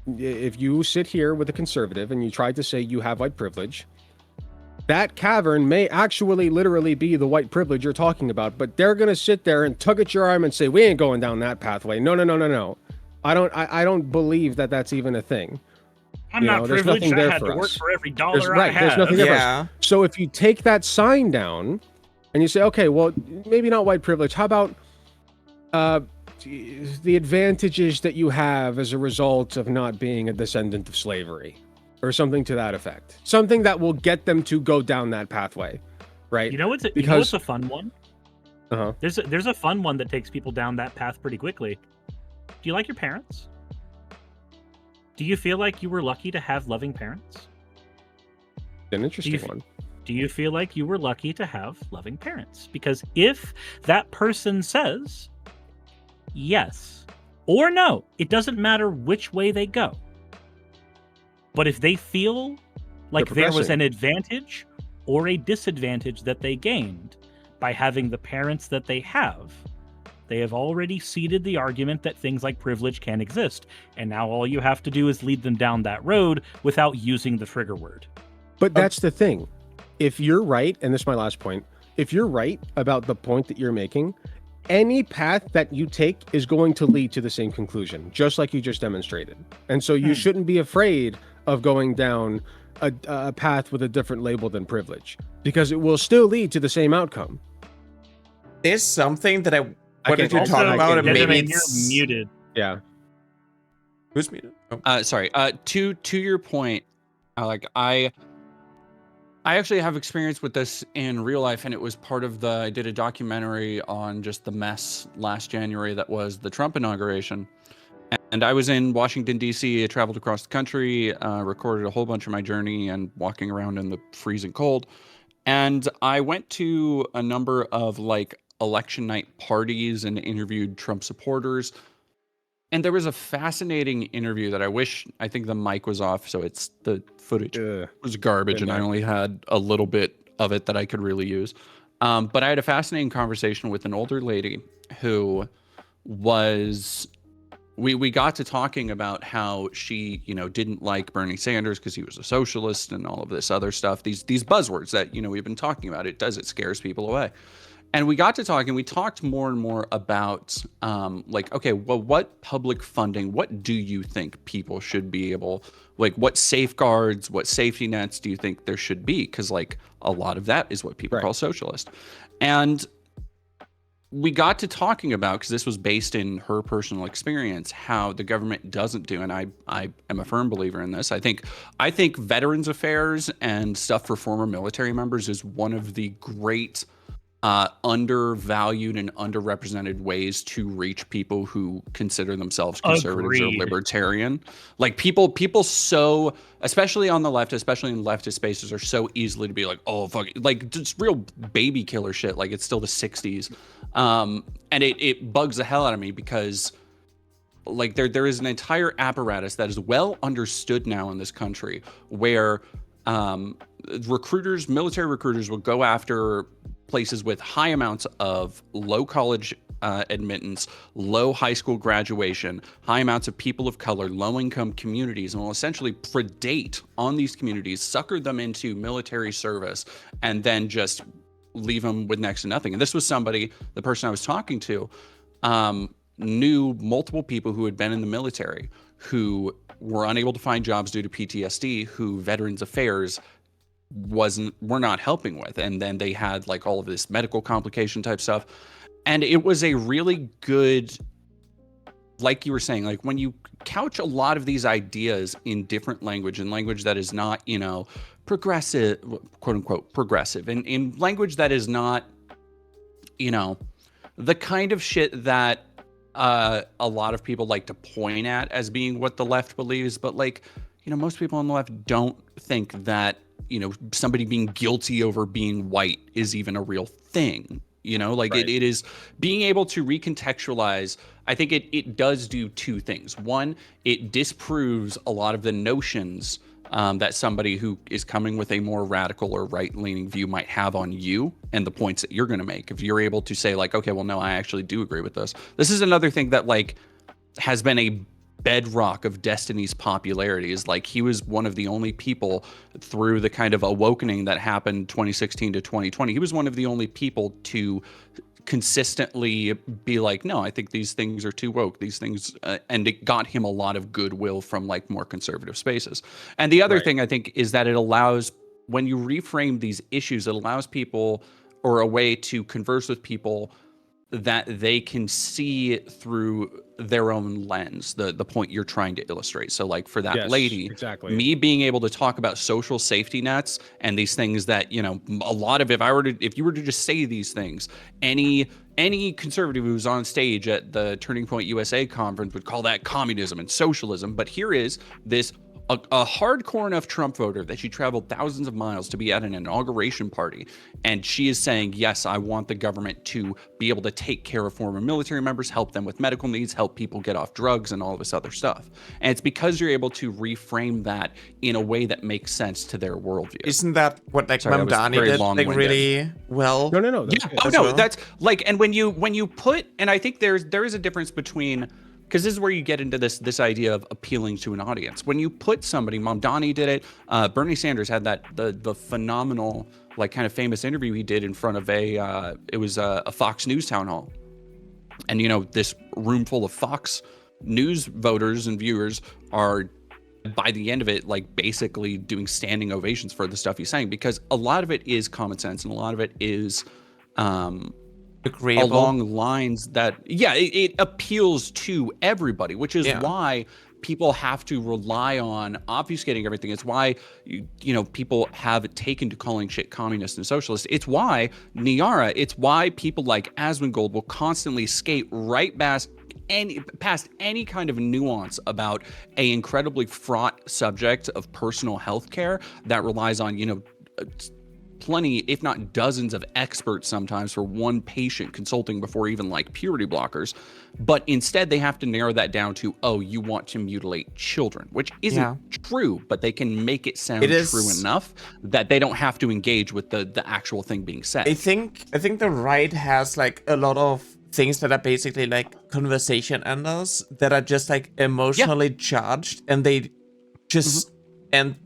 If you sit here with a conservative and you try to say you have white privilege, that cavern may actually literally be the white privilege you're talking about, but they're going to sit there and tug at your arm and say, we ain't going down that pathway. No. I don't believe that that's even a thing. I'm not privileged. I had to work for every dollar I have. There's nothing there for us. So if you take that sign down and you say, okay, well, maybe not white privilege. How about the advantages that you have as a result of not being a descendant of slavery? Or something to that effect. Something that will get them to go down that pathway, right? You know what's a fun one? Uh-huh. There's a fun one that takes people down that path pretty quickly. Do you like your parents? Do you feel like you were lucky to have loving parents? An interesting one. Do you feel like you were lucky to have loving parents? Because if that person says yes or no, it doesn't matter which way they go. But if they feel like there was an advantage or a disadvantage that they gained by having the parents that they have already ceded the argument that things like privilege can exist. And now all you have to do is lead them down that road without using the trigger word. But that's the thing. If you're right, and this is my last point, if you're right about the point that you're making, any path that you take is going to lead to the same conclusion, just like you just demonstrated. And so you shouldn't be afraid of going down a path with a different label than privilege, because it will still lead to the same outcome. There's something that I wanted to talk about, and maybe you're muted. Yeah. Who's muted? Oh. Sorry. To your point, I actually have experience with this in real life, and it was part of I did a documentary on just the mess last January that was the Trump inauguration. And I was in Washington, D.C. I traveled across the country, recorded a whole bunch of my journey and walking around in the freezing cold. And I went to a number of election night parties and interviewed Trump supporters. And there was a fascinating interview that I think the mic was off, so the footage was garbage, and I only had a little bit of it that I could really use. But I had a fascinating conversation with an older lady who was we got to talking about how she, didn't like Bernie Sanders because he was a socialist and all of this other stuff. These buzzwords that, we've been talking about. It scares people away. And we got to talking, we talked more and more about okay, well, what public funding, what do you think people should be able, what safeguards, what safety nets do you think there should be? Because a lot of that is what people call socialist. And we got to talking about, because this was based in her personal experience, how the government doesn't do, and I am a firm believer in this. I think Veterans Affairs and stuff for former military members is one of the great undervalued and underrepresented ways to reach people who consider themselves conservatives or libertarian. People so, especially on the left, especially in leftist spaces, are so easily to be like, oh fuck, just real baby killer shit. It's still the 60s. And it bugs the hell out of me because there is an entire apparatus that is well understood now in this country where military recruiters will go after places with high amounts of low college admittance, low high school graduation, high amounts of people of color, low income communities, and will essentially predate on these communities, sucker them into military service, and then just leave them with next to nothing. And this was somebody, the person I was talking to, knew multiple people who had been in the military who were unable to find jobs due to PTSD, who Veterans Affairs were not helping with, and then they had all of this medical complication type stuff. And it was a really good, like you were saying, when you couch a lot of these ideas in different language, in language that is not progressive, quote unquote progressive, and in language that is not the kind of shit that a lot of people like to point at as being what the left believes, but most people on the left don't think that somebody being guilty over being white is even a real thing. Right. It is being able to recontextualize. I think it does do two things. One, it disproves a lot of the notions that somebody who is coming with a more radical or right-leaning view might have on you and the points that you're going to make. If you're able to say okay, well, no, I actually do agree with this. This is another thing that has been a bedrock of Destiny's popularity, is he was one of the only people through the kind of awakening that happened 2016 to 2020. He was one of the only people to consistently be no, I think these things are too woke, these things, and it got him a lot of goodwill from more conservative spaces. And the other thing I think is that it allows, when you reframe these issues, it allows people, or a way to converse with people, that they can see through their own lens, the point you're trying to illustrate. So for that lady, exactly, me being able to talk about social safety nets and these things that, a lot of, if you were to just say these things, any conservative who's on stage at the Turning Point USA conference would call that communism and socialism. But here is this a hardcore enough Trump voter that she traveled thousands of miles to be at an inauguration party. And she is saying, yes, I want the government to be able to take care of former military members, help them with medical needs, help people get off drugs and all of this other stuff. And it's because you're able to reframe that in a way that makes sense to their worldview. Isn't that what Mamdani did really well? No. That's and when you put, and I think there is a difference between, because this is where you get into this idea of appealing to an audience. When you put somebody, Mamdani did it. Bernie Sanders had the phenomenal, kind of famous interview he did in front of a Fox News town hall. And, this room full of Fox News voters and viewers are, by the end of it, basically doing standing ovations for the stuff he's saying, because a lot of it is common sense and a lot of it is agreeable, along lines that it appeals to everybody, which is why people have to rely on obfuscating everything. It's why people have taken to calling shit communist and socialist. It's why Niara, it's why people like Asmongold will constantly skate right past any kind of nuance about a incredibly fraught subject of personal health care that relies on plenty, if not dozens, of experts sometimes for one patient consulting before even puberty blockers. But instead they have to narrow that down to, oh, you want to mutilate children, which isn't true, but they can make it sound true enough that they don't have to engage with the actual thing being said. I think the right has a lot of things that are basically like conversation enders that are just like emotionally charged, and they just end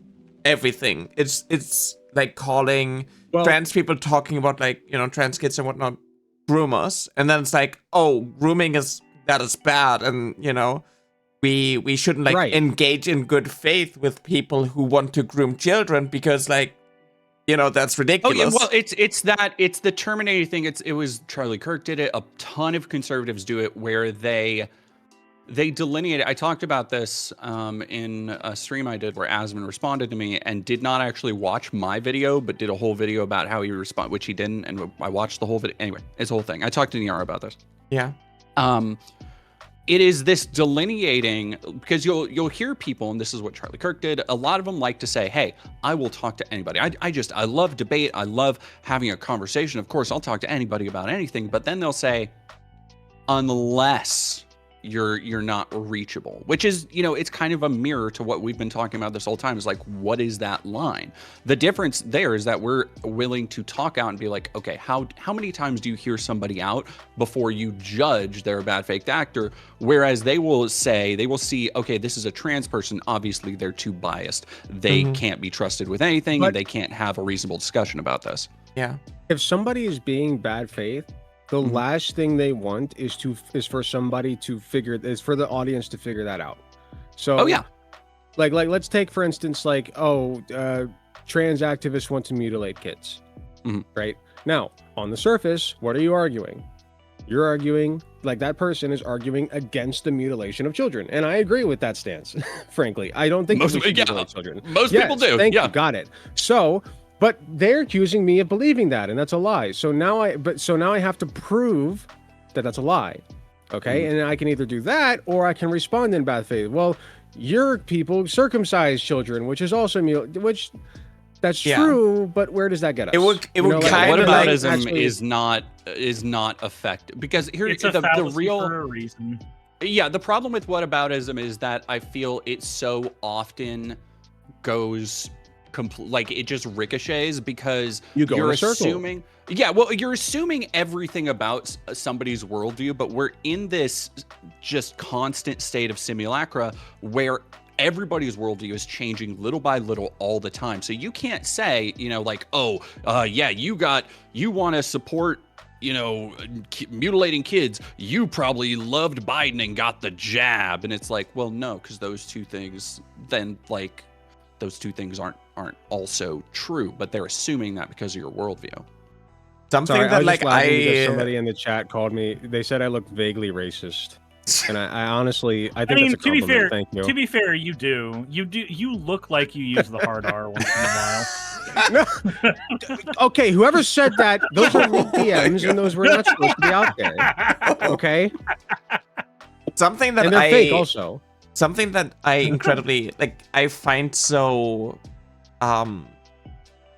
everything. It's like calling trans people talking about like, you know, trans kids and whatnot groomers, and then it's like, oh, grooming is bad, and you know, we shouldn't like engage in good faith with people who want to groom children because like, you know, that's ridiculous. Oh yeah, well, it's the terminating thing. It was Charlie Kirk did it. A ton of conservatives do it, where they delineate. I talked about this in a stream I did where Asman responded to me and did not actually watch my video, but did a whole video about how he responded, which he didn't, and I watched the whole video. Anyway, it's a whole thing. I talked to Niara about this. Yeah. It is this delineating, because you'll hear people, and this is what Charlie Kirk did. A lot of them like to say, "Hey, I will talk to anybody. I love debate. I love having a conversation. Of course, I'll talk to anybody about anything." But then they'll say, "Unless you're not reachable," which is, you know, it's kind of a mirror to what we've been talking about this whole time. Is like, what is that line? The difference there is that we're willing to talk out and be like, okay, how many times do you hear somebody out before you judge they're a bad faked actor? Whereas they will see, okay, this is a trans person, obviously they're too biased, they can't be trusted with anything, and they can't have a reasonable discussion about this. Yeah. If somebody is being bad faith, the last thing they want is for somebody to for the audience to figure that out. So like let's take for instance, like, trans activists want to mutilate kids. Right? Now, on the surface, what are you arguing? You're arguing, like, that person is arguing against the mutilation of children. And I agree with that stance, frankly. I don't think most we should mutilate children. Most people do. Thank you, got it. So, but they're accusing me of believing that, and that's a lie. So now I have to prove that that's a lie. Okay? And I can either do that, or I can respond in bad faith. Well, your people circumcise children, which is also which that's true, but where does that get us? It would kind of like is not effective, because here it's the real for a reason. Yeah, the problem with whataboutism is that I feel it so often goes like it just ricochets, because you're assuming you're assuming everything about somebody's worldview, but we're in this just constant state of simulacra where everybody's worldview is changing little by little all the time. So you can't say, you know, like, you want to support, you know, mutilating kids, you probably loved Biden and got the jab. And it's like, well, no, because those two things aren't also true, but they're assuming that because of your worldview. Something that like somebody in the chat called me, they said I looked vaguely racist. And I honestly, I think that's a compliment. To be fair, thank you. To be fair, you look like you use the hard R once in a while. No. Okay, whoever said that, those were leaked DMs, and those were not supposed to be out there. Okay. Something that and they're fake also. Something that I incredibly I find so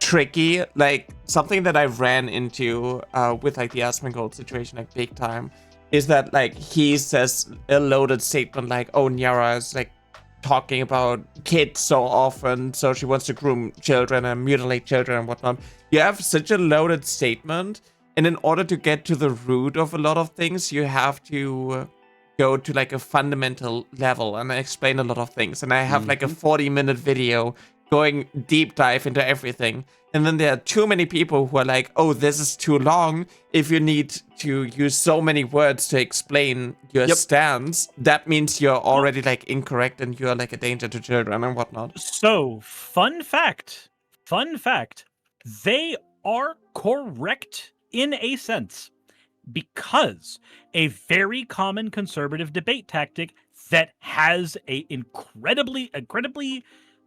tricky, like something that I ran into with like the Asmongold situation, like big time, is that like he says a loaded statement like, oh, Niara is like talking about kids so often, so she wants to groom children and mutilate children and whatnot. You have such a loaded statement, and in order to get to the root of a lot of things, you have to go to like a fundamental level and explain a lot of things. And I have like a 40-minute video going deep dive into everything. And then there are too many people who are like, oh, this is too long. If you need to use so many words to explain your stance, that means you're already like incorrect and you're like a danger to children and whatnot. So, fun fact, they are correct in a sense, because a very common conservative debate tactic that has a incredibly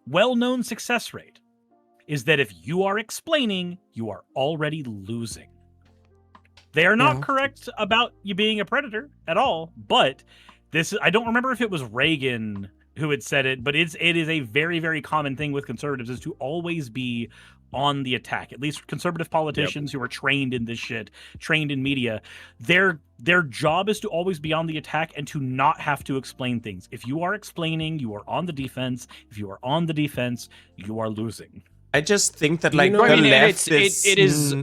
well-known success rate is that if you are explaining, you are already losing. They are not correct about you being a predator at all, but I don't remember if it was Reagan who had said it, but it is a very, very common thing with conservatives is to always be on the attack. At least conservative politicians who are trained in this shit, trained in media, their job is to always be on the attack and to not have to explain things. If you are explaining, you are on the defense. If you are on the defense, you are losing. I just think that like the left it is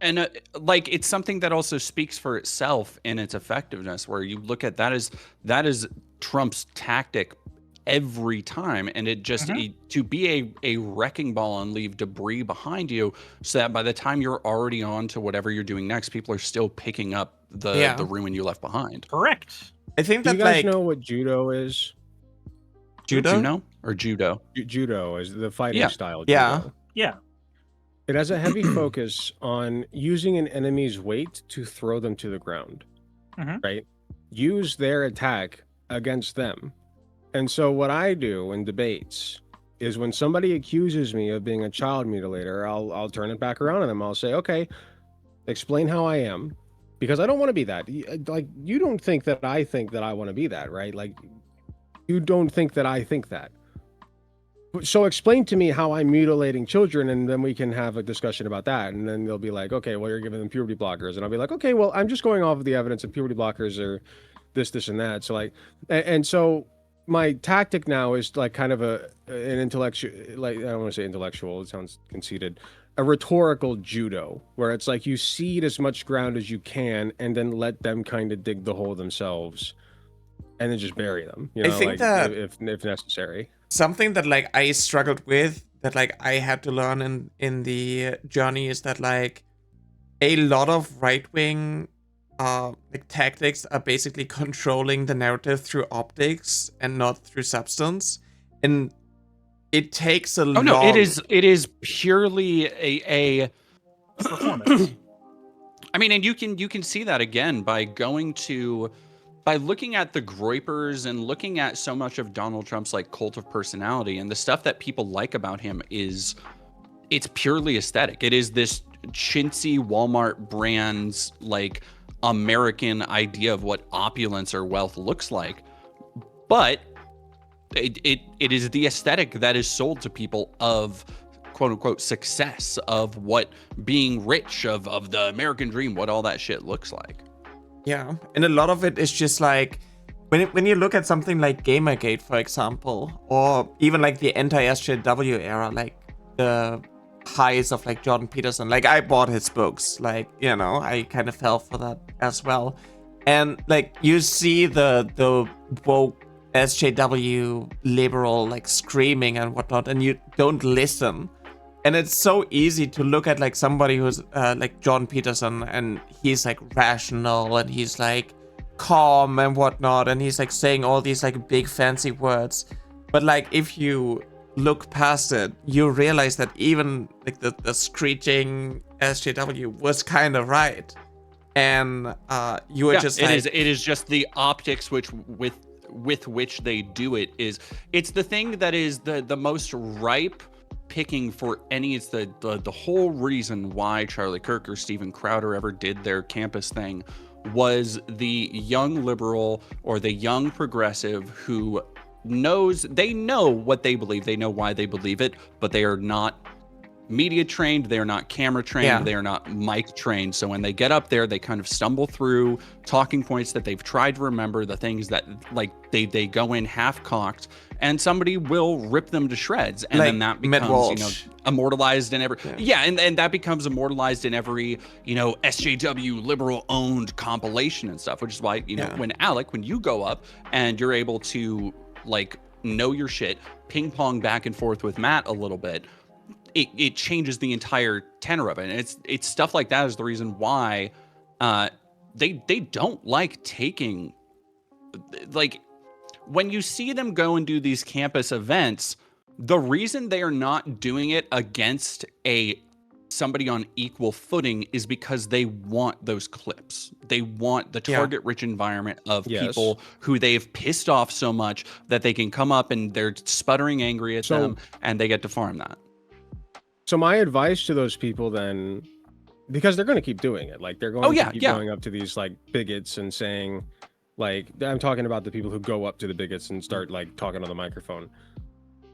And like it's something that also speaks for itself in its effectiveness, where you look at that is Trump's tactic every time, and it just to be a wrecking ball and leave debris behind you, so that by the time you're already on to whatever you're doing next, people are still picking up the ruin you left behind. Correct. I think Do that you guys like know what judo is? Judo or judo? Judo is the fighting Yeah. style. Yeah. Judo. Yeah. It has a heavy focus on using an enemy's weight to throw them to the ground. Right? Use their attack against them. And so what I do in debates is when somebody accuses me of being a child mutilator, I'll turn it back around on them. I'll say, okay, explain how I am, because I don't want to be that. Like, you don't think that I want to be that, right? Like, you don't think that I think that. So explain to me how I'm mutilating children, and then we can have a discussion about that. And then they'll be like, okay, well, you're giving them puberty blockers. And I'll be like, okay, well, I'm just going off of the evidence of puberty blockers or this, and that. So like, and so my tactic now is like kind of an intellectual, like, I don't want to say intellectual, it sounds conceited, a rhetorical judo, where it's like you cede as much ground as you can and then let them kind of dig the hole themselves and then just bury them, you know, I think like, that if necessary. something that like I struggled with, that like I had to learn in the journey, is that like a lot of right-wing like tactics are basically controlling the narrative through optics and not through substance, and it takes a Oh no, it is purely a performance. I mean, and you can see that again by looking at the Groypers and looking at so much of Donald Trump's like cult of personality, and the stuff that people like about him it's purely aesthetic. It is this chintzy Walmart brands like American idea of what opulence or wealth looks like, but it is the aesthetic that is sold to people of quote unquote success, of what being rich, of the American dream, what all that shit looks like. Yeah, and a lot of it is just like when you look at something like Gamergate, for example, or even like the anti-SJW era, like the highs of like Jordan Peterson. Like I bought his books, like, you know, I kind of fell for that as well. And like you see the woke SJW liberal like screaming and whatnot, and you don't listen. And it's so easy to look at like somebody who's like Jordan Peterson, and he's like rational and he's like calm and whatnot, and he's like saying all these like big fancy words. But like if you look past it, you realize that even like the screeching SJW was kind of right, and you were just like, it is just the optics with which they do it. It's the thing that is the most ripe picking for any. It's the whole reason why Charlie Kirk or Steven Crowder ever did their campus thing was the young liberal or the young progressive who they know what they believe, they know why they believe it, but they are not media trained, they are not camera trained, they are not mic trained. So when they get up there, they kind of stumble through talking points that they've tried to remember, the things that like they go in half cocked, and somebody will rip them to shreds, and like then that becomes, you know, immortalized in every and that becomes immortalized in every, you know, SJW liberal owned compilation and stuff, which is why, you know, when you go up and you're able to like know your shit, ping pong back and forth with Matt a little bit, it changes the entire tenor of it. And it's stuff like that is the reason why they don't like taking, like, when you see them go and do these campus events, the reason they are not doing it against somebody on equal footing is because they want those clips. They want the target rich environment of people who they've pissed off so much that they can come up and they're sputtering angry at them, and they get to farm that. So my advice to those people then, because they're going to keep doing it, like they're going to keep going up to these like bigots and saying, like, I'm talking about the people who go up to the bigots and start like talking on the microphone.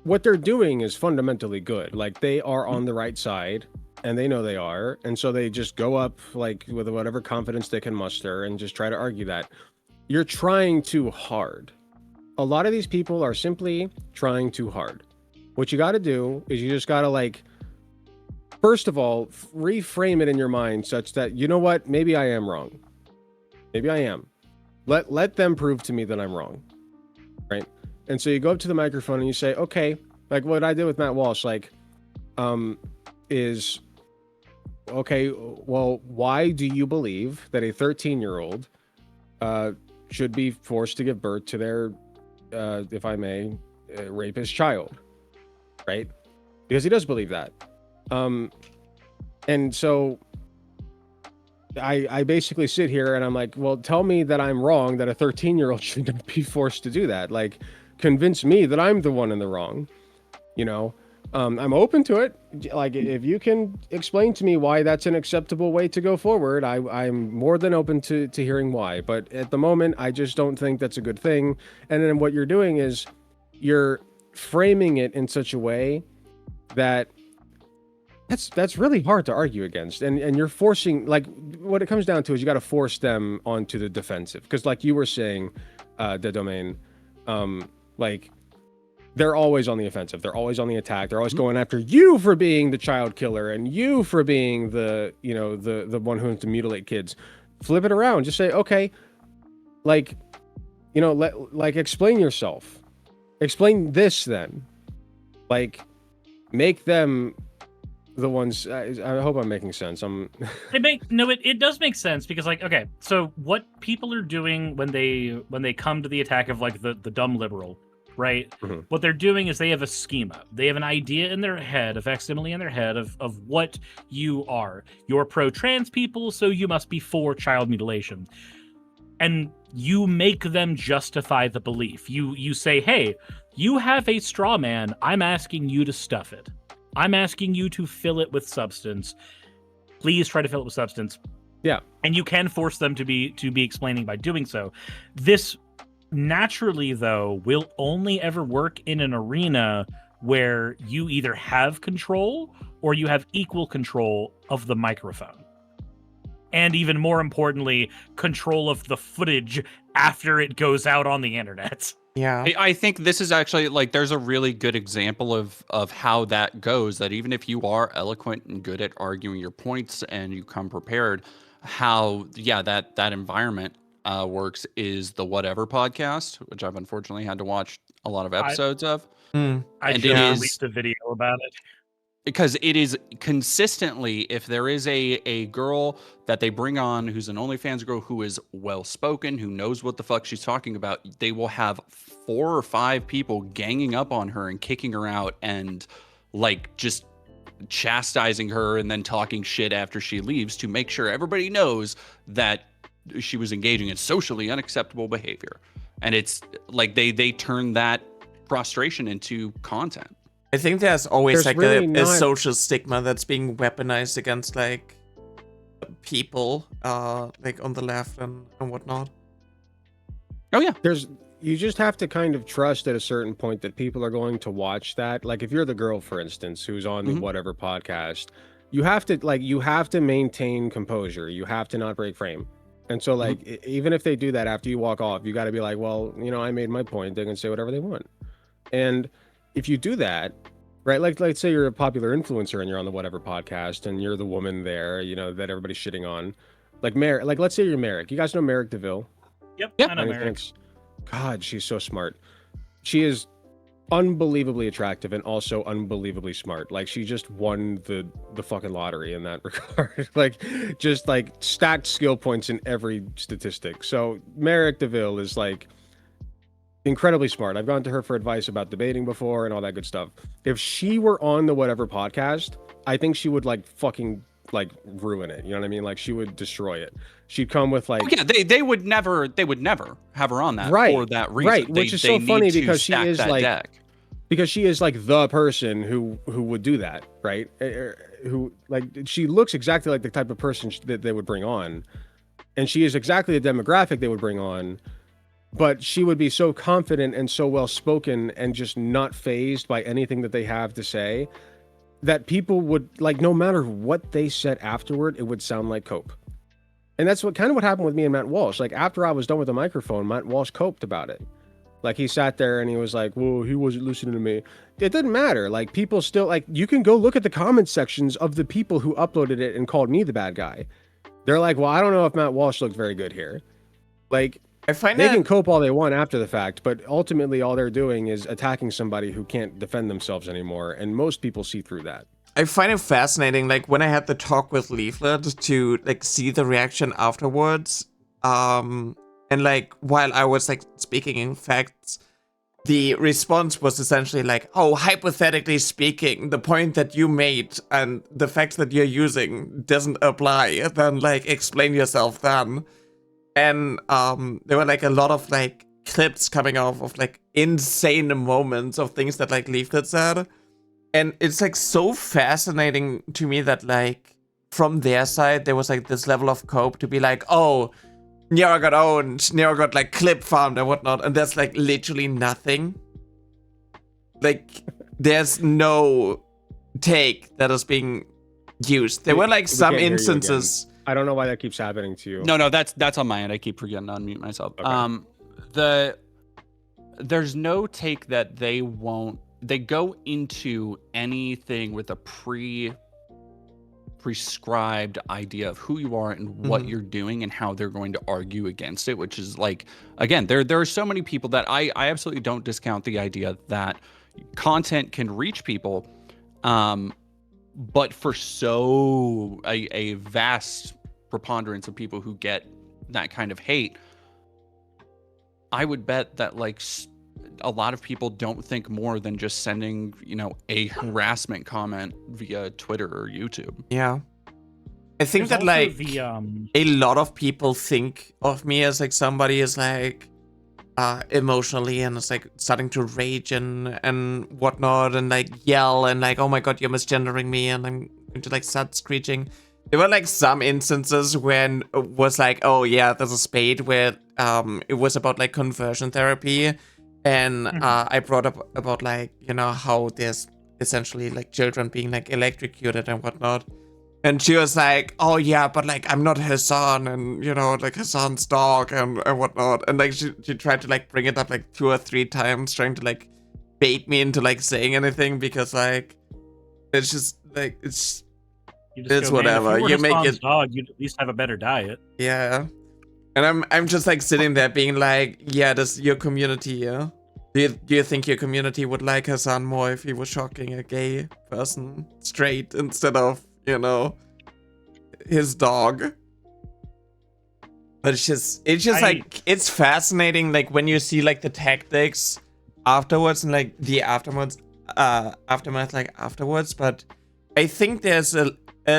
What they're doing is fundamentally good. Like they are on the right side, and they know they are, and so they just go up like with whatever confidence they can muster and just try to argue that. You're trying too hard. A lot of these people are simply trying too hard. What you got to do is you just got to like first of all, reframe it in your mind such that, you know what, maybe I am wrong. Maybe I am. Let them prove to me that I'm wrong, right? And so you go up to the microphone and you say, okay, like what I did with Matt Walsh, like, is, okay, well, why do you believe that a 13-year-old should be forced to give birth to their, if I may, rapist child, right? Because he does believe that. And so I basically sit here and I'm like, well, tell me that I'm wrong, that a 13-year-old shouldn't be forced to do that. Like, convince me that I'm the one in the wrong, you know? I'm open to it. Like, if you can explain to me why that's an acceptable way to go forward, I'm more than open to hearing why. But at the moment, I just don't think that's a good thing. And then what you're doing is you're framing it in such a way that that's really hard to argue against. And you're forcing, like, what it comes down to is you got to force them onto the defensive. Because like you were saying, the domain, like, they're always on the offensive. They're always on the attack. They're always going after you for being the child killer and you for being the, you know, the one who has to mutilate kids. Flip it around. Just say, okay, like, you know, like explain yourself. Explain this then. Like, make them the ones. I hope I'm making sense. It does make sense because, like, okay, so what people are doing when they come to the attack of like the dumb liberal, right? Mm-hmm. What they're doing is they have a schema. They have an idea in their head, a facsimile in their head of what you are. You're pro-trans people, so you must be for child mutilation. And you make them justify the belief. You say, hey, you have a straw man. I'm asking you to stuff it. I'm asking you to fill it with substance. Please try to fill it with substance. Yeah. And you can force them to be explaining by doing so. This naturally, though, will only ever work in an arena where you either have control or you have equal control of the microphone. And even more importantly, control of the footage after it goes out on the internet. Yeah. I think this is actually, like, there's a really good example of how that goes, that even if you are eloquent and good at arguing your points and you come prepared, how, yeah, that environment works is the Whatever podcast, which I've unfortunately had to watch a lot of episodes of. I And just it is- released a video about it. Because it is consistently, if there is a girl that they bring on who's an OnlyFans girl who is well-spoken, who knows what the fuck she's talking about, they will have 4 or 5 people ganging up on her and kicking her out and, like, just chastising her and then talking shit after she leaves to make sure everybody knows that she was engaging in socially unacceptable behavior. And it's like they turn that frustration into content. I think there's always There's like really a not- social stigma that's being weaponized against like people like on the left and whatnot. Oh yeah. You just have to kind of trust at a certain point that people are going to watch that. Like, if you're the girl, for instance, who's on the Whatever podcast, you have to maintain composure. You have to not break frame. And so, like, even if they do that after you walk off, you got to be like, well, you know, I made my point. They can say whatever they want. And if you do that, right, like, let's say you're a popular influencer and you're on the Whatever podcast and you're the woman there, you know, that everybody's shitting on. Like, like, let's say you're Merrick. You guys know Merrick DeVille? Yep, Yep. I know, Merrick. God, she's so smart. She is unbelievably attractive and also unbelievably smart. Like, she just won the fucking lottery in that regard. Like, just like stacked skill points in every statistic. So Merrick DeVille is like incredibly smart. I've gone to her for advice about debating before and all that good stuff. If she were on the Whatever podcast, I think she would like fucking like ruin it. You know what I mean? Like, she would destroy it. She'd come with like, Oh, yeah, they would never have her on that Right, for that reason. right, which is so need funny to because she stack is, that like, deck. because she is like the person who would do that, right? Who, like, she looks exactly like the type of person that they would bring on, and she is exactly the demographic they would bring on. But she would be so confident and so well spoken and just not fazed by anything that they have to say that people would, like, no matter what they said afterward, it would sound like cope. And that's what happened with me and Matt Walsh. Like, after I was done with the microphone, Matt Walsh coped about it. Like he sat there and he was like, "Whoa, he wasn't listening to me." It didn't matter. Like people still like you can go look at the comment sections of the people who uploaded it and called me the bad guy. They're like, "Well, I don't know if Matt Walsh looked very good here." Like I find they that can cope all they want after the fact, but ultimately all they're doing is attacking somebody who can't defend themselves anymore, and most people see through that. I find it fascinating, like when I had the talk with Leaflet to like see the reaction afterwards, and like while I was like speaking in facts, the response was essentially like, oh, hypothetically speaking, the point that you made and the fact that you're using doesn't apply, then like explain yourself then. And there were like a lot of like clips coming off of like insane moments of things that like Leaflet said. And it's like so fascinating to me that like from their side there was like this level of cope to be like, oh, Nero got owned, Nero got like clip farmed and whatnot, and there's like literally nothing. Like there's no take that is being used. There were like some instances. I don't know why that keeps happening to you. No, that's on my end. I keep forgetting to unmute myself. Okay. There's no take that they go into anything with a prescribed idea of who you are and what you're doing and how they're going to argue against it, which is like, again, there are so many people that I absolutely don't discount the idea that content can reach people, but for a vast preponderance of people who get that kind of hate, I would bet that like a lot of people don't think more than just sending, a harassment comment via Twitter or YouTube. Yeah. I think that like a lot of people think of me as like somebody is like emotionally and it's like starting to rage and whatnot and like yell and like, oh my god, you're misgendering me, and I'm going to like start screeching. There were like some instances when it was like, oh yeah, there's a spade where it was about like conversion therapy, and I brought up about like, how there's essentially like children being like electrocuted and whatnot. And she was like, oh yeah, but like I'm not her son, and like her son's dog and whatnot. And like she tried to like bring it up like 2 or 3 times, trying to like bait me into like saying anything, because like it's just like it's whatever. If you make son's it dog, you'd at least have a better diet. Yeah. And I'm just like sitting there being like, yeah, this your community, yeah? Do you think your community would like her son more if he was shocking a gay person straight instead of, his dog? But it's just like, it's fascinating, like when you see like the tactics afterwards and like the aftermath like afterwards. But I think there's a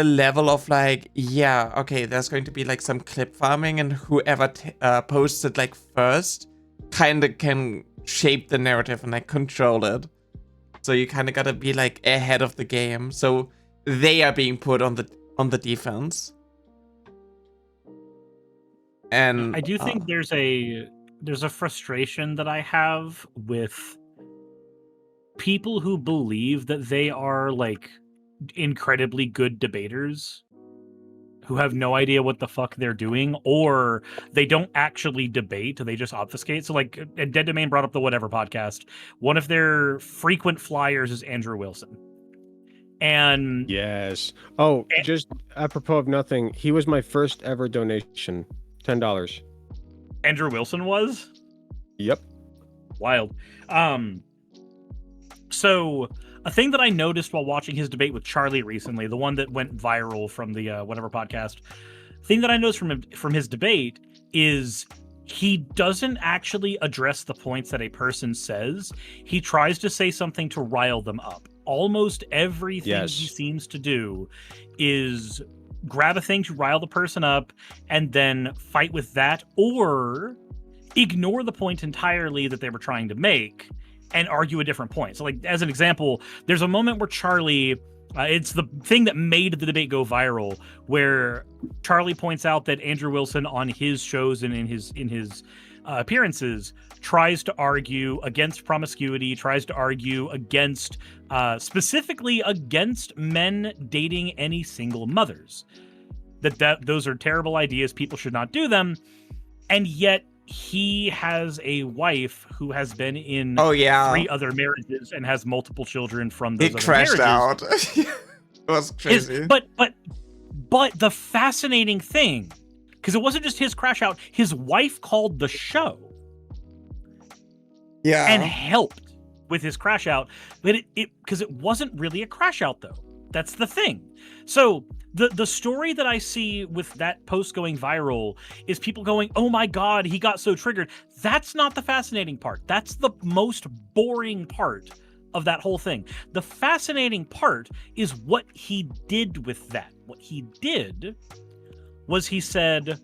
level of like, yeah, okay, there's going to be like some clip farming, and whoever posts it like first kind of can shape the narrative and like control it. So you kind of gotta be like ahead of the game, so they are being put on the defense. And I do think there's a frustration that I have with people who believe that they are like incredibly good debaters who have no idea what the fuck they're doing, or they don't actually debate, they just obfuscate. So like Dead Domain brought up the Whatever podcast. One of their frequent flyers is Andrew Wilson. And yes. Oh, just apropos of nothing, he was my first ever donation. $10. Andrew Wilson was? Yep. Wild. So a thing that I noticed while watching his debate with Charlie recently, the one that went viral from the Whatever podcast, thing that I noticed from his debate is he doesn't actually address the points that a person says. He tries to say something to rile them up. Almost everything he seems to do is grab a thing to rile the person up and then fight with that, or ignore the point entirely that they were trying to make and argue a different point. So like, as an example, there's a moment where Charlie, it's the thing that made the debate go viral, where Charlie points out that Andrew Wilson on his shows and in his appearances tries to argue against promiscuity, tries to argue against, specifically against men dating any single mothers. That those are terrible ideas, people should not do them. And yet he has a wife who has been in Oh yeah, 3 other marriages and has multiple children from those it other crashed marriages. out. It was crazy. But the fascinating thing, because it wasn't just his crash out, his wife called the show Yeah. and helped with his crash out, but because it wasn't really a crash out though. That's the thing. So the story that I see with that post going viral is people going, "Oh my god, he got so triggered." That's not the fascinating part. That's the most boring part of that whole thing. The fascinating part is what he did with that. What he did was he said,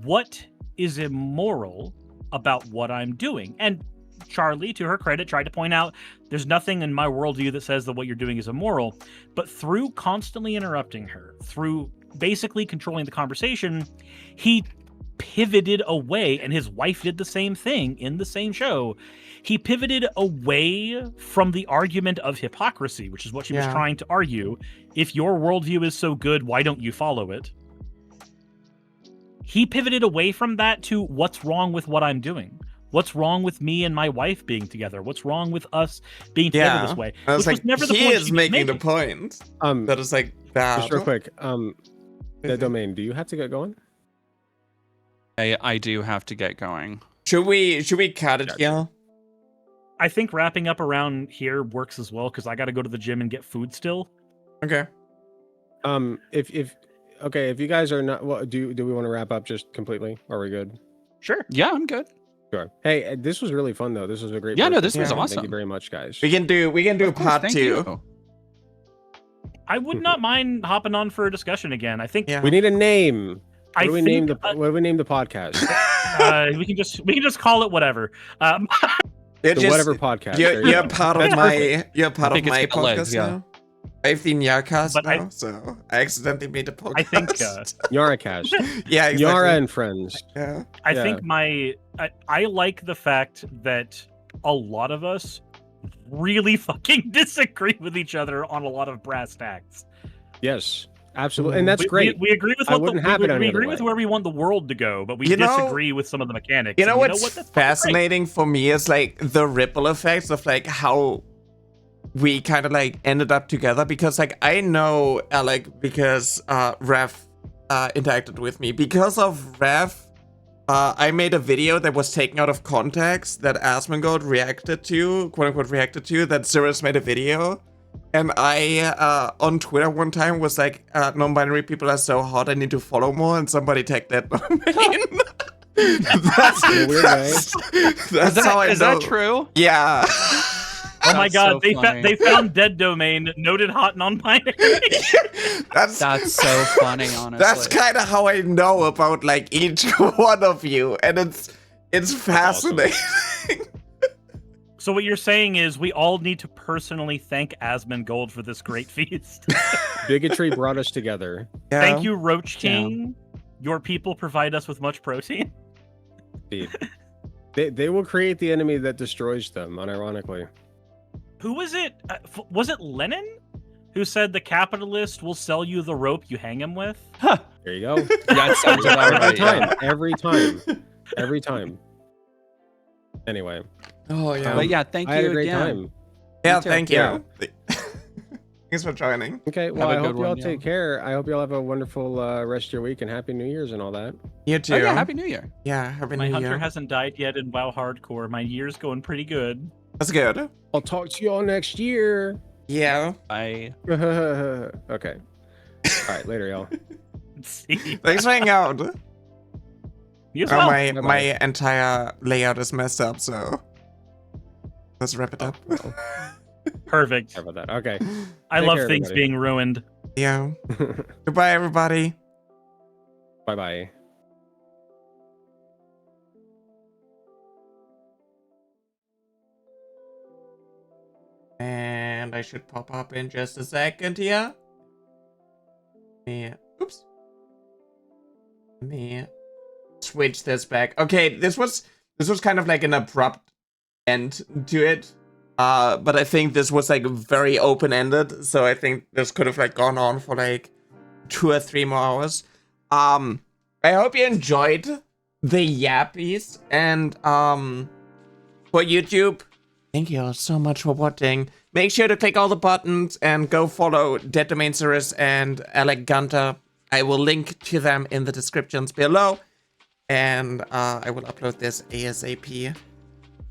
"What is immoral about what I'm doing?" And Charlie, to her credit, tried to point out there's nothing in my worldview that says that what you're doing is immoral. But through constantly interrupting her, through basically controlling the conversation, he pivoted away, and his wife did the same thing in the same show. He pivoted away from the argument of hypocrisy, which is what she was trying to argue. If your worldview is so good, why don't you follow it? He pivoted away from that to what's wrong with what I'm doing? What's wrong with me and my wife being together? What's wrong with us being together this way? I was Which like, was never the he point is she was making the point. That is like bad. Just real quick, the domain. Do you have to get going? I do have to get going. Should we cut it here? I think wrapping up around here works as well because I got to go to the gym and get food still. Okay. If you guys are not, well, do we want to wrap up just completely? Are we good? Sure. Yeah, I'm good. Sure. Hey, this was really fun though. This was a great. Yeah, no, podcast. this was awesome. Thank you very much, guys. We can do Of course, part thank 2. you. I would not mind hopping on for a discussion again. I think Yeah. We need a name. What I do we think, name the What do we name the podcast? we can just call it whatever. You're The whatever podcast. There you You're go. part of my think it's got podcast legs, yeah. now. I have the Nyarcast But now, so I accidentally made a podcast. I think Yaracast. yeah, exactly. Yara and friends. Yeah. I Yeah. think I like the fact that a lot of us really fucking disagree with each other on a lot of brass tacks. Yes, absolutely, and that's great. We agree with I what wouldn't have it any we other agree with way. where we want the world to go, but we You know- disagree with some of the mechanics. You know and what's what? That's fucking fascinating for me is like the ripple effects of like how we kind of like ended up together, because like I know Alec because Ref interacted with me. Because of Ref, I made a video that was taken out of context that Asmongold reacted to, quote unquote reacted to, that Cirrus made a video. And I, on Twitter one time was like, non-binary people are so hot, I need to follow more, and somebody tagged that domain. In a weird way. That's how I know. Is that true? Yeah. Oh my That's god, so funny. they found dead domain, noted hot non-binary. That's so funny, honestly. That's kind of how I know about like each one of you, and it's fascinating. So what you're saying is we all need to personally thank Asmongold for this great feast. Bigotry brought us together. Yeah. Thank you, Roach King. Your people provide us with much protein. Indeed. They will create the enemy that destroys them. Unironically. Who was it? Was it Lenin who said the capitalist will sell you the rope you hang him with? There you go. That sounds about right, yeah. Every time. Anyway, Oh yeah. But yeah, thank I had you a great again. time. Yeah. Me too. Thank you. Yeah. Thanks for joining. Okay, well, Have a I hope good you all one, yeah. take care. I hope you all have a wonderful rest of your week and Happy New Year's and all that. You too. Oh yeah, Happy New Year. Yeah, happy My New hunter Year. hasn't died yet in WoW Hardcore. My year's going pretty good. That's good. I'll talk to you all next year. Yeah. I Okay. All right, later, y'all. See, Thanks for hanging out. you as Oh, well. my Bye-bye. entire layout is messed up, so let's wrap it up. Perfect. Sorry about that. Okay. I Take love care, things everybody. being ruined. Yeah. Goodbye, everybody. Bye bye. And I should pop up in just a second here. Oops. Let me switch this back. Okay, this was kind of like an abrupt end to it. But I think this was like very open-ended, so I think this could have like gone on for like 2 or 3 more hours. I hope you enjoyed the Yappies. And for YouTube, thank you all so much for watching. Make sure to click all the buttons and go follow Dead Domain Cirrus and Alec Gunter. I will link to them in the descriptions below. And I will upload this ASAP.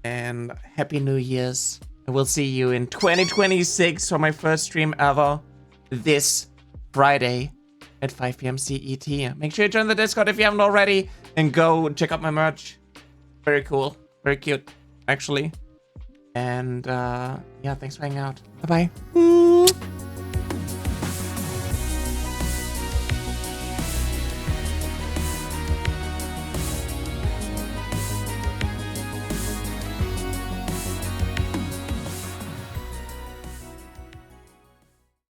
And Happy New Year's. I will see you in 2026 for my first stream ever this Friday at 5 p.m. CET. Make sure you join the Discord if you haven't already. And go check out my merch. Very cool. Very cute, actually. And yeah, thanks for hanging out. Bye-bye.